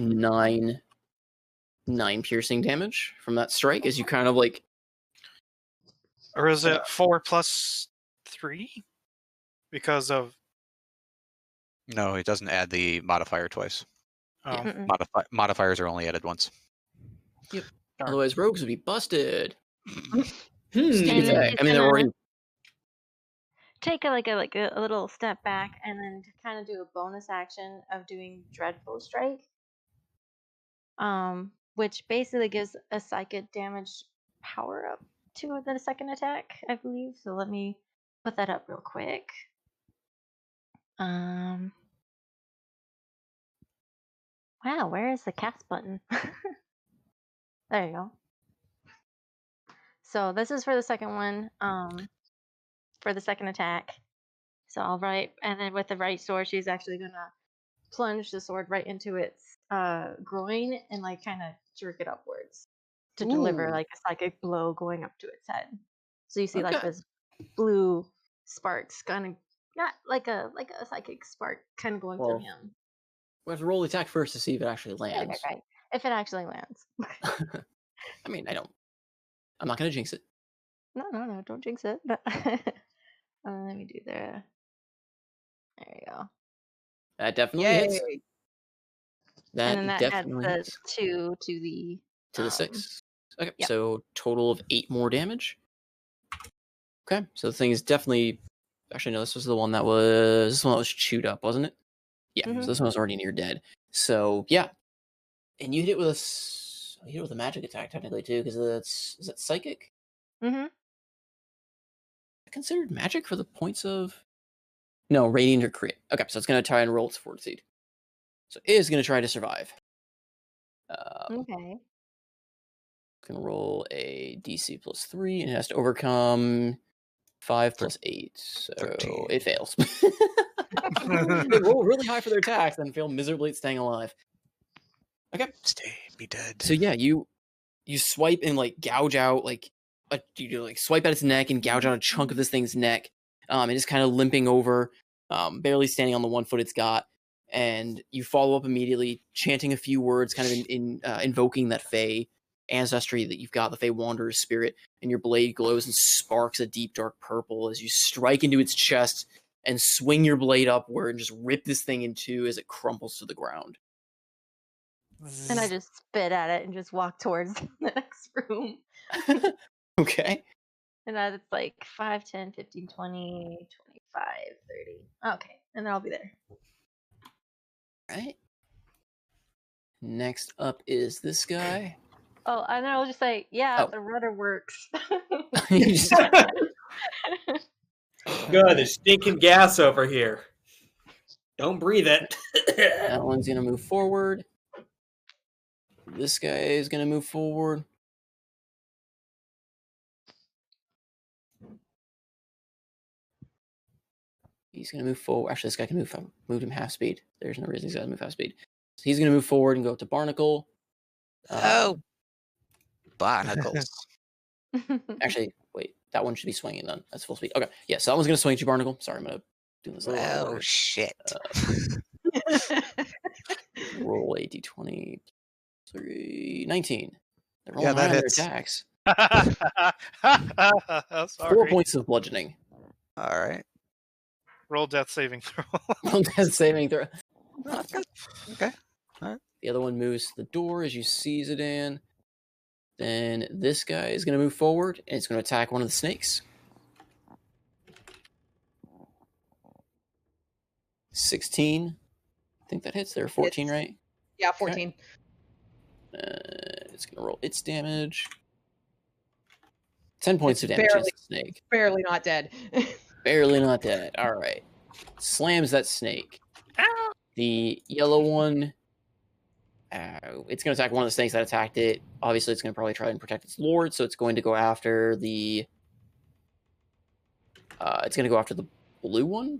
9 piercing damage from that strike as you kind of like. Or is it 4 plus 3? Because of No, it doesn't add the modifier twice. oh, Mm-mm. Modifiers are only added once. Otherwise, rogues would be busted. Hmm. Sneak And then attack. she's I mean, they're gonna already. take a little step back and then kind of do a bonus action of doing Dreadful Strike. Which basically gives a psychic damage power up to the second attack, I believe. So let me put that up real quick. Wow, where is the cast button? There you go. So this is for the second one, for the second attack. So I'll write, and then with the right sword, she's actually gonna plunge the sword right into its groin and like kind of jerk it upwards to deliver Ooh. like a psychic blow going up to its head. So you see like Okay. this blue sparks kind of not like a psychic spark kind of going Well, through him. We have to roll the attack first to see if it actually lands. Right. If it actually lands. I mean, I'm not gonna jinx it. No, don't jinx it. Let me do the. There you go. That definitely Yay. hits. That And then that adds definitely the hits. 2 to the To the 6. Okay, yep. so total of 8 more damage. Okay, so the thing is definitely. Actually, no, this was the one that was chewed up, wasn't it? Yeah, Mhm. so this one was already near dead. So yeah, and you hit it with a magic attack technically too, because is that psychic? Mhm. Considered magic for the points of. No, radiant or crit. Okay, so it's gonna try and roll its fortitude. So it is gonna try to survive. Okay. Can roll a DC plus 3 and it has to overcome 5 plus 8. So 13. it fails. They roll really high for their attacks and fail miserably at staying alive. Okay. Be dead. So yeah, you swipe and like gouge out you like swipe at its neck and gouge out a chunk of this thing's neck. It is kind of limping over, barely standing on the one foot it's got. And you follow up immediately, chanting a few words, kind of invoking that Fey ancestry that you've got, the Fey Wanderer's spirit, and your blade glows and sparks a deep dark purple as you strike into its chest and swing your blade upward and just rip this thing in two as it crumples to the ground. And I just spit at it and just walk towards the next room. Okay. And that's like 5, 10, 15, 20, 25, 30. Okay. And then I'll be there. Right. Next up is this guy. Oh, and then I'll just say, yeah, Oh. the rudder works. Good, there's stinking gas over here. Don't breathe it. That one's gonna move forward. This guy is gonna move forward. He's gonna move forward. Actually, this guy can move him half speed. There's no reason he's gotta move half speed. So he's gonna move forward and go up to Barnacle. Oh, barnacles. Actually, wait. That one should be swinging then. That's full speed. Okay. Yeah. So that one's gonna swing at you, Barnacle. Sorry, I'm gonna do this. Oh shit! Roll a d20. 19. They're rolling Yeah, that high on their hits. attacks. Sorry. 4 points of bludgeoning. All right. Roll death saving throw. Roll death saving throw. Okay. The other one moves to the door as you seize it in. Then this guy is going to move forward and it's going to attack one of the snakes. 16. I think that hits. There 14, right? Yeah, 14. It's going to roll its damage. 10 points It's of damage barely- against the snake. Barely not dead. Barely not dead. All right. Slams that snake. Ow! The yellow one, it's going to attack one of the snakes that attacked it. Obviously, it's going to probably try and protect its lord, so it's going to go after the. It's going to go after the blue one.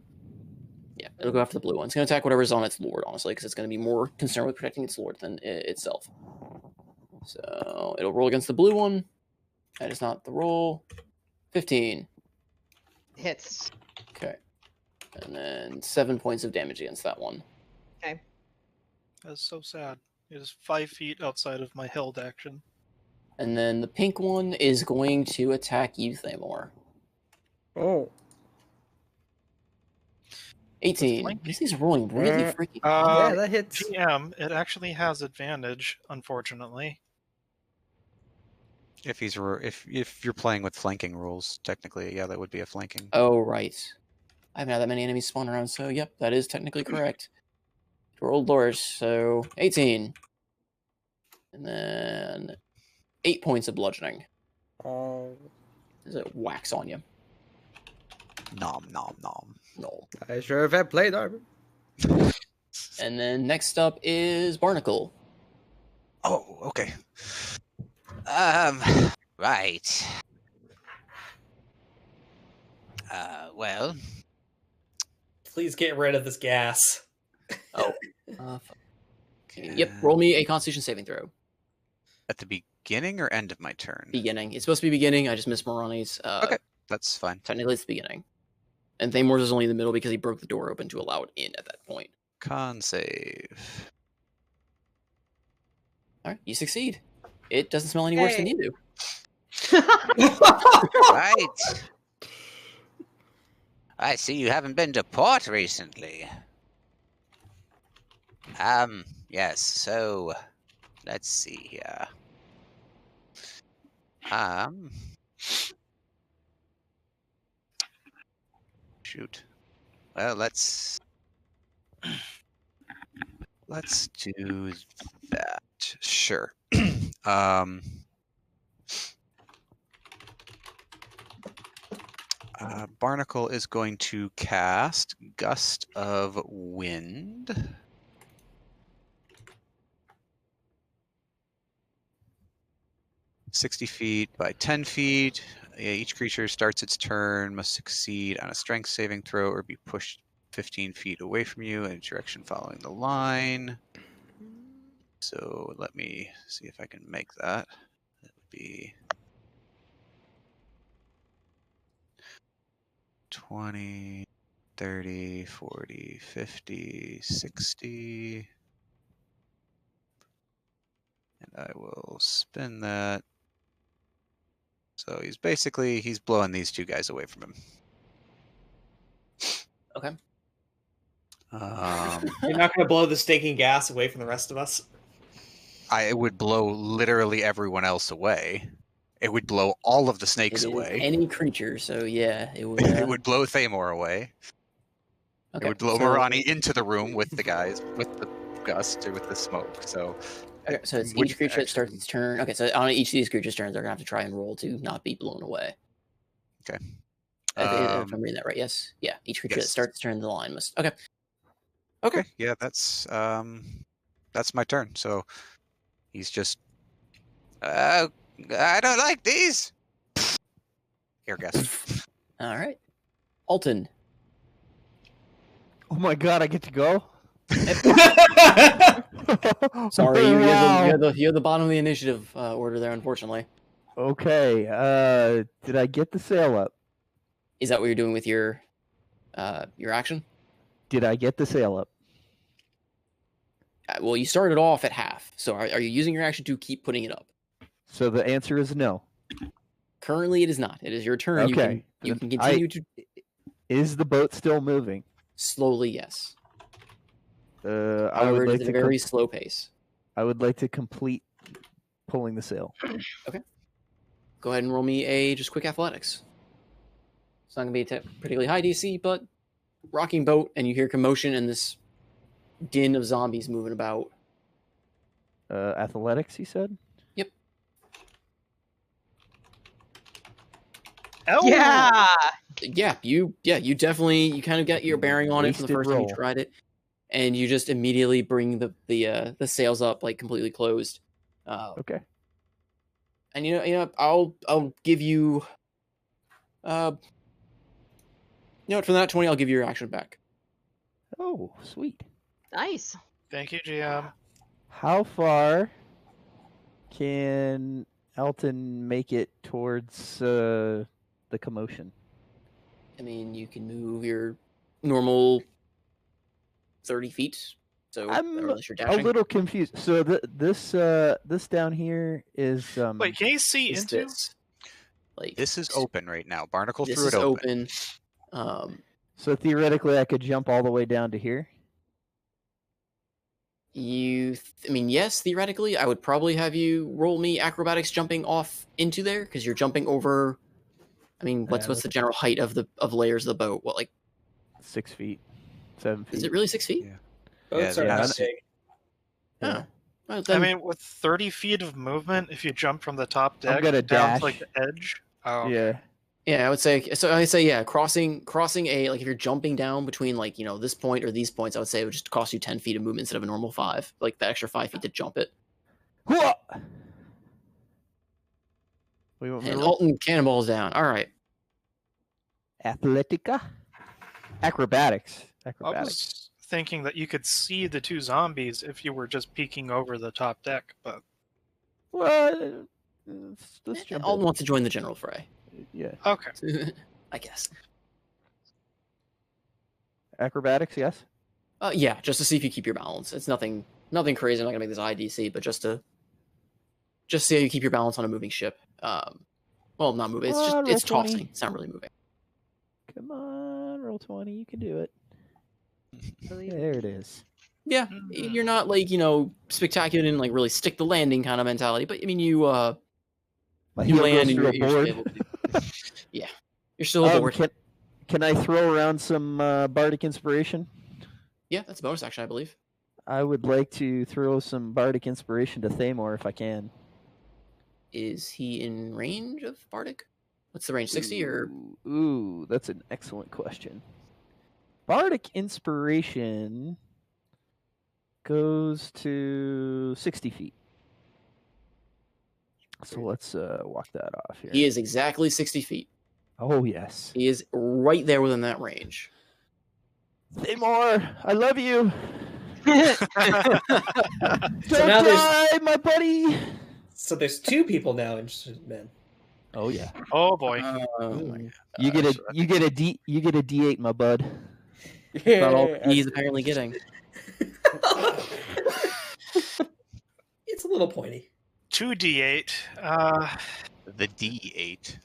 Yeah, it'll go after the blue one. It's going to attack whatever's on its lord, honestly, because it's going to be more concerned with protecting its lord than itself. So it'll roll against the blue one. That is not the roll. 15. Hits. Okay. And then 7 points of damage against that one. Okay. That's so sad. It is 5 feet outside of my held action. And then the pink one is going to attack you, Thamor. Oh. 18. These things are rolling really freaking Yeah, high. that hits. GM, it actually has advantage, unfortunately. If he's if you're playing with flanking rules, technically, yeah, that would be a flanking. Oh, right. I haven't had that many enemies spawn around, so yep, that is technically correct. Rolled lures, so 18. And then 8 points of bludgeoning Oh. as it whacks on you. Nom nom nom. No. I sure have had plate armor. And then next up is Barnacle. Oh, okay. Right. Well, Please get rid of this gas. Oh. Yep, roll me a Constitution saving throw. At the beginning or end of my turn? Beginning. It's supposed to be beginning. I just missed Morani's. Okay, that's fine. Technically, it's the beginning. And Thamor's is only in the middle because he broke the door open to allow it in at that point. Con save. All right, you succeed. It doesn't smell any worse than you do. right. I see you haven't been to port recently. Yes, so let's see here. Shoot. Well, let's do that. Sure. Barnacle is going to cast Gust of Wind. "60 feet by 10 feet. Each creature starts its turn must succeed on a strength saving throw or be pushed 15 feet away from you in a direction following the line." So let me see if I can make that. That would be 20, 30, 40, 50, 60. And I will spin that. So he's blowing these two guys away from him. Okay. You're not going to blow the stinking gas away from the rest of us? I would blow literally everyone else away. It would blow all of the snakes away. Any creature, so yeah, it would. It would blow Thamor away. Okay, It would blow so- Morani into the room with the guys, with the gust or with the smoke. So, Okay, so it's each creature that starts its turn. Okay, so on each of these creatures' turns, they're gonna have to try and roll to not be blown away. Okay. If I'm reading that right, yes, yeah. Each creature that yes. starts its turn, the line must. Okay. Okay, yeah, that's my turn. So he's just, I don't like these. Air gas. All right, Alton. Oh my god, I get to go? Sorry, Wow. you're the bottom of the initiative order there, unfortunately. Okay, did I get the sail up? Is that what you're doing with your action? Did I get the sail up? Well, you started off at half, so are you using your action to keep putting it up? So the answer is no. Currently, it is not. It is your turn. Okay. You can continue to Is the boat still moving? slowly, yes. I However, would it like is to at a very slow pace. I would like to complete pulling the sail. Okay. Go ahead and roll me a just quick athletics. It's not going to be a particularly high DC, but rocking boat, and you hear commotion and this din of zombies moving about. Athletics, you said? Yep. Oh! Yeah. You definitely kind of get your bearing on it from the Wasted first time roll. you tried it, and you just immediately bring the sails up like completely closed. Okay. And you know, I'll give you, you know what, from that 20, I'll give you your action back. Oh, sweet. Nice. Thank you, GM. How far can Elton make it towards the commotion? I mean, you can move your normal 30 feet. So I'm unless you're a dashing. little confused. So this down here is Wait, can you see Is into? this like This is open right now. Barnacle this threw is it open. open. so theoretically I could jump all the way down to here. I mean, yes, theoretically, I would probably have you roll me acrobatics jumping off into there because you're jumping over. I mean, what's the general height of layers of the boat? What, like 6 feet, 7 feet. is it really 6 feet? Yeah. Boats Yeah, are yeah, not big. Oh, well, I then, mean, with 30 feet of movement, if you jump from the top deck gonna down to like dash. the edge. Oh, Yeah. yeah, I would say so. I'd say yeah, crossing a like if you're jumping down between like this point or these points, I would say it would just cost you 10 feet of movement instead of a normal 5, like the extra 5 feet to jump it. Hooah! We want me to And roll? Alton cannonballs down. All right. Athletica? Acrobatics. I Acrobatics. was thinking that you could see the two zombies if you were just peeking over the top deck, but Well, let's jump Alton in. wants to join the general fray. Yeah. okay. I guess. Acrobatics, yes? Yeah, just to see if you keep your balance. It's nothing crazy. I'm not gonna make this IDC, but just see how you keep your balance on a moving ship. Well, not moving. It's Roll it's 20. tossing. It's not really moving. Come on, roll 20. You can do it. There it is. Yeah, you're not like spectacular and like really stick the landing kind of mentality, but I mean you My you heel land goes and through you're a still board. able to. Yeah, you're still aboard. Can I throw around some bardic inspiration? Yeah, that's a bonus action, I believe. I would like to throw some bardic inspiration to Thamor if I can. Is he in range of Bardic? What's the range? 60 or? Ooh, that's an excellent question. Bardic inspiration goes to 60 feet. So let's walk that off here. He is exactly 60 feet. Oh, yes. He is right there within that range. Thamor, I love you. So Don't now die, my buddy. So there's 2 people now interested in men. Oh yeah. Oh boy. Oh my You get a D8, my bud. Not all he's apparently getting. It's a little pointy. 2d8. The D8.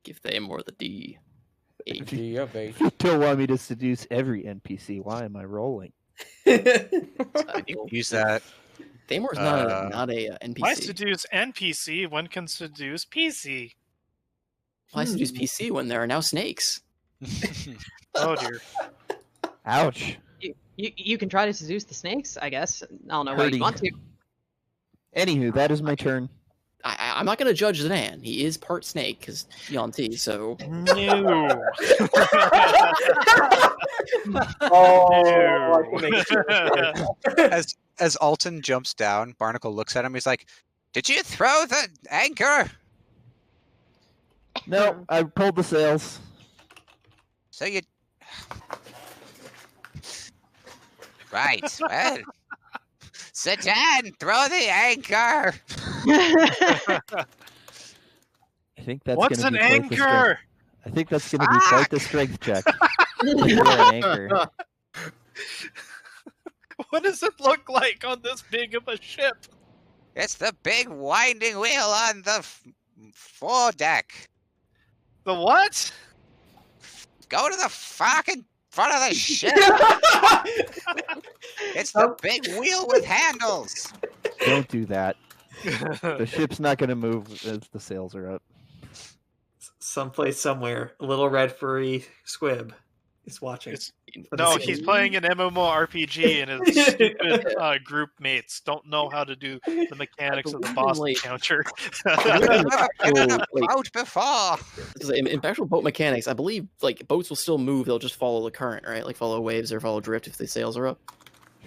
Give Thamor the D. 8. You don't want me to seduce every NPC. Why am I rolling? You can use that. Thamor's not a NPC. Why seduce NPC? One can seduce PC. Why seduce PC when there are now snakes? Oh dear. Ouch. You can try to seduce the snakes, I guess. I don't know why you want to. Anywho, that is my turn. I'm not going to judge Zan. He is part snake because Yuan-Ti, so... No. As Alton jumps down, Barnacle looks at him. He's like, "Did you throw the anchor?" No, I pulled the sails. So you... Right, well... Satan, throw the anchor! I think that's What's gonna an be quite the strength. anchor? I think that's going to be quite the strength check. You're an anchor. What does it look like on this big of a ship? It's the big winding wheel on the foredeck. The what? Go to the fucking front of the ship. It's the big wheel with handles. Don't do that. The ship's not going to move as the sails are up. Someplace somewhere, a little red furry squib is watching. No, he's playing an MMORPG and his stupid group mates don't know how to do the mechanics of the boss encounter. I've never been in a boat before. In actual boat mechanics, I believe like boats will still move. They'll just follow the current, right? Like follow waves or follow drift if the sails are up.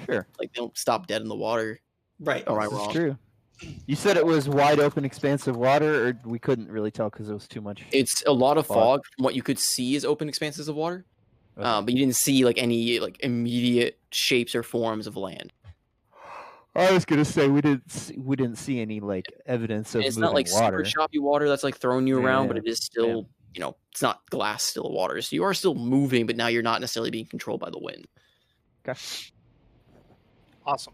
Sure. Like they don't stop dead in the water. Right. Oh, right, This is wrong. true. You said it was wide open, expansive water, or we couldn't really tell because it was too much. It's a lot of fog. From what you could see is open expanses of water. Okay. But you didn't see like any like immediate shapes or forms of land. I was gonna say we didn't see any like evidence of And it's moving not like super water. choppy water that's like throwing you around, but Yeah, it is still, you know, it's not glass, still water. So you are still moving, but now you're not necessarily being controlled by the wind. Okay. Awesome.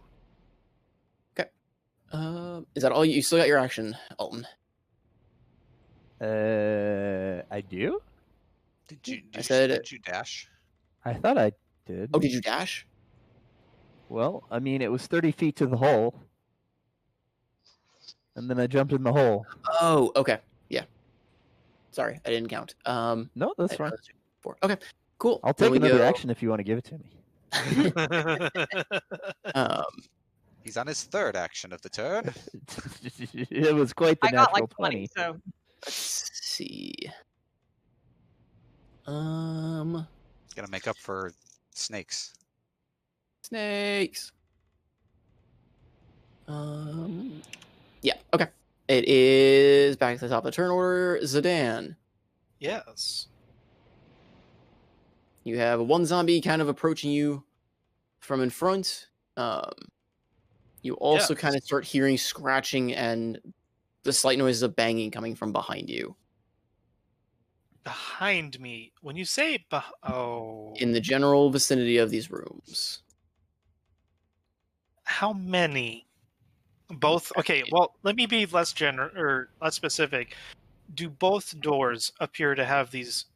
Is that all? You still got your action, Alton? I do. Did you dash? I thought I did. Oh, did you dash? Well, I mean, it was 30 feet to the hole, and then I jumped in the hole. Oh, okay. Yeah. Sorry, I didn't count. No, that's fine. Okay, cool. I'll Then take we another go- action if you want to give it to me. He's on his third action of the turn. It was quite the I got natural like 20, so let's see. He's gonna make up for snakes. Snakes. Yeah. Okay. It is back to the top of the turn order. Zidane. Yes. You have one zombie kind of approaching you from in front. You also kind of start hearing scratching and the slight noises of banging coming from behind you. Behind me. When you say In the general vicinity of these rooms. How many? Both. Okay. Well, let me be less less specific. Do both doors appear to have these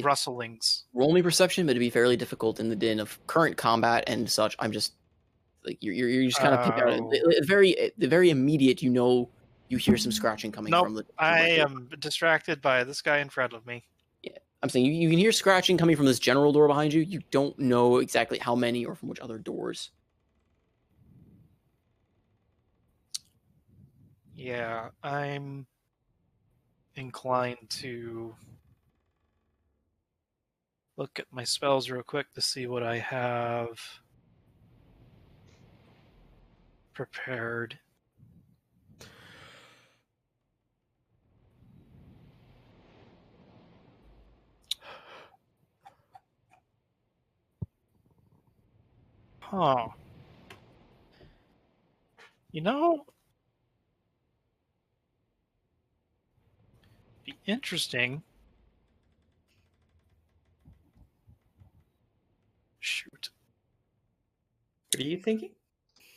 rustlings? Roll me perception, but it'd be fairly difficult in the din of current combat and such. I'm just like you're just kind of picking out the very immediate. You know, you hear some scratching coming from the. I am distracted by this guy in front of me. Yeah, I'm saying you can hear scratching coming from this general door behind you. You don't know exactly how many or from which other doors. Yeah, I'm inclined to look at my spells real quick to see what I have prepared. Huh. You know, be interesting. Shoot. What are you thinking?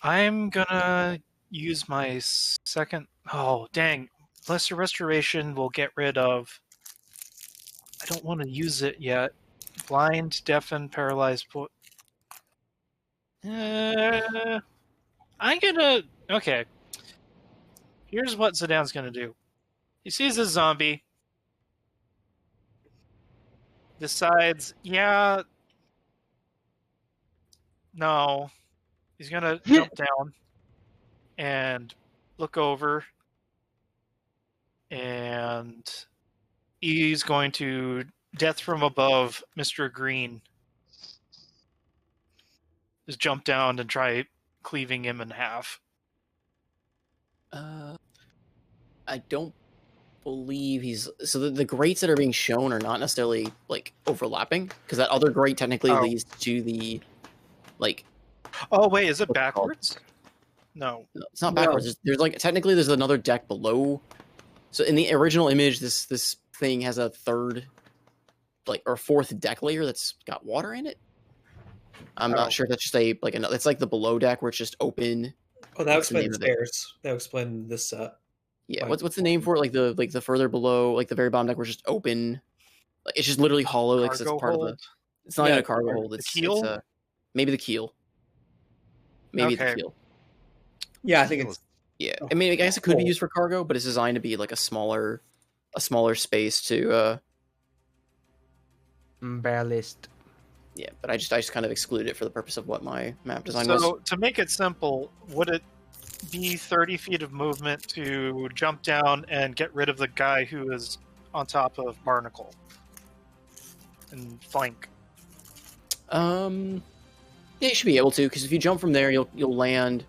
I'm gonna use my second. Oh, dang. Lesser Restoration will get rid of. I don't want to use it yet. Blind, deafen, paralyzed. I'm gonna. Okay. Here's what Zidane's gonna do. He sees a zombie. Decides, yeah. No. He's gonna jump down and look over. And he's going to death from above Mr. Green. Just jump down and try cleaving him in half. I don't believe he's so the grates that are being shown are not necessarily like overlapping because that other grate technically leads to the like. Oh wait, is it backwards? No, it's not backwards. There's like technically there's another deck below. So in the original image, this thing has a third, like or fourth deck layer that's got water in it. I'm not sure if that's just it's like the below deck where it's just open. Oh, that explains stairs. That explains this set. Yeah, what's the name for it? Like the further below, like the very bottom deck where it's just open. Like it's just literally hollow, like it's part of the. It's not even a cargo hold. It's keel. It's maybe the keel. Maybe the keel. Yeah, I think it's. Yeah, I mean, I guess it could be used for cargo, but it's designed to be like a smaller space to. Ballast. Yeah, but I just kind of excluded it for the purpose of what my map design was. So to make it simple, would it be 30 feet of movement to jump down and get rid of the guy who is on top of Barnacle and flank? Yeah, you should be able to, because if you jump from there, you'll land,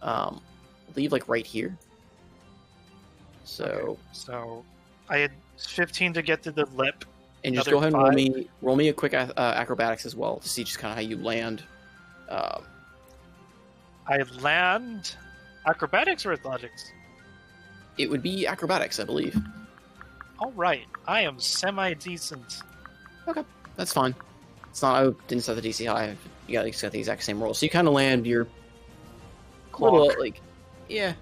I believe, like right here. So, So I had 15 to get to the lip, And just Another go ahead and 5. roll me a quick acrobatics as well to see just kind of how you land. I land acrobatics or athletics? It would be acrobatics, I believe. All right, I am semi-decent. Okay, that's fine. It's not. I didn't set the DC high. You got the exact same roll, so you kind of land your little like, yeah,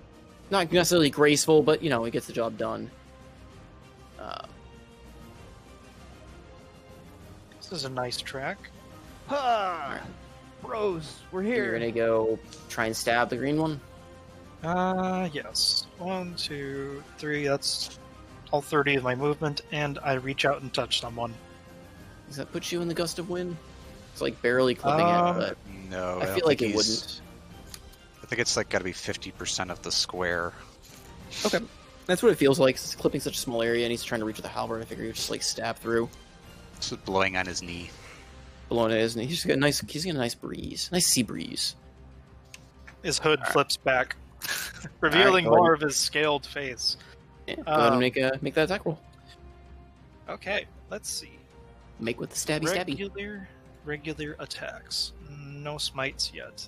not necessarily graceful, but you know it gets the job done. This is a nice track. Ha! Bros, we're You're here. gonna go try and stab the green one. Yes. 1, 2, 3. That's all 30 of my movement, and I reach out and touch someone. Does that put you in the gust of wind? It's like barely clipping it, but No, I don't feel like think it he's- wouldn't. I think it's like got to be 50% of the square. Okay, that's what it feels like. It's clipping such a small area, and he's trying to reach with a halberd. I figure you just like stab through. This is blowing on his knee. Blowing it is, and he's just got a nice. He's got a nice breeze, nice sea breeze. His hood Alright. flips back, revealing go ahead. more of his scaled face. Yeah, go ahead and make that attack roll. Okay, let's see. Make with the stabby. Regular attacks. No smites yet.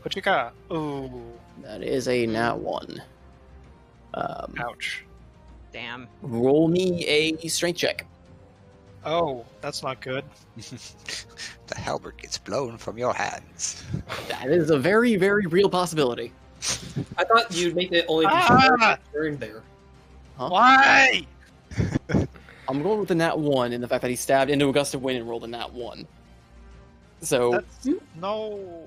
What you got? Ooh, That is a nat 1. ouch. Damn. Roll me a strength check. Oh, that's not good. The halberd gets blown from your hands. That is a very, very real possibility. I thought you'd make it only be Ah! turn there. Huh? Why? I'm going with the nat 1 and the fact that he stabbed into a gust of wind and rolled a nat 1. So, That's no.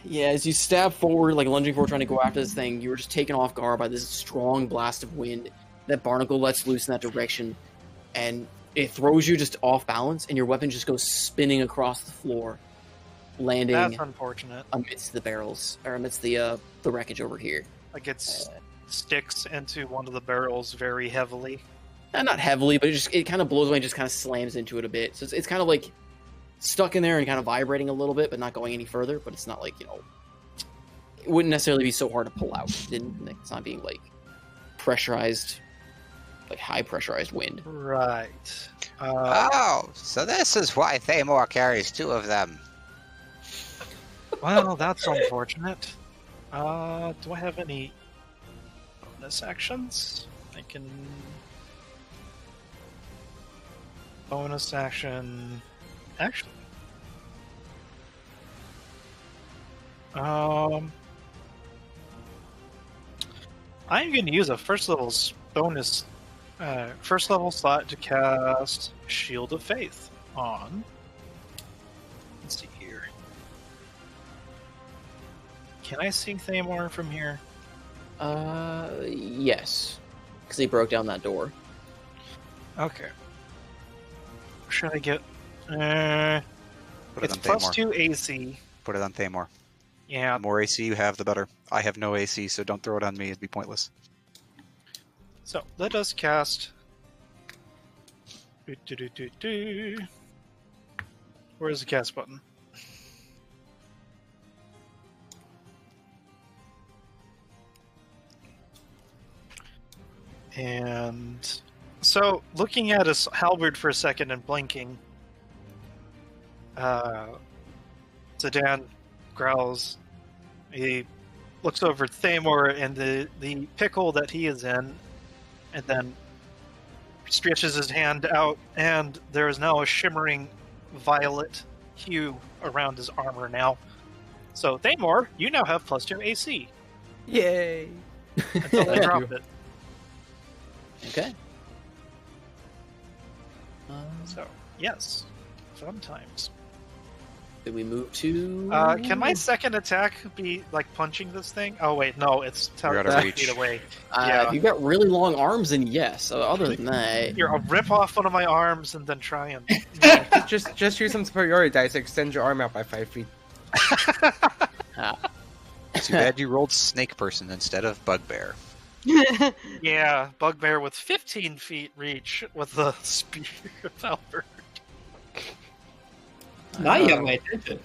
yeah, as you stab forward, like lunging forward, trying to go after this thing, you were just taken off guard by this strong blast of wind that Barnacle lets loose in that direction, and it throws you just off balance, and your weapon just goes spinning across the floor, landing That's unfortunate. amidst the barrels, or amidst the wreckage over here. Like it sticks into one of the barrels very heavily. Not heavily, but it kind of blows away and just kind of slams into it a bit. So it's kind of like stuck in there and kind of vibrating a little bit, but not going any further. But it's not like, you know, it wouldn't necessarily be so hard to pull out. It's not being like pressurized, like high pressurized wind. Right. Oh, so this is why Thamor carries 2 of them. Well, that's unfortunate. Do I have any bonus actions? I can bonus action. Actually, I'm going to use a first level slot to cast Shield of Faith on. Let's see here. Can I see Thamor from here? Yes, because he broke down that door. Okay. Should I get? Put it It's on plus Thamor. 2 AC. Put it on Thamor. Yeah. The more AC you have, the better. I have no AC, so don't throw it on me. It'd be pointless. So let us cast. Do. Where's the cast button? And so, looking at his halberd for a second and blinking, Zidane growls. He looks over Thamor and the pickle that he is in, and then stretches his hand out, and there is now a shimmering violet hue around his armor now. So, Thamor, you now have plus 2 AC Yay! until they drop it. Okay. So, yes, fun times. Did we move to? Can my second attack be like punching this thing? Oh wait, no, it's You're out of 10 reach. feet away. If you've got really long arms, then yes. Other than that, Here, I'll rip off one of my arms and then try and. Just use some superiority dice to extend your arm out by 5 feet. Too bad you rolled Snake Person instead of Bugbear. Yeah, bugbear with 15 feet reach with the spear halberd. Now you have my attention.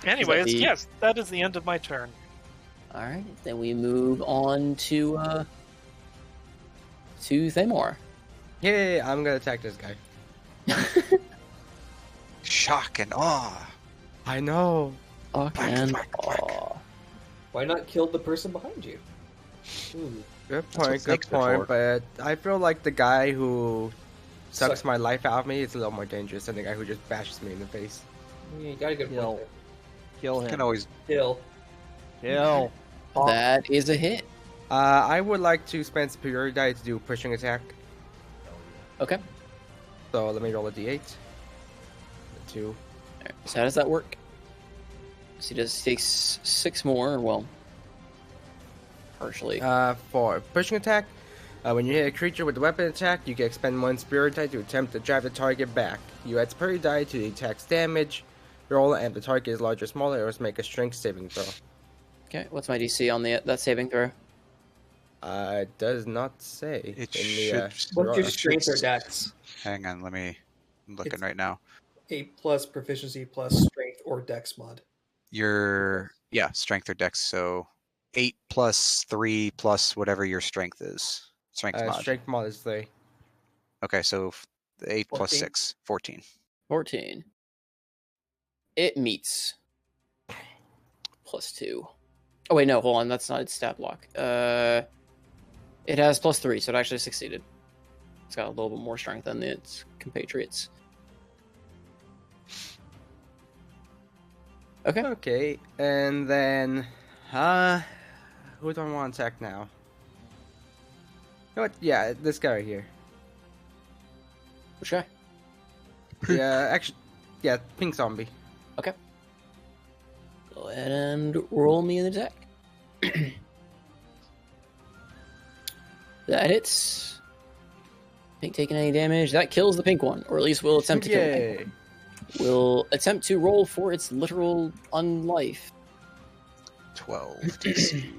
Anyways, the- yes, that is the end of my turn. all right. Then we move on to Thamor. Hey, I'm gonna attack this guy. Shock and awe. I know. And Why not kill the person behind you? Good what point, good snakes are point. for. But I feel like the guy who sucks Suck. my life out of me is a little more dangerous than the guy who just bashes me in the face. Yeah, you got a good Kill. point Kill You him. can always. there. Kill. Kill. that is a hit. I would like to spend superiority die to do pushing attack. Okay. So let me roll a d8. 2. Alright, so how does that work? So he just takes 6 more, well, partially. For pushing attack, when you hit a creature with a weapon attack, you can expend 1 spirit die to attempt to drive the target back. You add superiority die to the attack's damage roll, and if the target is large or smaller, it must make a strength saving throw. Okay, what's my DC on that saving throw? It does not say. It in should. What's your it strength or should- dex? Hang on, I'm looking It's- right now. 8+ proficiency plus strength or dex mod. Your strength or dex. So 8 plus 3 plus whatever your strength is. Strength mod. Strength mod is 3. Okay, so 8 plus 14. 6, 14. 14. It meets. +2. Oh wait, no, hold on, that's not its stat block. It has +3, so it actually succeeded. It's got a little bit more strength than its compatriots. Okay. Okay, and then, who do I want to attack now? You know what? Yeah, this guy right here. Which guy? Yeah, actually, yeah, pink zombie. Okay. Go ahead and roll me an attack. That hits. Pink taking any damage. That kills the pink one, or at least will attempt to kill the pink one. Will attempt to roll for its literal unlife. 12 DC.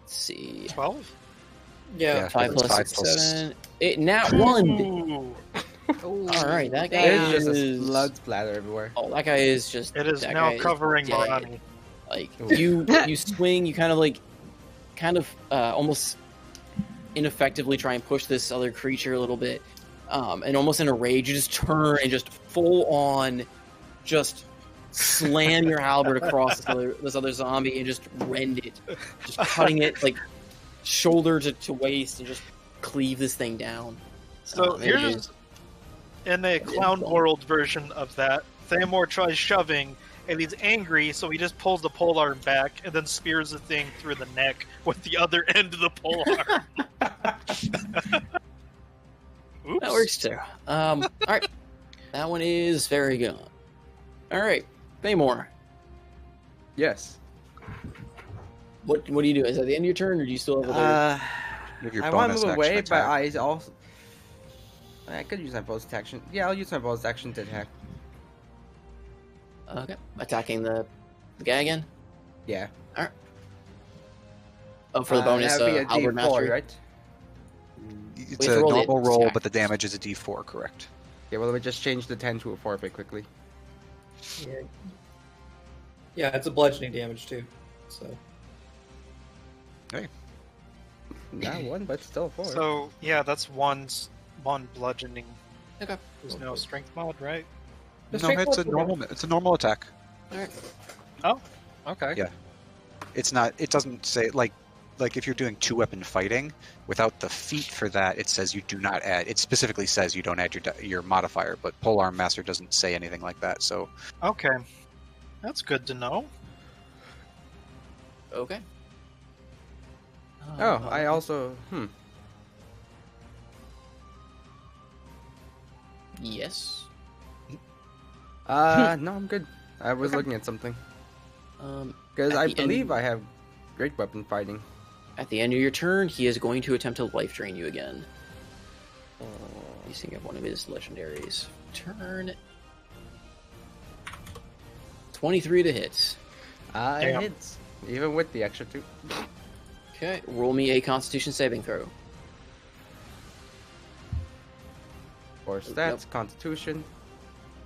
Let's see. 12? Yeah. 5 it's plus 5 6, plus- 7. It nat 1. Ooh. All right, that guy It's just a is. blood splatter everywhere. Oh, that guy is just. It is that now guy covering dead. Morani. Like Ooh. you swing, you kind of almost ineffectively try and push this other creature a little bit, and almost in a rage, you just turn and just full on, just slam your halberd across this other zombie and just rend it, just cutting it like shoulder to waist and just cleave this thing down. So It here's is- in a clown world version of that. Thamor tries shoving, and he's angry, so he just pulls the polearm back and then spears the thing through the neck with the other end of the polearm. Oops. That works too. All right, that one is very good. All right, Thamor, Yes. what do you do? Is that the end of your turn, or do you still have other? You have your I want to bonus move away, action but attack. I also... I could use my bonus action. Yeah, I'll use my bonus action to attack. Okay, attacking the guy again. Yeah. Oh, for the bonus, that'd be a halberd D4, mastery. right? It's We a have to roll the normal roll, attack. but the damage is a D4, correct? Yeah, well, let me just change the 10 to a 4 bit quickly. Yeah, it's a bludgeoning damage too. So Not 1, but still 4. So yeah, that's one bludgeoning. Okay. There's no strength mod, right? The No, strength it's a mod- normal. It's a normal attack. All right. Oh, okay. Yeah. It's not. It doesn't say like if you're doing 2-weapon fighting without the feat for that. It says you do not add. It specifically says you don't add your modifier. But Polearm Master doesn't say anything like that. So Okay. That's good to know. Okay. Oh, I also... Yes. No, I'm good. I was looking at something. Because At I the believe end- I have great weapon fighting. At the end of your turn, he is going to attempt to life drain you again. Using one of his legendaries. Turn 23 to hit. It Damn. hits. Even with the extra 2. Okay, roll me a Constitution saving throw. For stats, Nope. constitution.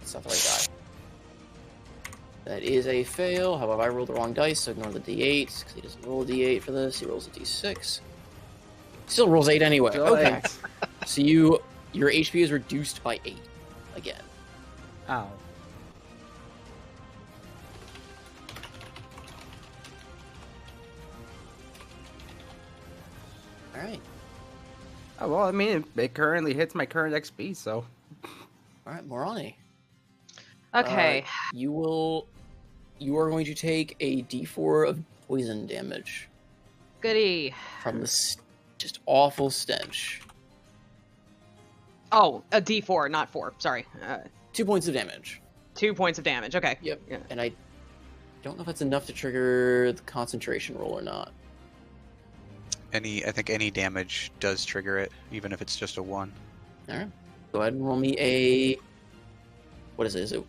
Stuff like that. That is a fail. However, I rolled the wrong dice, so ignore the d8, because he doesn't roll a d8 for this. He rolls a d6. Still rolls 8 anyway. Still okay. 8. So you Your HP is reduced by 8 again. Ow. All right. Oh, well, I mean, it currently hits my current XP, so. All right, Morani. Okay. You are going to take a D4 of poison damage Goody. from this just awful stench. Oh, a D4, not 4. Sorry. 2 points of damage. 2 points of damage. Okay. Yep. Yeah. And I don't know if it's enough to trigger the concentration roll or not. I think any damage does trigger it, even if it's just a 1. All right. Go ahead and roll me a. What is it? Is it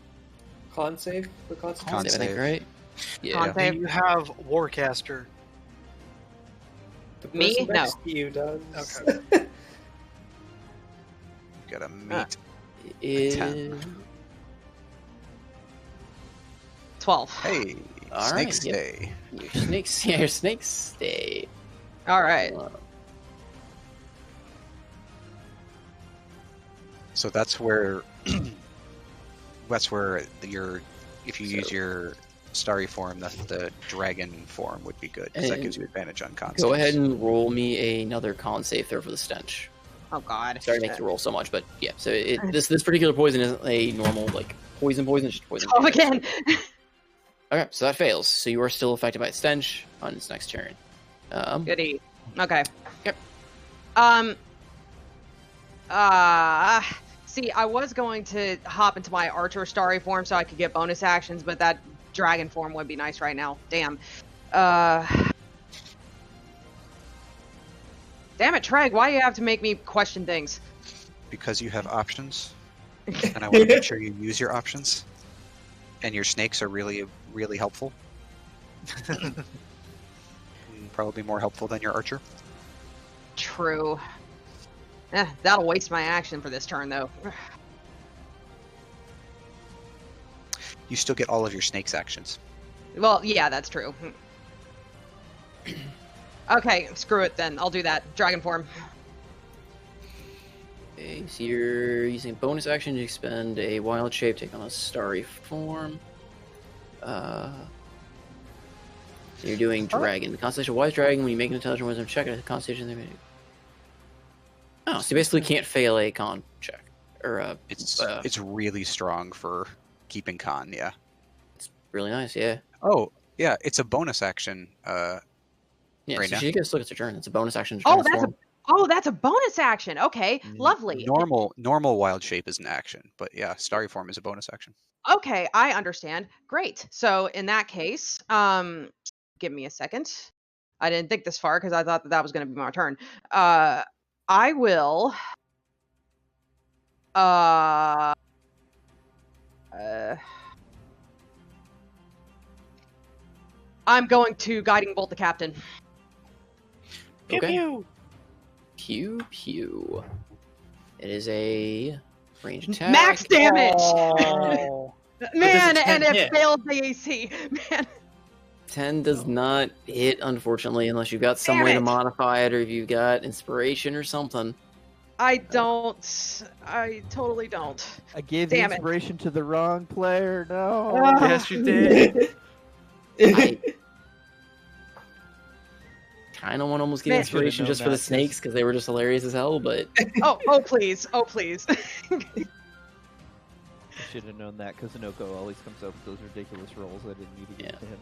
Con save for con concentration. save, I think, save. right? Yeah. Con Do save. you have Warcaster? The Me? person No. next to you does. Okay. Gotta meet. It 10. is... 12. Hey, All snakes right, yep. day. Your snakes stay. All right. So that's where if you use your starry form, the dragon form would be good because that And gives you advantage on con Go saves. ahead and roll me another con save throw for the stench. Oh, God. Sorry to make you roll so much, but yeah. So this particular poison isn't a normal like poison. It's just poison. Oh, damage. again. Okay, so that fails. So you are still affected by stench on its next turn. Goody. Okay. Yep. See, I was going to hop into my Archer Starry form so I could get bonus actions, but that dragon form would be nice right now. Damn. Damn it, Treg, why do you have to make me question things? Because you have options, and I want to make sure you use your options. And your snakes are really, really helpful. Probably more helpful than your archer. True. That'll waste my action for this turn, though. You still get all of your snakes' actions. Well, yeah, that's true. Okay, screw it then. I'll do that. Dragon form. Okay, so you're using bonus action to expend a wild shape, take on a starry form. So you're doing dragon. The Constellation Wise Dragon, when you make an intelligent wisdom check at the Constellation, they make. Oh, so you basically can't fail a con check. Or It's really strong for keeping con, yeah. It's really nice, yeah. Oh, yeah, it's a bonus action. Yeah, right so now. she gets to look at your turn. It's a bonus action to Oh, transform. that's a bonus action. Okay, lovely. Normal wild shape is an action, but yeah, starry form is a bonus action. Okay, I understand. Great. So in that case, give me a second. I didn't think this far because I thought that was going to be my turn. I will. I'm going to guiding bolt the captain. Okay. Pew, Pew pew. It is a range attack. Max damage. Oh. Man, Does a 10 and it hit? failed the AC. Man. 10 does not hit, unfortunately, unless you've got some Damn way to it. modify it, or if you've got inspiration or something. I don't. I totally don't. I gave the Damn it. inspiration to the wrong player. No. Yes, you did. I kind of want to almost give Man. inspiration Should've just known for the that, 'cause- snakes because they were just hilarious as hell, but Oh, please. Oh, please. I should have known that because Inoko always comes up with those ridiculous rolls. I didn't need to give it to him.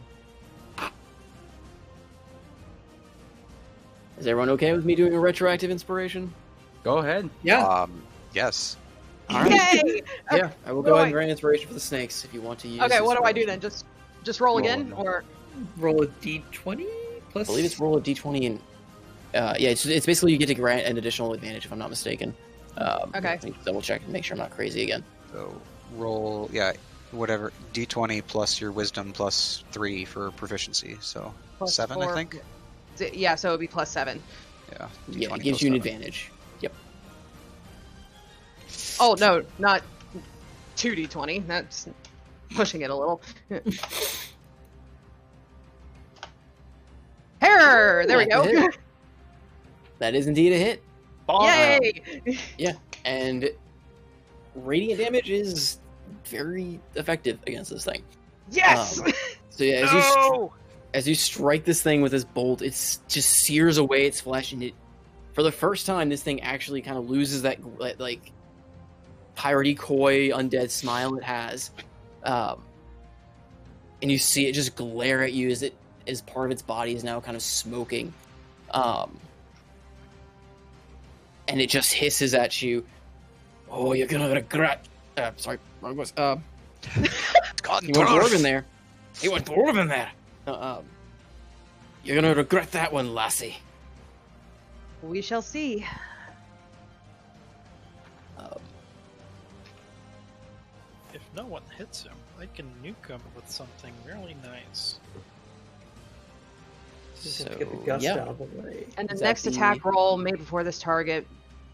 is everyone okay with me doing a retroactive inspiration? Go ahead. Yeah. Yes. Yay! Yeah, I will what go do ahead and grant inspiration for the snakes if you want to use. Okay, what do I do inspiration. then? Just roll Roll again, it. or Roll a d20 I plus. believe it's roll a d20 and yeah, it's basically you get to grant an additional advantage if I'm not mistaken. Okay. Let me double check and make sure I'm not crazy again. So roll, whatever, d20 plus your wisdom plus 3 for proficiency. So Plus 7, 4. I think. Yeah, so it would be +7. Yeah. Yeah, D20 it gives plus you an 7. advantage. Yep. Oh no, not 2d20. That's pushing it a little. There we That's a go. hit. That is indeed a hit. Yay! And radiant damage is very effective against this thing. Yes. So yeah, as you strike this thing with this bolt, it just sears away its flesh, and for the first time, this thing actually kind of loses that like piratey, coy, undead smile it has, and you see it just glare at you as part of its body is now kind of smoking, and it just hisses at you. Oh, you're gonna regret. Sorry, wrong was. He went dwarf in there. He went dwarf in there. You're gonna regret that one, lassie. We shall see. If no one hits him, I can nuke him with something really nice. Just have to get the gust out of the way. And the next attack roll made before this target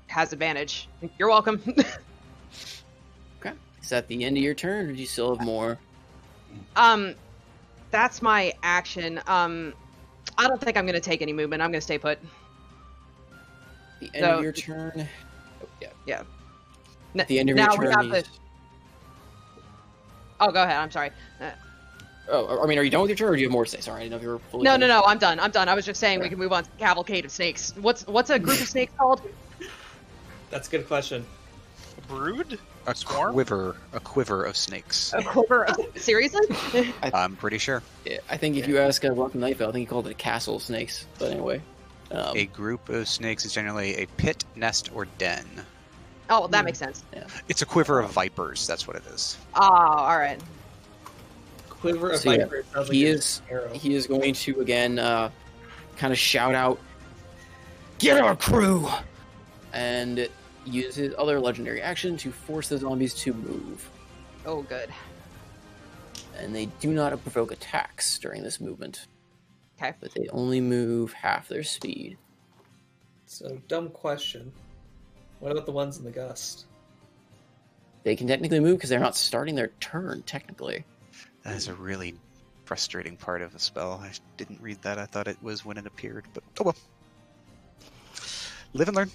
has advantage. You're welcome. Okay. Is that the end of your turn, or do you still have more? That's my action. I don't think I'm going to take any movement. I'm going to stay put. The end of your turn? Oh, yeah. Yeah. At the end of your turn, Oh, go ahead. I'm sorry. I mean, are you done with your turn, or do you have more to say? Sorry, I didn't know if you were fully No, finished. no, I'm done. I'm done. I was just saying we can move on to the cavalcade of snakes. What's a group of snakes called? That's a good question. A brood? A quiver of snakes. A quiver of... Seriously? I'm pretty sure. Yeah, I think if you ask Welcome Nightfell, I think he called it a castle of snakes. But anyway. A group of snakes is generally a pit, nest, or den. Oh, well, that makes sense. Yeah. It's a quiver of vipers. That's what it is. Ah, all right. Quiver of So, yeah, viper. Sounds like he an is arrow. he is going to again kind of shout out, "Get our crew!" and use his other legendary action to force the zombies to move. Oh, good. And they do not provoke attacks during this movement. Okay. But they only move half their speed. So, dumb question. What about the ones in the gust? They can technically move because they're not starting their turn, technically. That is a really frustrating part of the spell. I didn't read that. I thought it was when it appeared, but oh well. Live and learn.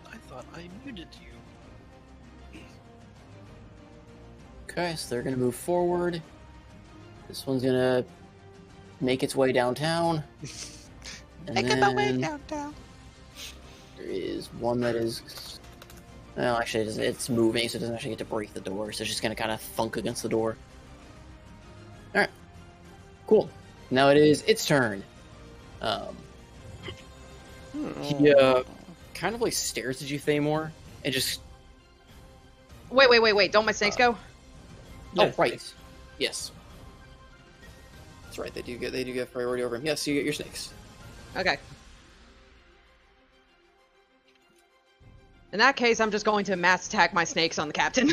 I thought I muted you. Okay, so they're going to move forward. This one's going to make its way downtown. And Making my way then downtown. there is one that is... Well, actually, it's moving, so it doesn't actually get to break the door. So it's just going to kind of thunk against the door. Alright. Cool. Now it is its turn. He kind of like stares at you, Thamor, and just... Wait. Don't my snakes go? Oh, right. Yes. That's right. They do get priority over him. Yes, you get your snakes. Okay. In that case, I'm just going to mass attack my snakes on the captain.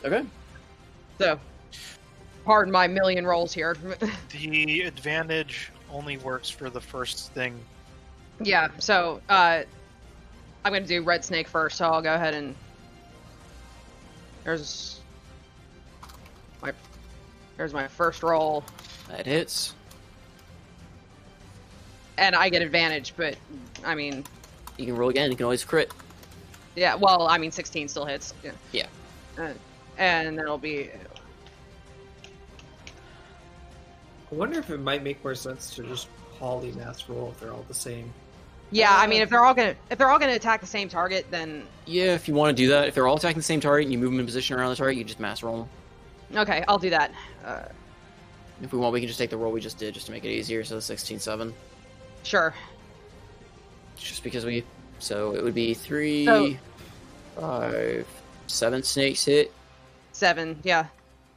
Okay. So, pardon my million rolls here. The advantage only works for the first thing. Yeah, so, I'm going to do red snake first, so I'll go ahead and... There's my first roll. That hits. And I get advantage, but, I mean... You can roll again. You can always crit. Yeah, well, I mean, 16 still hits. Yeah. Yeah. And then it'll be... I wonder if it might make more sense to just polymath roll if they're all the same. Yeah, I mean, if they're all gonna attack the same target, then... Yeah, if you want to do that. If they're all attacking the same target and you move them in position around the target, you just mass roll them. Okay, I'll do that. If we want, we can just take the roll we just did just to make it easier. So 16-7. Sure. Just because we... So it would be 3, 5, 7 snakes hit. 7, yeah.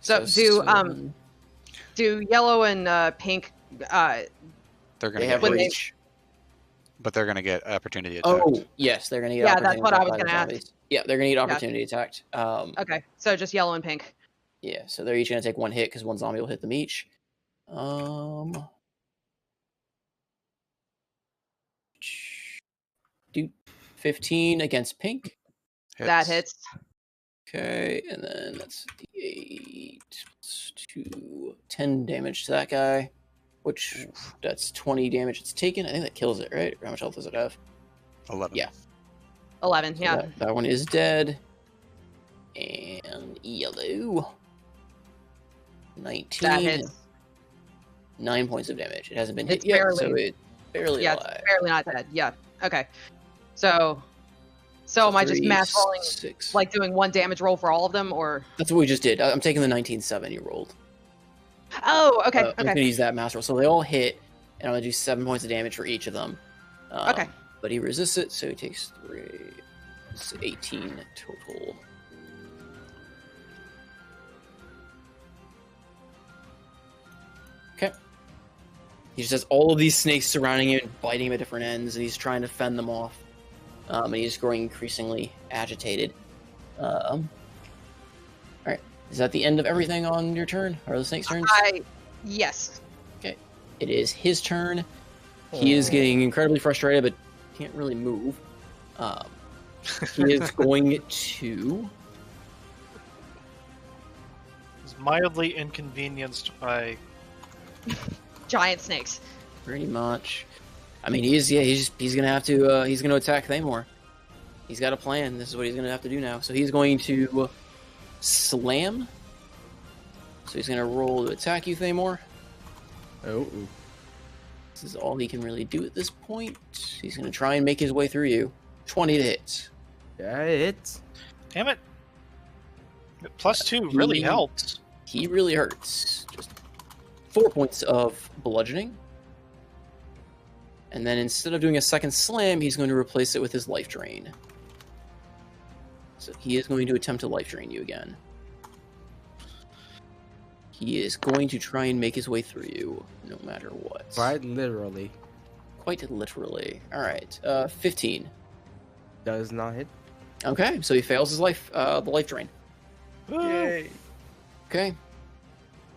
So seven. do yellow and pink... They're gonna They get have reach. but they're gonna get opportunity attack. Oh, yes, they're gonna get Yeah, opportunity that's what I attacked was by the gonna ask. zombies. Yeah, they're gonna get opportunity attacked. Okay, so just yellow and pink. Yeah, so they're each gonna take 1 hit because 1 zombie will hit them each. Do 15 against pink. That hits. Okay, and then that's the 8 plus 2, 10 damage to that guy. Which, that's 20 damage it's taken. I think that kills it, right? How much health does it have? 11. Yeah. 11, So yeah. that one is dead. And yellow. 19. That hits. 9 points of damage. It hasn't been hit It's yet, barely- so it's barely Yeah, alive. it's barely not dead. Yeah. Okay. So am I just mass rolling, 6. like doing 1 damage roll for all of them, or? That's what we just did. I'm taking the 19-7 you rolled. Oh, okay. I'm going to Okay. use that mass roll. So they all hit, and I'm going to do 7 points of damage for each of them. Okay. But he resists it, so he takes 3. It's 18 total. Okay. He just has all of these snakes surrounding him and biting him at different ends, and he's trying to fend them off. And he's growing increasingly agitated. Alright. Is that the end of everything on your turn? Or the snake's turns? Yes. Okay. It is his turn. He is getting incredibly frustrated, but can't really move. He is going to... He's mildly inconvenienced by Giant snakes. Pretty much. I mean, he's gonna have to, he's gonna attack Thamor. He's got a plan. This is what he's gonna have to do now. So he's going to slam. So he's gonna roll to attack you, Thamor. Oh. This is all he can really do at this point. He's gonna try and make his way through you. 20 to hit. Yeah, it hits. Damn it. +2 really helped. He really hurts. Just 4 points of bludgeoning. And then instead of doing a second slam, he's going to replace it with his life drain. So he is going to attempt to life drain you again. He is going to try and make his way through you, no matter what. Quite literally. Quite literally. Alright, 15. Does not hit. Okay, so he fails his life, the life drain. Yay. Okay.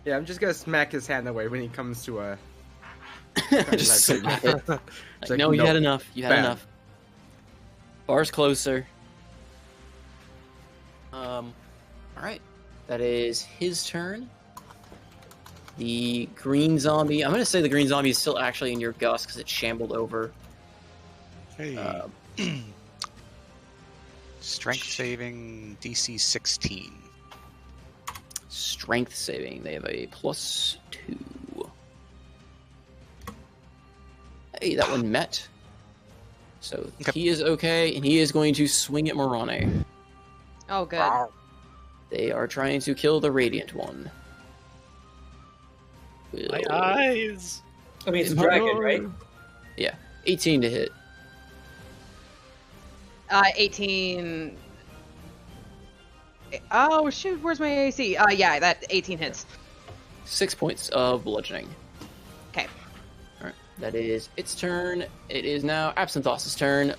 Yeah, I'm just gonna smack his hand away when he comes to a. Just smack it. It's Like, like, no, you nope. had enough. You had Bam. enough. Bar's closer. Alright. That is his turn. The green zombie. I'm going to say the green zombie is still actually in your gust because it shambled over. Hey. Strength saving DC 16. Strength saving. They have a +2. Hey, that one met. So he is okay, and he is going to swing at Morane. Oh, good. They are trying to kill the Radiant one. My eyes! I mean, it's a dragon, right? Yeah, 18 to hit. 18. Oh, shoot, where's my AC? Yeah, that 18 hits. 6 points of bludgeoning. Okay. Alright, that is its turn. It is now Absinthos' turn.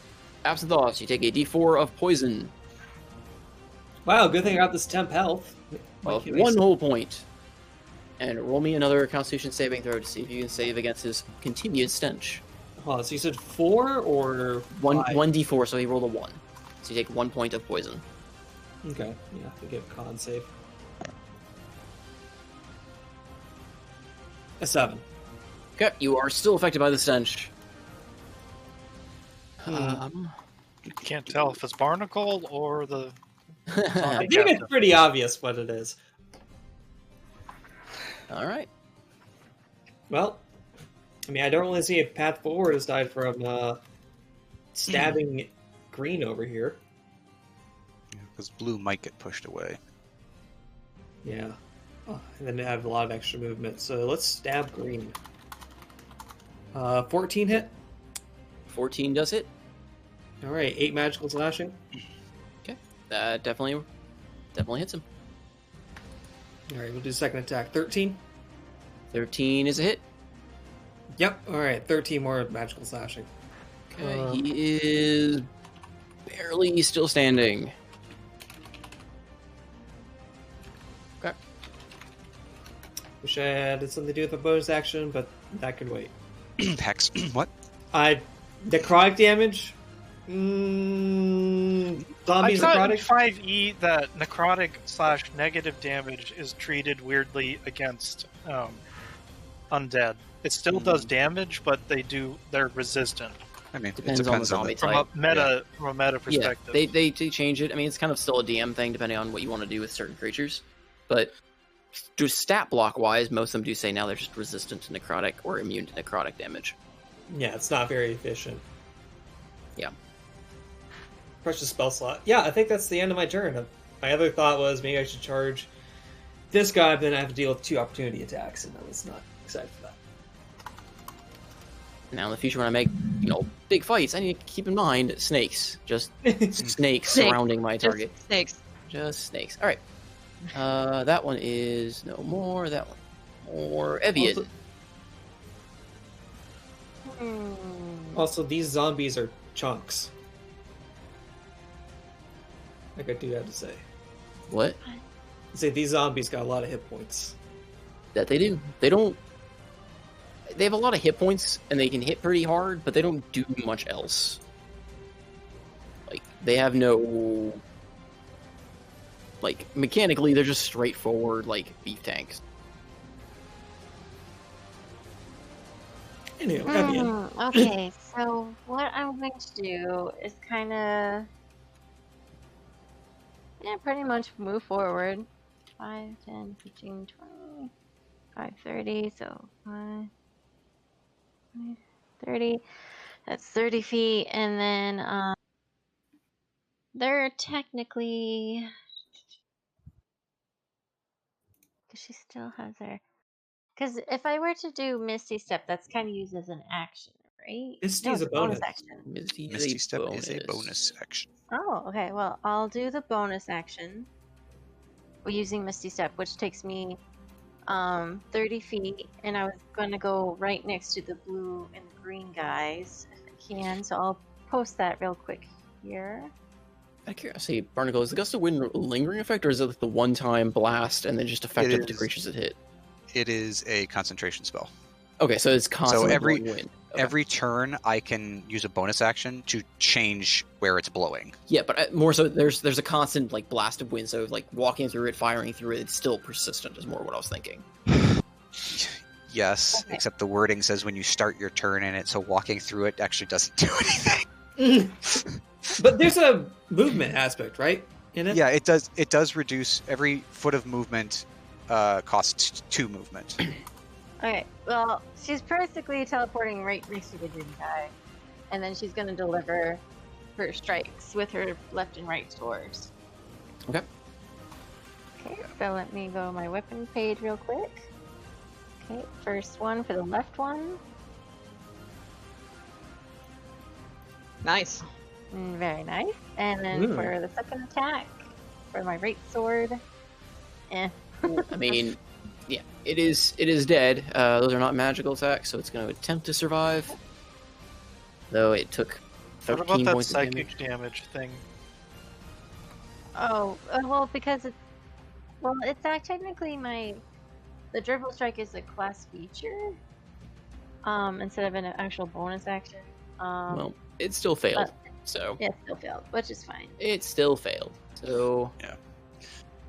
Absinthos, you take a d4 of poison. Wow, good thing I got this temp health. Of 1 whole point. And roll me another Constitution saving throw to see if you can save against his continued stench. Hold on, so you said 4 or 1 5? 1d4, so he rolled a 1. So you take 1 point of poison. Okay, yeah, to give con save. A 7. Okay, you are still affected by the stench. You can't tell if it's Barnacle or the... I think it's pretty obvious what it is. Alright. Well, I mean, I don't really see a path forward aside from stabbing green over here. Because blue might get pushed away. Yeah. Oh, and then I have a lot of extra movement, so let's stab green. 14 hit. 14 does hit. Alright, 8 magical slashing. Okay. Definitely hits him. Alright, we'll do second attack. 13. 13 is a hit. Yep, alright, 13 more magical slashing. Okay, he is barely still standing. Okay. Wish I had something to do with a bonus action, but that could wait. Hex. What? Necrotic damage Zombies I thought in necrotic? 5e that necrotic/negative damage is treated weirdly against undead. It still does damage, but they're resistant. I mean, Depends it on the depends on zombie the. From type. a meta perspective. Yeah, they change it. I mean, it's kind of still a DM thing depending on what you want to do with certain creatures. But just stat block wise, most of them do say now they're just resistant to necrotic or immune to necrotic damage. Yeah, it's not very efficient. Yeah. Precious spell slot. Yeah, I think that's the end of my turn. My other thought was maybe I should charge this guy, but then I have to deal with 2 opportunity attacks, and I was not excited for that. Now in the future, when I make big fights, I need to keep in mind snakes. Just snakes Snakes. surrounding my target. Just snakes. Just snakes. All right. That one is no more. That one more. Evian. Also, these zombies are chunks. Like I do have to say. What? Say these zombies got a lot of hit points. That they do. They have a lot of hit points, and they can hit pretty hard, but they don't do much else. Like, they have no... Like, mechanically, they're just straightforward, like, beef tanks. Anyway, Evian. Okay, so what I'm going to do is kind of... Yeah, pretty much move forward. 5, 10, 15, 20, 5, 30, so 5, 30. That's 30 feet, and then they're technically... Because she still has her... Because if I were to do Misty Step, that's kind of used as an action, right? Misty No, is it's a bonus. action. Misty Step is a bonus action. Oh, okay. Well, I'll do the bonus action using Misty Step, which takes me 30 feet, and I was going to go right next to the blue and green guys if I can. So I'll post that real quick here. Out of curiosity, Barnacle, is the Gust of Wind a lingering effect, or is it like the one-time blast and then just effective to creatures that hit? It is a concentration spell. Okay, so it's constantly every blowing wind. Okay. every turn, I can use a bonus action to change where it's blowing. Yeah, but more so, there's a constant like blast of wind, so like walking through it, firing through it, it's still persistent. Is more what I was thinking. Yes, Okay. except the wording says when you start your turn in it, so walking through it actually doesn't do anything. But there's a movement aspect, right? In it? Yeah, it does. It does reduce every foot of movement. Costs 2 movement. Okay, well, she's basically teleporting right next to the green guy, and then she's going to deliver her strikes with her left and right swords. Okay. Okay, so let me go to my weapon page real quick. Okay, first one for the left one. Nice. Very nice. And then Ooh. for the second attack, for my right sword, I mean, yeah, it is dead. Those are not magical attacks, so it's going to attempt to survive. Though it took What 13 about that points of damage. psychic damage thing? Oh, well, because it's... Well, it's technically the Dribble Strike is a class feature, instead of an actual bonus action. Well, it still failed. but- So Yeah, it still failed, which is fine. it still failed. So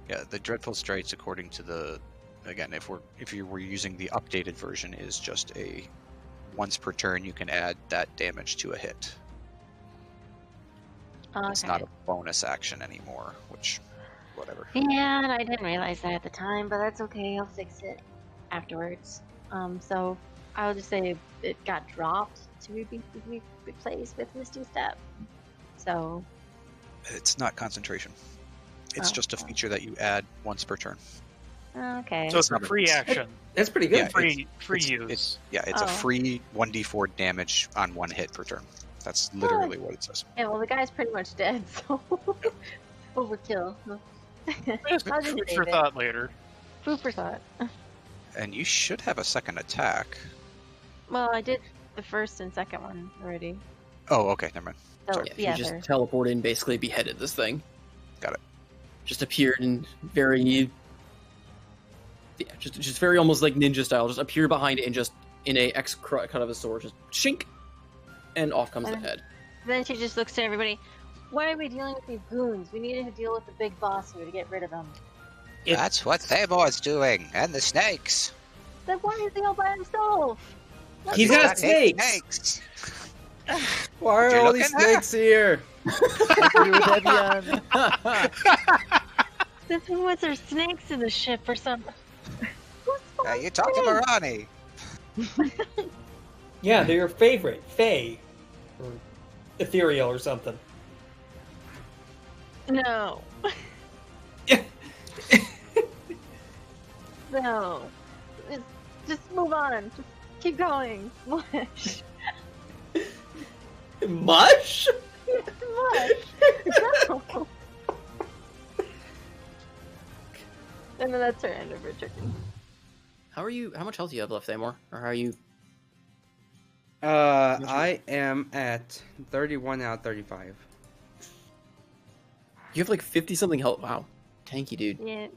Yeah, the Dreadful Strikes, according to the, again, if you were using the updated version, is just a once per turn you can add that damage to a hit. It's not a bonus action anymore, which, whatever. Yeah, and I didn't realize that at the time, but that's okay. I'll fix it afterwards. So I'll just say it got dropped to be replaced with Misty Step. So It's not concentration. It's Oh, just a okay. feature that you add once per turn. okay. So it's a not a free bonus. action. That's pretty good. Yeah, Free it's- use. It's a Oh. free 1d4 damage on 1 hit per turn. That's literally what it says. Yeah, well, the guy's pretty much dead, so overkill. Just I'll just food save for it. thought later. Food for thought. And you should have a second attack. Well, I did the first and second one already. Oh, okay, never mind. So Sorry. yeah, if you just teleported and basically beheaded this thing. Got it. Just appeared in very, just very almost like ninja style. Just appear behind it and just in a X cut of a sword, just shink, and off comes the head. Then she just looks to everybody. Why are we dealing with these goons? We needed to deal with the big boss here to get rid of them. That's what Thabor's doing, and the snakes. Then why is he all by himself? He's got snakes. Snakes. Why are Would you all look these in there? snakes here? This one was there snakes in the ship or something. You talk to Marani. Yeah, they're your favorite. Fae. Or ethereal or something. No. No. Just move on. Just keep going. Mush. Mush? Mush. No. And then that's her end of her turn. How much health do you have left, Amor? Or how are you? I am at 31 out of 35. You have like 50 something health. Wow. Tanky, dude. Yeah.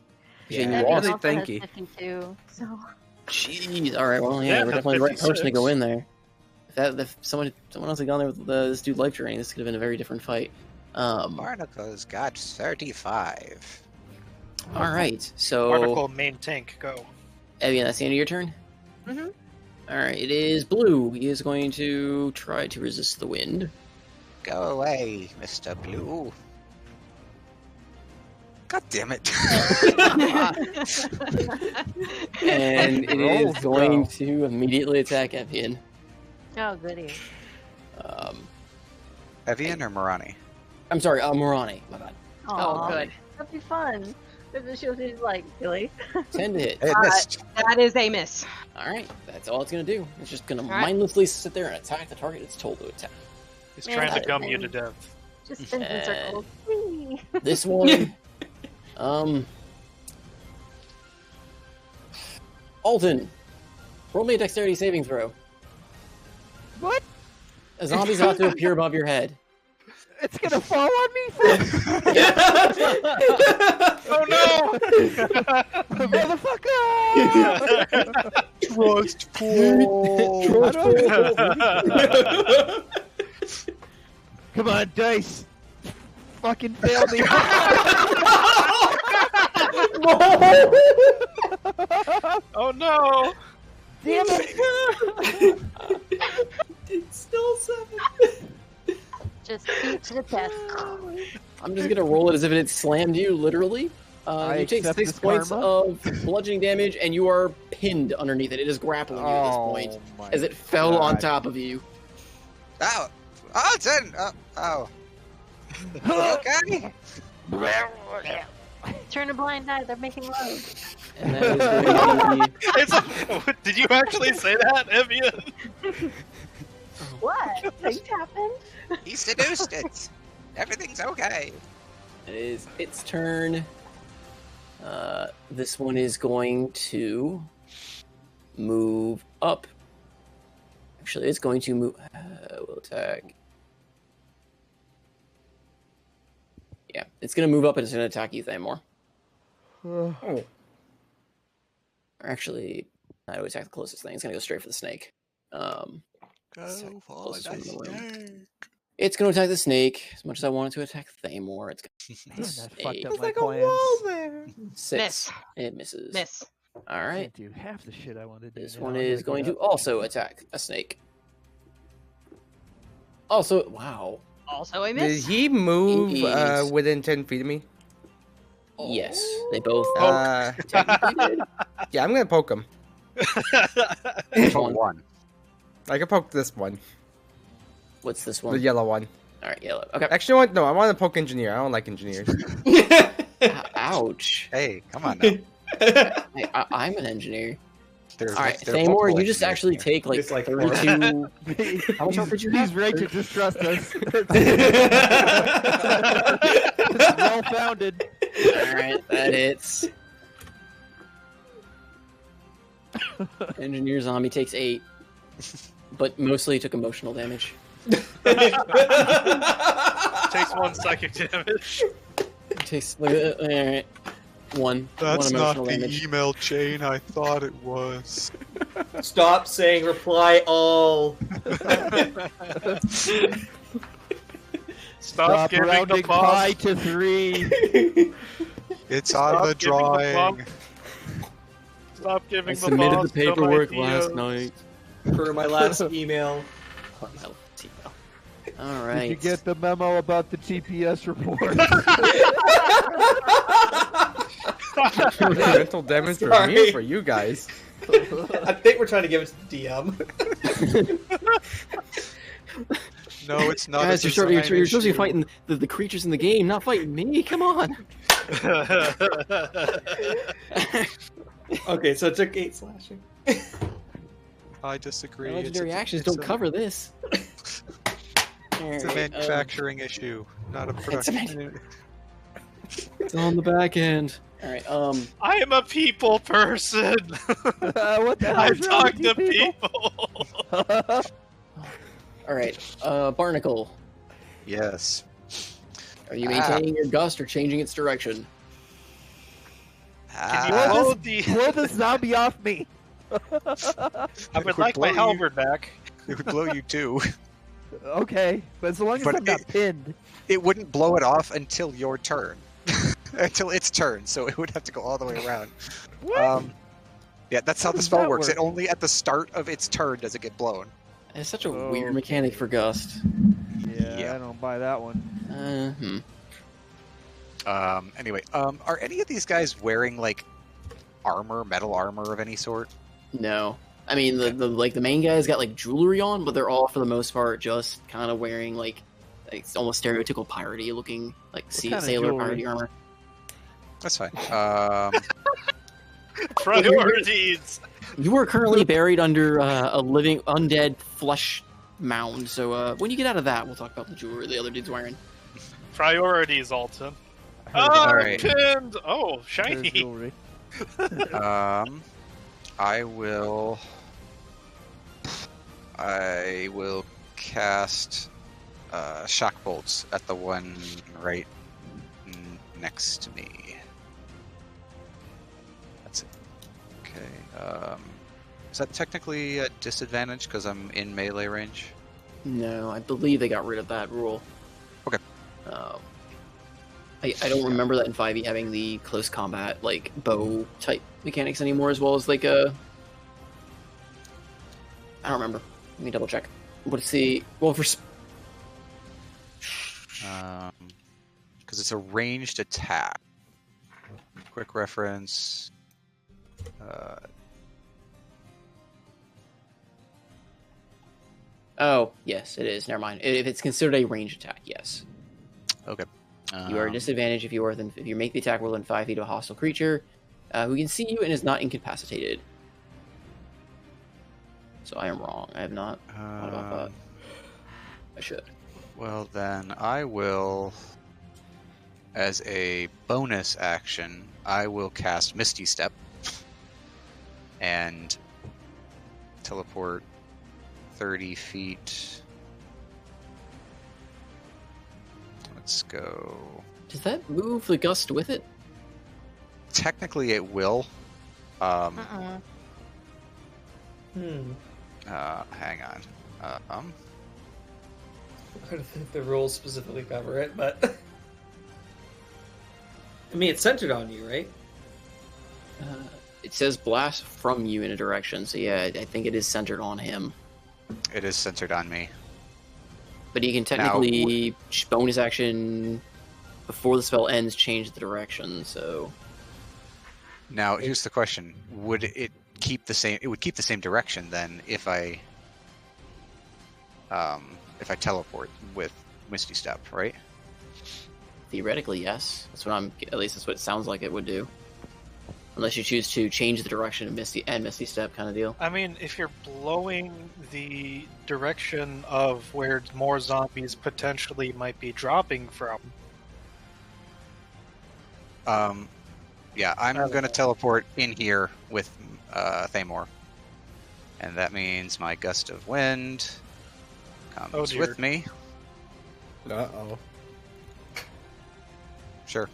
Yeah, Evan you lost. also has Tanky. 52, so. Jeez. All right. Well, yeah, Yeah, we're definitely the right person to 56. go in there. If someone else had gone there with this dude life drain, this could have been a very different fight. Barnacle's got 35. All right. So, Article main tank, go. Evian, that's the end of your turn. Mm-hmm. All right. It is Blue. He is going to try to resist the wind. Go away, Mr. Blue. God damn it. And it is Rolls going well. to immediately attack Evian. Oh, goody. Evian or Marani? I'm sorry, Morani. My bad. Oh, good. That'd be fun. If the shield is like, really? 10 to hit. It missed. That is a miss. All right, that's all it's gonna do. It's just gonna right. mindlessly sit there and attack the target it's told to attack. He's Man, trying to that gum is you to lame. death. Just spins in circles. Whee! This one, Alton, roll me a dexterity saving throw. What? A zombie's about to appear above your head. It's gonna fall on me? Oh no! Motherfucker! Come on, dice. Fucking fail me. Oh no! Damn it. It's still 7. Just beat to the test. I'm just gonna roll it as if it slammed you, literally. I You take accept 6 this points karma. of bludgeoning damage, and you are pinned underneath it. It is grappling you at this point, my as it fell on God. top of you. Ow! Alton! Oh. Okay? Turn a blind eye, they're making love. And that is going to be... Did you actually say that, Evian? What? Things happen? He seduced it. Everything's okay. It is its turn. This one is going to move up. Actually, it's going to move. Will attack. Yeah, it's going to move up and it's going to attack you, Thamor. Oh. Or actually, I would attack the closest thing. It's going to go straight for the snake. Go for closest one in the room. snake. It's going to attack the snake. As much as I wanted to attack Thamor, it's going Man, that fucked Eight. up my Like a plans. wall there. to 6. Miss. It misses. Miss. All right. Can't do half the shit I want to do. This now. one I is gotta going get to up. also attack a snake. Also, wow. Also a Did miss. he move Jeez. within 10 feet of me? Yes, they both Technically did. Yeah, I'm gonna poke him. Which Oh, one? one. I can poke this one, What's this the one? yellow one. All right, yellow. Okay. Actually, what? No, I want to poke engineer. I don't like engineers. Ouch. Hey, come on now. Hey, I'm an engineer. There's, All right, there are Thamor, multiple you just engineers actually here. take like Just like 32. How much health did you have? He's right to distrust us. It's well founded. All right, that hits. Engineer zombie takes 8, but mostly took emotional damage. Takes 1 psychic damage. Takes all right, one emotional damage. email chain I thought it was. Stop saying reply all. Stop giving the rounding buff. pi to 3. It's on Stop the giving the drawing. buff. Stop giving I the submitted boss the paperwork some last ideas. night. For my last email. All Did right. you get the memo about the TPS report? Mental damage for me Sorry. or for you guys? I think we're trying to give it to the DM. No, it's not. Guys, a you're supposed to be design fighting the creatures in the game, not fighting me. Come on. Okay, so it took 8 slashing. I disagree. My legendary It's a- actions it's don't a- cover this. It's a Alright, manufacturing issue, not a production. It's on the back end. All right. I am a people person. What the hell I is wrong talk with you to people. All right. Barnacle, Yes. are you maintaining your gust or changing its direction? Can you Ah, blow the? Blow the zombie off me. I would like my halberd back. it would blow you too. Okay, but as long as But I'm not pinned. It wouldn't blow it off until your turn. Until its turn, so it would have to go all the way around. Yeah, that's how How the does spell that works. work? It only at the start of its turn does it get blown. It's such a Oh, weird mechanic for gust. Yeah, Yeah. I don't buy that one. Anyway, are any of these guys wearing like armor, metal armor of any sort? No. I mean, the main guy's got like jewelry on, but they're all for the most part just kind of wearing like almost stereotypical piratey looking like kind of sailor jewelry? piratey armor. That's fine. Priorities. You are currently buried under a living undead flesh mound. So when you get out of that, we'll talk about the jewelry the other dude's wearing. Priorities, Alton. I heard Oh, about Alright. pinned. Oh, their shiny. jewelry. I will cast shock bolts at the one right next to me. That's it. Okay. Is that technically a disadvantage because I'm in melee range? No, I believe they got rid of that rule. Okay. I don't remember that in 5e having the close combat like bow type mechanics anymore, as well as like a. I don't remember. Let me double check. What's the for? Because it's a ranged attack. Quick reference. Oh, yes, it is. Never mind. If it's considered a ranged attack, yes. Okay. You are disadvantaged if you make the attack within 5 feet of a hostile creature who can see you and is not incapacitated. So I am wrong. I have not thought about that. I should. Well, then I will, as a bonus action, I will cast Misty Step and teleport 30 feet. Let's go. Does that move the gust with it? Technically, it will. Uh-uh. Hang on. I don't think the rules specifically cover it, but I mean, it's centered on you, right? It says blast from you in a direction, so yeah, I think it is centered on him. It is centered on me. But he can technically bonus action before the spell ends, change the direction. So Now, here's the question: would it keep the same? It would keep the same direction then if I teleport with Misty Step, right? theoretically, yes. That's what at least that's what it sounds like it would do. Unless you choose to change the direction of Misty Step kind of deal. I mean, if you're blowing the direction of where more zombies potentially might be dropping from. Yeah, I'm going to teleport in here with Thamor. And that means my gust of wind comes with me. Uh-oh. Sure.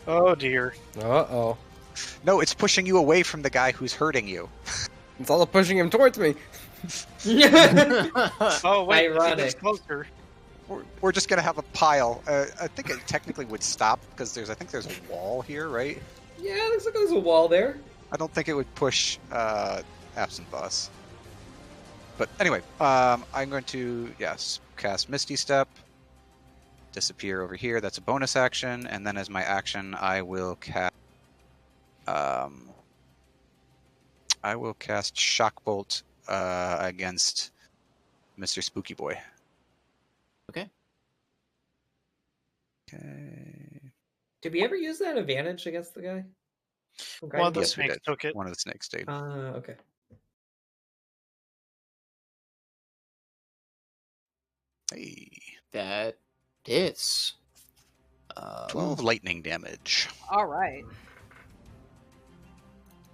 Oh dear. Uh-oh. No, it's pushing you away from the guy who's hurting you. It's all pushing him towards me. Oh wait, Ironic. it's closer. we're just gonna have a pile. I think it technically would stop because I think there's a wall here, right? Yeah, looks like there's a wall there. I don't think it would push Absent Boss. But anyway, I'm going to cast Misty Step, disappear over here. That's a bonus action, and then as my action, I will cast Shock Bolt against Mr. Spooky Boy. Okay. Okay. Did we ever use that advantage against the guy? From One of the Guiding Yes, we snakes did. took it. One of the snakes did. Okay. Hey, That hits. 12 lightning damage. All right.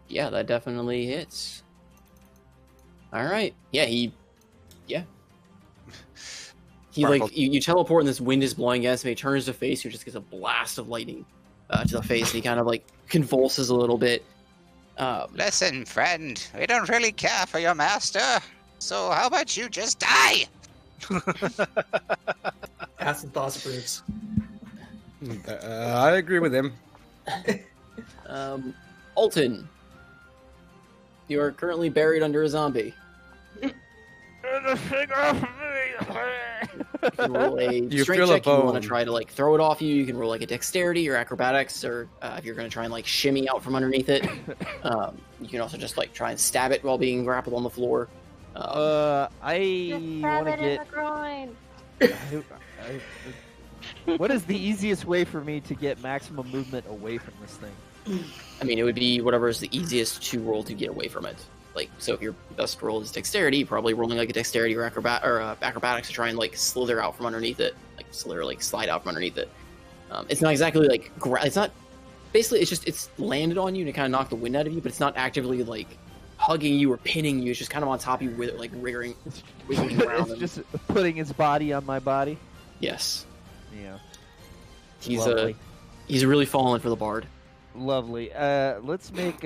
Yeah, that definitely hits. All right. Yeah, he Barnacle- like you teleport and this wind is blowing against him. He turns to face, you just gets a blast of lightning to the face, and he kind of like convulses a little bit. Listen, friend, we don't really care for your master, so how about you just die? Acid thoughts proofs. I agree with him. Alton, you are currently buried under a zombie. You can roll a You strength feel a check. You want bone. to try to like throw it off you. You can roll like a dexterity or acrobatics, or if you're going to try and like shimmy out from underneath it. You can also just like try and stab it while being grappled on the floor. I Just stab want to it in get. the groin. What is the easiest way for me to get maximum movement away from this thing? I mean, it would be whatever is the easiest to roll to get away from it. Like, so if your best roll is dexterity, probably rolling like a dexterity or acrobatics to try and like slither out from underneath it, like slide out from underneath it. It's not exactly like it's not. Basically, it's landed on you and it kind of knocked the wind out of you, but it's not actively like hugging you or pinning you. It's just kind of on top of you with it, like wiggling around. It's just putting its body on my body. Yes, Yeah. he's Lovely. he's really fallen for the bard. Lovely. Let's make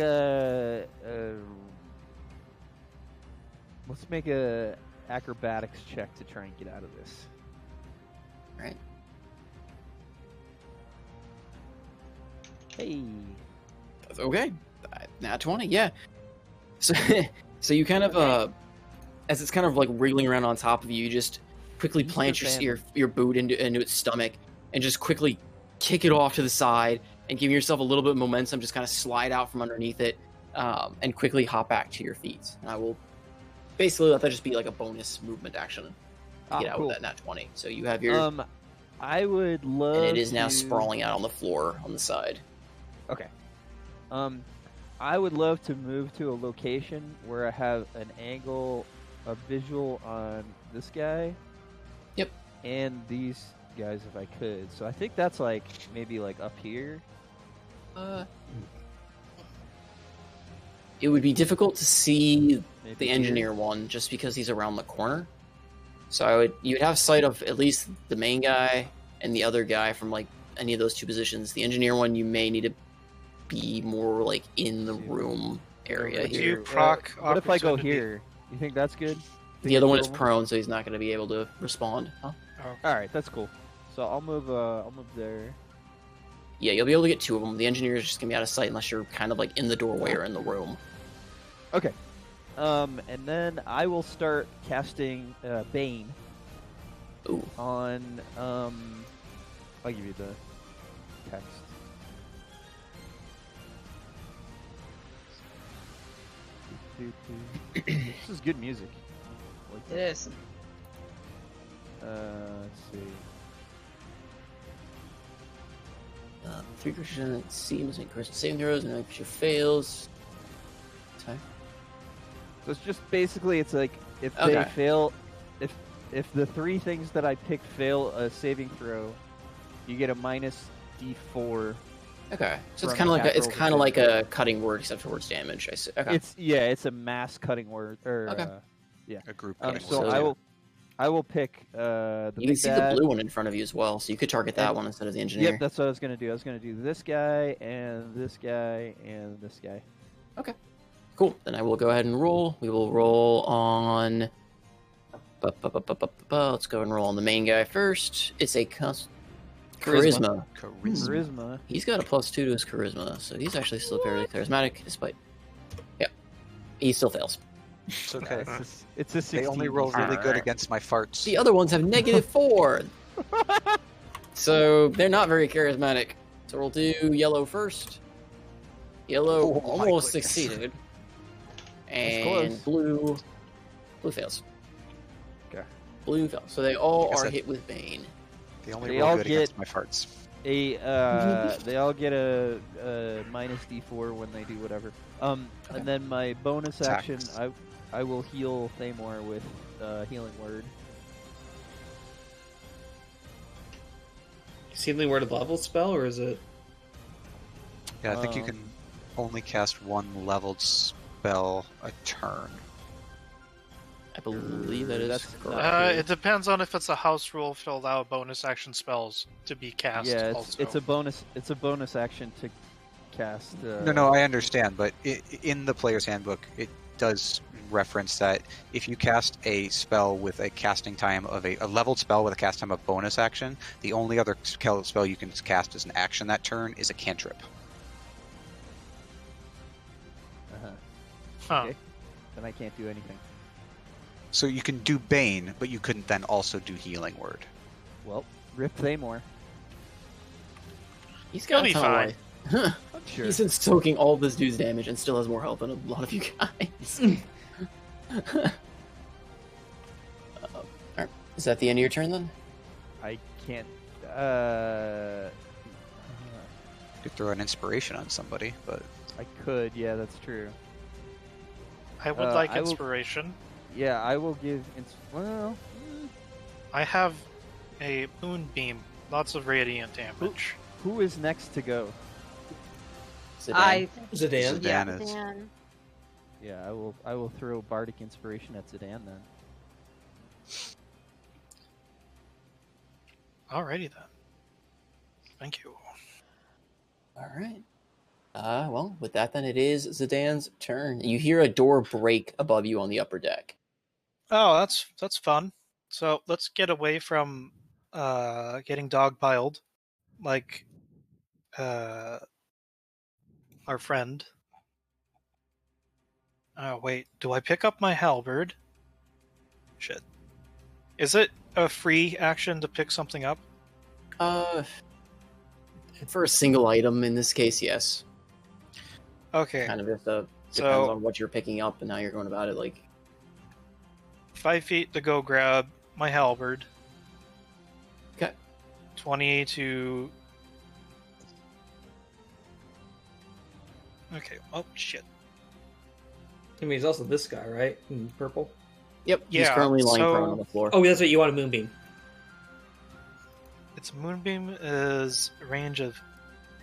a acrobatics check to try and get out of this. Right. Hey. Okay, nat 20, yeah. So, so you kind of, as it's kind of like wriggling around on top of you, you just quickly Use plant your your boot into its stomach and just quickly kick it off to the side and give yourself a little bit of momentum, just kind of slide out from underneath it, and quickly hop back to your feet. And I will basically let that just be like a bonus movement action to get out Cool. with that nat 20. So you have your, I would love. and it is now to- sprawling out on the floor on the side. Okay. I would love to move to a location where I have an angle, a visual on this guy. Yep. And these guys, if I could. So I think that's like maybe like up here. It would be difficult to see Maybe the here. engineer one just because he's around the corner. So you'd have sight of at least the main guy and the other guy from like any of those two positions. The engineer one you may need to be more like in the room area Over Do here. you proc What if I go opportunity? here? You think that's good? The other one is prone, so he's not going to be able to respond. Huh? All right, that's cool. So I'll move there. Yeah, you'll be able to get two of them. The engineer is just going to be out of sight unless you're kind of like in the doorway or in the room. Okay. And then I will start casting Bane Ooh. on I'll give you the text. This is good music. I like It that. is. Let's see. 3 creatures seems make Christian saving throws, and if creature fails. Sorry. So it's just basically it's like if Okay. they fail, if the three things that I picked fail a saving throw, you get a minus D4. Okay, so it's From kind of like attack it's roll kind of like percentage. a cutting word except for words damage. I see. Okay. It's a mass cutting word or Okay. A group cutting so word. I will pick the You can big see bad. the blue one in front of you as well, so you could target that And- one instead of the engineer. Yep, that's what I was gonna do. I was gonna do this guy and this guy and this guy. Cool. Then I will go ahead and roll. We will roll on Let's go and roll on the main guy first. It's a charisma. Charisma. He's got a +2 to his charisma, so he's actually still fairly charismatic, despite. Yeah, he still fails. It's okay. It's a 16. They only roll really good Alright. against my farts. The other ones have -4. So they're not very charismatic. So we'll do yellow first. Yellow Oh my almost goodness. succeeded. That's And blue fails. Okay. Blue fails. So they all Like I are said, hit with Bane. They only They roll all good get- against my farts. They all get a -D4 when they do whatever. And then my bonus action, Attacks. I will heal Thamor with healing word. Is healing word a level spell, or is it? Yeah, I think you Um, can only cast one leveled spell a turn. I believe that is That's not correct. true. It depends on if it's a house rule to allow bonus action spells to be cast. Yeah, also. it's a bonus. It's a bonus action to cast. No, I understand, but in the player's handbook, it does reference that if you cast a spell with a casting time of a leveled spell with a cast time of bonus action, the only other spell you can cast as an action that turn is a cantrip. Uh-huh. Huh. Okay. Then I can't do anything. So you can do Bane, but you couldn't then also do Healing Word. Well, rip Thamor. He's got He'll a be ton of fine. life. Sure. He's been soaking all of this dude's damage and still has more health than a lot of you guys. Alright. Is that the end of your turn then? I can't. You could throw an inspiration on somebody, but I could. Yeah, that's true. I would like I will- inspiration. Yeah, I will give. Well, I have a moonbeam, lots of radiant damage. who is next to go? Zidane? Zidane. Yeah, Zidane is. Dan. Yeah, I will throw bardic inspiration at Zidane then. Alrighty then. Thank you. Alright. Well, with that then, it is Zidane's turn. You hear a door break above you on the upper deck. Oh, that's fun. So let's get away from getting dogpiled, like our friend. Oh wait, do I pick up my halberd? Shit. Is it a free action to pick something up? For a single item in this case, yes. Okay. Kind of just depends So- on what you're picking up and how you're going about it. Like, 5 feet to go grab my halberd. okay. 20 to. Okay. Oh shit. I mean, he's also this guy, right? In purple. Yep, he's Yeah, currently lying so- prone on the floor. Oh, that's what you want a moonbeam. Its moonbeam is a range of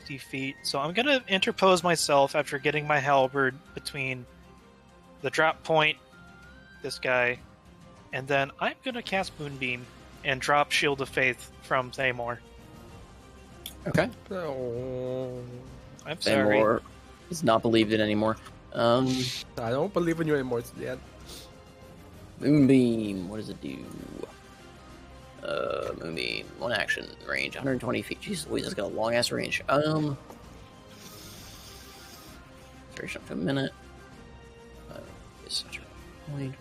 50 feet, so I'm gonna interpose myself after getting my halberd between the drop point, this guy, and then I'm gonna cast moonbeam and drop Shield of Faith from Thamor. Okay. Oh, I'm sorry. Thamor is not believed in anymore. I don't believe in you anymore, Dad. Moonbeam, what does it do? Moonbeam, one action, range, 120 feet. Jeez Louise, that's got a long ass range. Duration up to a minute. Is such a point.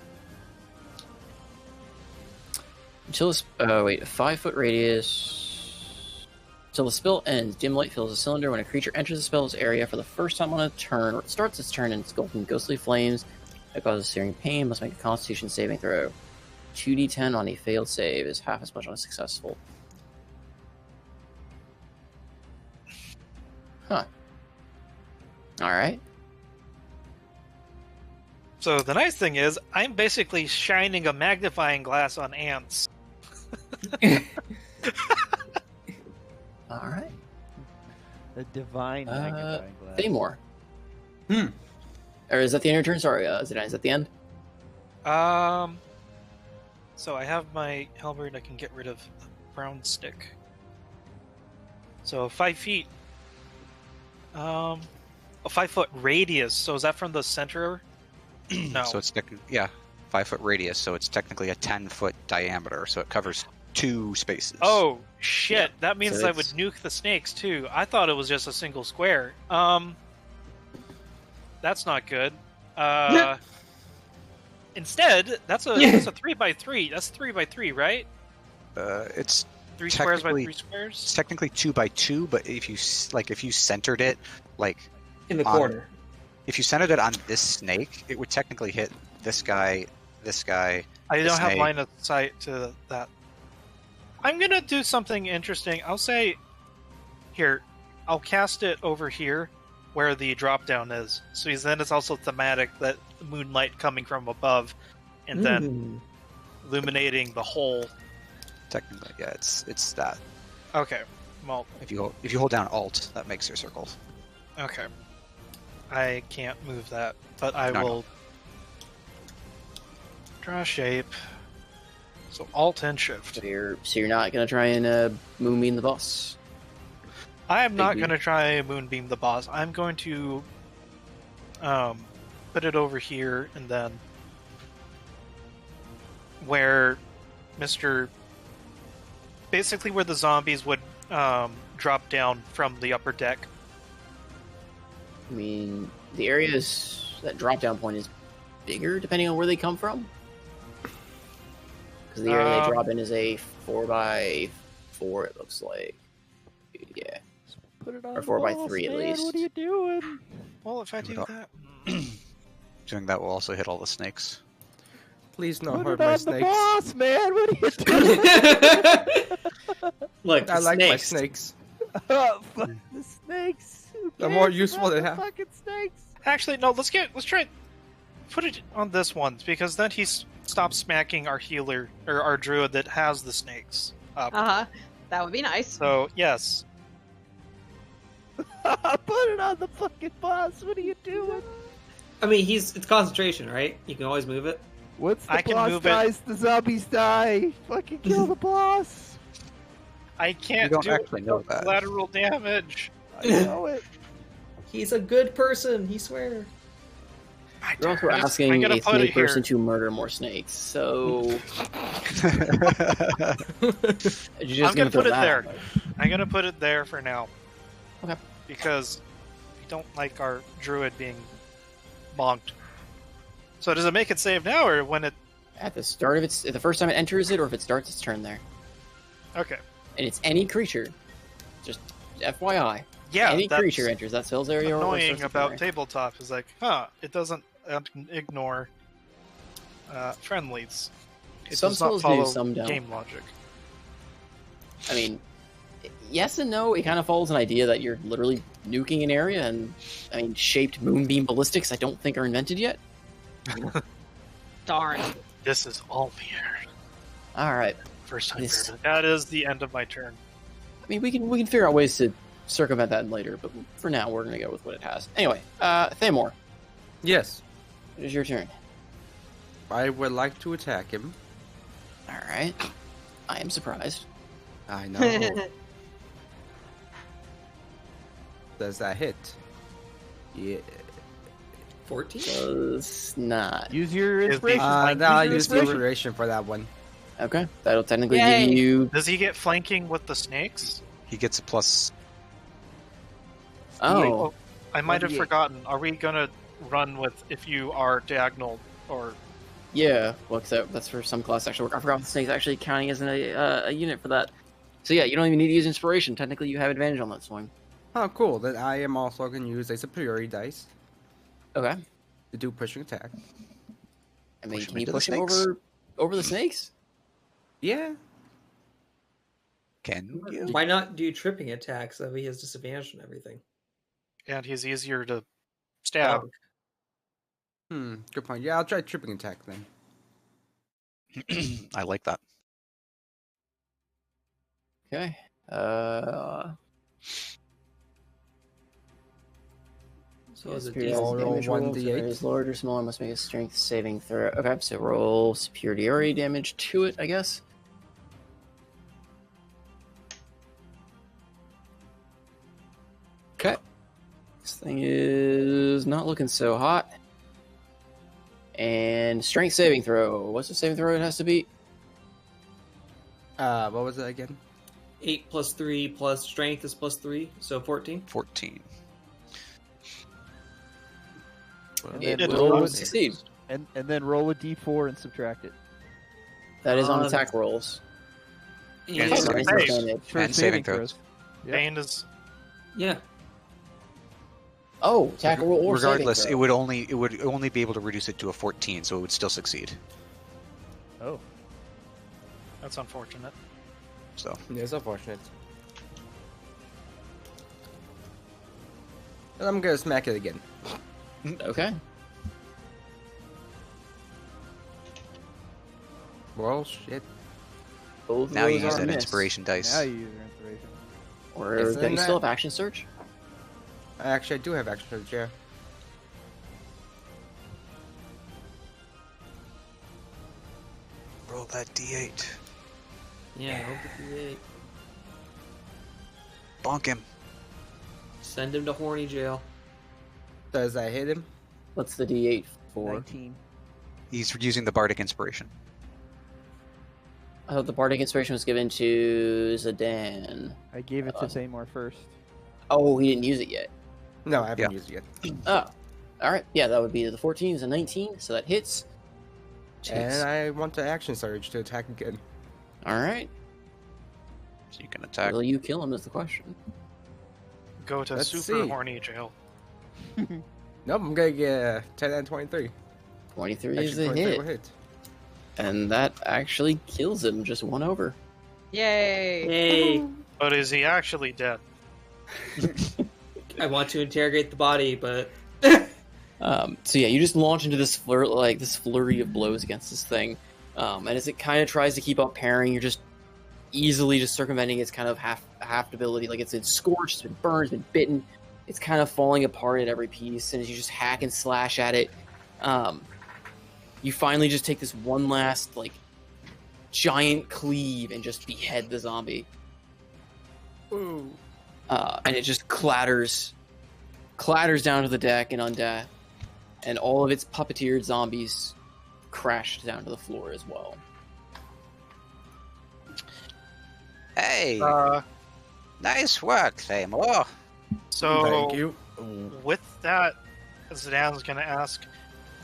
Until this, wait, a 5-foot radius. Until the spell ends, dim light fills the cylinder. When a creature enters the spell's area for the first time on a turn, or it starts its turn and it's engulfed in ghostly flames that causes searing pain, must make a Constitution saving throw. 2d10 on a failed save is half as much on a successful. Huh. Alright. So the nice thing is, I'm basically shining a magnifying glass on ants. Alright. The divine magnifying glass. Thamor. Hmm. Or is that the end of your turn? Sorry, Zidane, is that the end? So I have my halberd. I can get rid of the brown stick. So 5 feet. A 5-foot radius. So is that from the center? No. so it's yeah. 5-foot radius, so it's technically a 10-foot diameter, so it covers 2 spaces. Oh shit! Yeah. That means So I would nuke the snakes too. I thought it was just a single square. That's not good. Instead, that's a 3x3. That's 3x3, right? It's 3 squares by technically- 3 squares. It's technically 2x2, but if you centered it like In the on- corner. if you centered it on this snake, it would technically hit this guy. I the don't have snake. line of sight to that. I'm gonna do something interesting. I'll say, here, I'll cast it over here, where the drop down is. So then it's also thematic that the moonlight coming from above, and then illuminating the whole. Technically, yeah, it's that. Okay, well, If you hold down Alt, that makes your circle. okay. I can't move that, but I No, no. will draw shape. So Alt and Shift. So you're not gonna try and moonbeam the boss. I am not Maybe. going to try Moonbeam the boss. I'm going to put it over here, and then where basically where the zombies would drop down from the upper deck. I mean, the areas that drop down point is bigger depending on where they come from. Because the area they drop in is a 4x4. It looks like, yeah. Put it on Or the 4x3 boss, at man. least. What are you doing? Well, if I do Hold that, Doing that will also hit all the snakes. Please no Put hurt it my on the snakes. boss, man. What are you doing? Look, I the like my snakes. snakes. Oh, fuck the snakes. Who They're more cares useful about than the half. fucking snakes. actually, no. Let's try. Put it on this one because then he stops smacking our healer or our druid that has the snakes up. That would be nice. So yes, Put it on the fucking boss. What are you doing? I mean, it's concentration, right? You can always move it. Once the I can boss move it. dies, the zombies die. Fucking kill the boss. I can't don't do actually know that. collateral damage. I know it. He's a good person, he swear. You're also I'm asking gonna a put it snake person here. to murder more snakes, so you're just I'm gonna throw put it that there. out. I'm gonna put it there for now. Okay. Because we don't like our druid being bonked. So does it make it save now, or when it? At the start of the first time it enters it, or if it starts its turn there, Okay. and it's any creature. Just FYI, Yeah. any that's creature enters that spell's area. or annoying starts its about turn tabletop is like, it doesn't ignore friendlies. It Some does not spells do, follow some don't. game logic. there. I mean, yes and no. It kind of follows an idea that you're literally nuking an area, and I mean, shaped moonbeam ballistics I don't think are invented yet. Darn. This is all weird. All right. First time This- heard of it. That is the end of my turn. I mean, we can figure out ways to circumvent that later, but for now, we're gonna go with what it has. Anyway, Thamor, Yes, it is your turn. I would like to attack him. All right. I am surprised. I know. Does that hit? Yeah. 14? Does not. Use your Is the- inspiration. I'll your use the inspiration for that one. Okay, that'll technically Yay. give you. Does he get flanking with the snakes? He gets a plus. Oh, I might have 1d8. forgotten. Are we gonna run with if you are diagonal or? yeah. Well, 'cause that's for some class actual work. I forgot the snake's actually counting as a unit for that. So yeah, you don't even need to use inspiration. Technically, you have advantage on that swing. Oh, cool. Then I am also going to use a superiority dice Okay. to do pushing attack. I mean, Push him can you into the push him snakes? over the snakes? Yeah. Can you? Why not do tripping attacks so he has disadvantage and everything? And he's easier to stab. Oh, Good point. Yeah, I'll try tripping attack then. I like that. Okay. so is it Superior I'll roll damage roll. So 1d8. it is large or smaller, must make a strength saving throw. Okay, so roll superiority damage to it, I guess. Okay. This thing is not looking so hot. And strength saving throw. What's the saving throw it has to beat? What was it again? 8 plus 3 plus strength is plus 3, so 14. 14. And It then will roll a- succeed. and then roll a d4 and subtract it. That is on Um, attack rolls. And Yeah, saving Hey. throws. For And saving throws. Yeah. Bane is yeah. Oh, attack roll or Regardless, saving it throw. would only be able to reduce it to a 14, so it would still succeed. Oh. that's unfortunate. So Yeah, it's unfortunate. And I'm gonna smack it again. Okay. Well, shit. Both now you those use are that miss. inspiration dice. Now you use your inspiration. Or Isn't then you still that- have action search? Actually, I do have action surge, yeah. Roll that d8. Yeah, roll the D8. Bonk him. Send him to horny jail. Does that hit him? What's the D8 for? 19. He's using the bardic inspiration. I thought the bardic inspiration was given to Zidane. I gave it to Tamar first. Oh, he didn't use it yet. No, I haven't Yeah. used it yet. Oh, all right. Yeah, that would be the 14 is a 19, so that hits. And I want the action surge to attack again. All right. So you can attack. Will you kill him? Is the question. Go to Let's super see. horny jail. Nope, I'm gonna get 10 and 23. 23 Actually, is a 23 hit, will hit. and that actually kills him. Just one over. Yay! Hey, But is he actually dead? I want to interrogate the body, but So yeah, you just launch into this flurry of blows against this thing, and as it kind of tries to keep up parrying, you're just easily just circumventing its kind of half ability. Like it's been scorched, it's been burned, it's been bitten. It's kind of falling apart at every piece, and as you just hack and slash at it, you finally just take this one last like giant cleave and just behead the zombie. Ooh. And it just clatters down to the deck and undead, and all of its puppeteered zombies crash down to the floor as well. Hey, Uh, nice work, Claymore. so Thank you. with that, Zidane's gonna ask,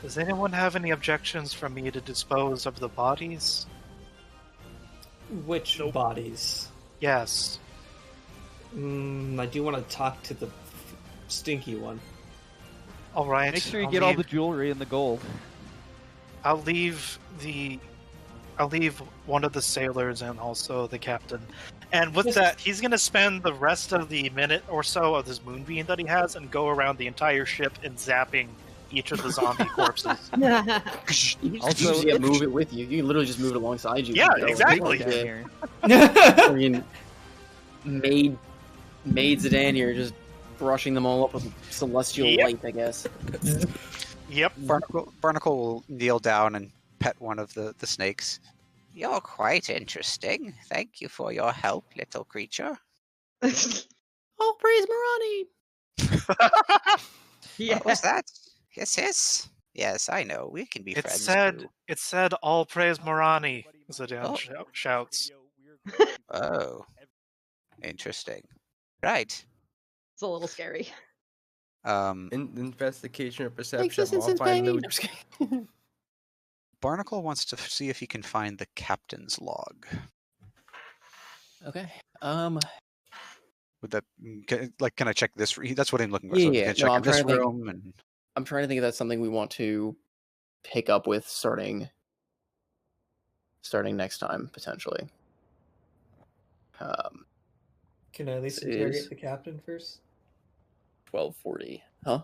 does anyone have any objections for me to dispose of the bodies? which bodies? Yes. I do want to talk to the stinky one. All right. Make sure you I'll get all leave- the jewelry and the gold. I'll leave one of the sailors and also the captain. And with that, he's going to spend the rest of the minute or so of this moonbeam that he has and go around the entire ship and zapping each of the zombie corpses. You Also, just move it with you. You can literally just move it alongside you. Yeah, You know, exactly. like, Down here. I mean, maid Zidane here, just brushing them all up with celestial Yep. light, I guess. Yep. Barnacle will kneel down and pet one of the snakes. You're quite interesting. Thank you for your help, little creature. Oh, praise Marani! Yeah. What was that? Yes. Yes, I know. We can be It friends. said, too. it said, all praise Morani, Zidane Oh. shouts. Oh, interesting. Right. It's a little scary. Investigation or Makes perception. sense I'll in find Spain. loot. I'm just kidding. Barnacle wants to see if he can find the captain's log. Okay. Would that can I check this? That's what I'm looking for. Yeah, So yeah. can I No, check I'm in this trying to think. room and I'm trying to think if that's something we want to pick up with starting next time, potentially. Can I at least It interrogate is- the captain first? 12:40. Huh?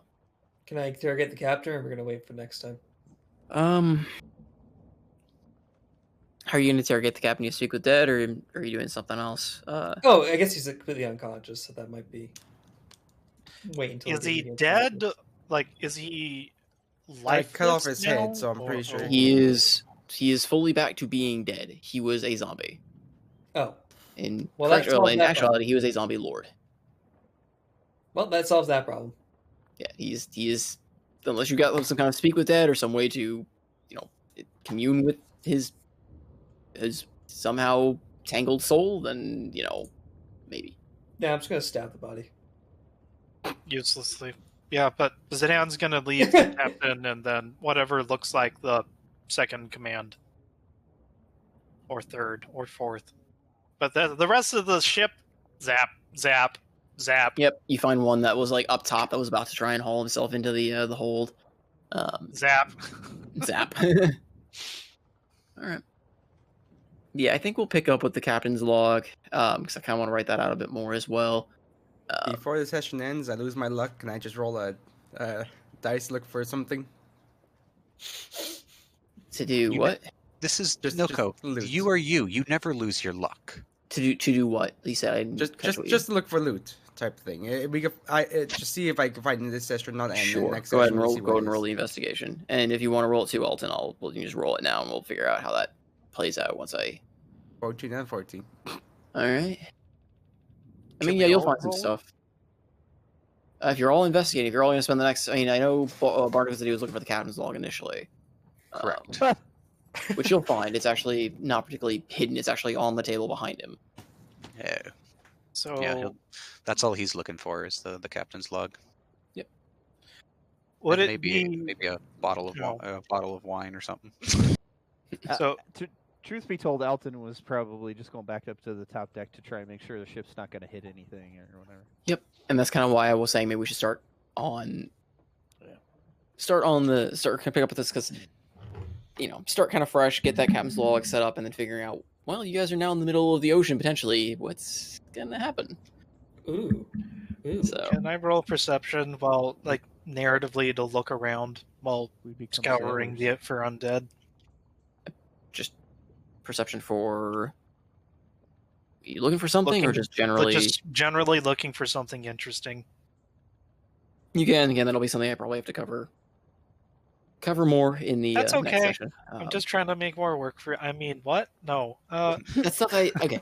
Can I interrogate the captain, or we're gonna wait for next time? How are you going to interrogate the captain? You speak with dead, or are you doing something else? Oh, I guess he's completely unconscious, so that might be. Wait until. Is we he get dead? conscious. Like, is he I cut off lifeless his head, now, so I'm pretty sure He is fully back to being dead. He was a zombie. Oh, In Well, that solves in that actuality, he was a zombie lord. well, that solves that problem. Yeah, he is. Unless you got some kind of speak with dead or some way to commune with his somehow tangled soul, then maybe. Yeah, I'm just gonna stab the body. Uselessly. Yeah, but Zidan's gonna leave the captain and then whatever looks like the second command. Or third, or fourth. But the rest of the ship, zap, zap, zap. Yep, you find one that was like up top that was about to try and haul himself into the hold. Zap. Zap. All right. Yeah, I think we'll pick up with the captain's log because I kind of want to write that out a bit more as well. Before the session ends, I lose my luck. Can I just roll a dice, look for something? To do what? This is Just Nilko. loot. You are you. You never lose your luck. To do what? Lisa, I didn't Just catch what you- just to look for loot type thing. We could just see if I can find in this session or not. And Sure. next Go ahead session and we'll roll. see Go what ahead it and roll is. the investigation. And if you want to roll it too, Alton, you can just roll it now, and we'll figure out how that plays out once I. 14 and 14. All right. I Should mean, we yeah, you'll all find some roll? stuff. If you're all investigating, if you're all going to spend the next, I know Barnabas said he was looking for the captain's log initially. Correct. Which you'll find. It's actually not particularly hidden. It's actually on the table behind him. Yeah. So Yeah, that's all he's looking for is the captain's log. would And it maybe be a bottle of No. a bottle of wine or something. so? Truth be told, Alton was probably just going back up to the top deck to try and make sure the ship's not going to hit anything or whatever. Yep, and that's kind of why I was saying maybe we should start on. Start pick up with this because, start kind of fresh, get that captain's log set up, and then figuring out. Well, you guys are now in the middle of the ocean potentially. What's gonna happen? Ooh. So Can I roll perception while narratively to look around while We become scouring sailors. for undead? just perception for. Are you looking for something, or Looking- just generally? Just generally looking for something interesting. You can. Again, that'll be something I probably have to cover more in the That's next okay. session. I'm just trying to make more work for. I mean, what? No. That's stuff okay.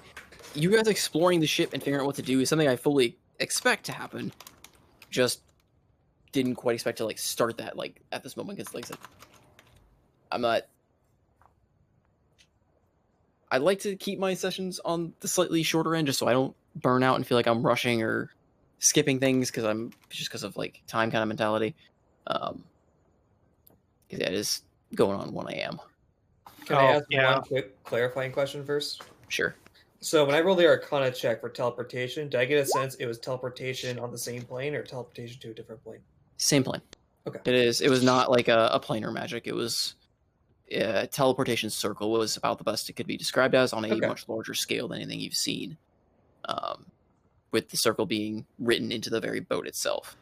You guys exploring the ship and figuring out what to do is something I fully expect to happen. Just didn't quite expect to start that at this moment because I said, I'm not. I like to keep my sessions on the slightly shorter end just so I don't burn out and feel like I'm rushing or skipping things because of time kind of mentality. Because it is going on 1 a.m. Can I ask yeah. one quick clarifying question first? Sure. So when I rolled the Arcana check for teleportation, did I get a sense it was teleportation on the same plane or teleportation to a different plane? Same plane. Okay. It was not like a planar magic. It was teleportation circle was about the best it could be described as on a Okay. much larger scale than anything you've seen. With the circle being written into the very boat itself.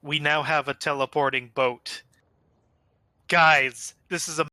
We now have a teleporting boat. Guys, this is a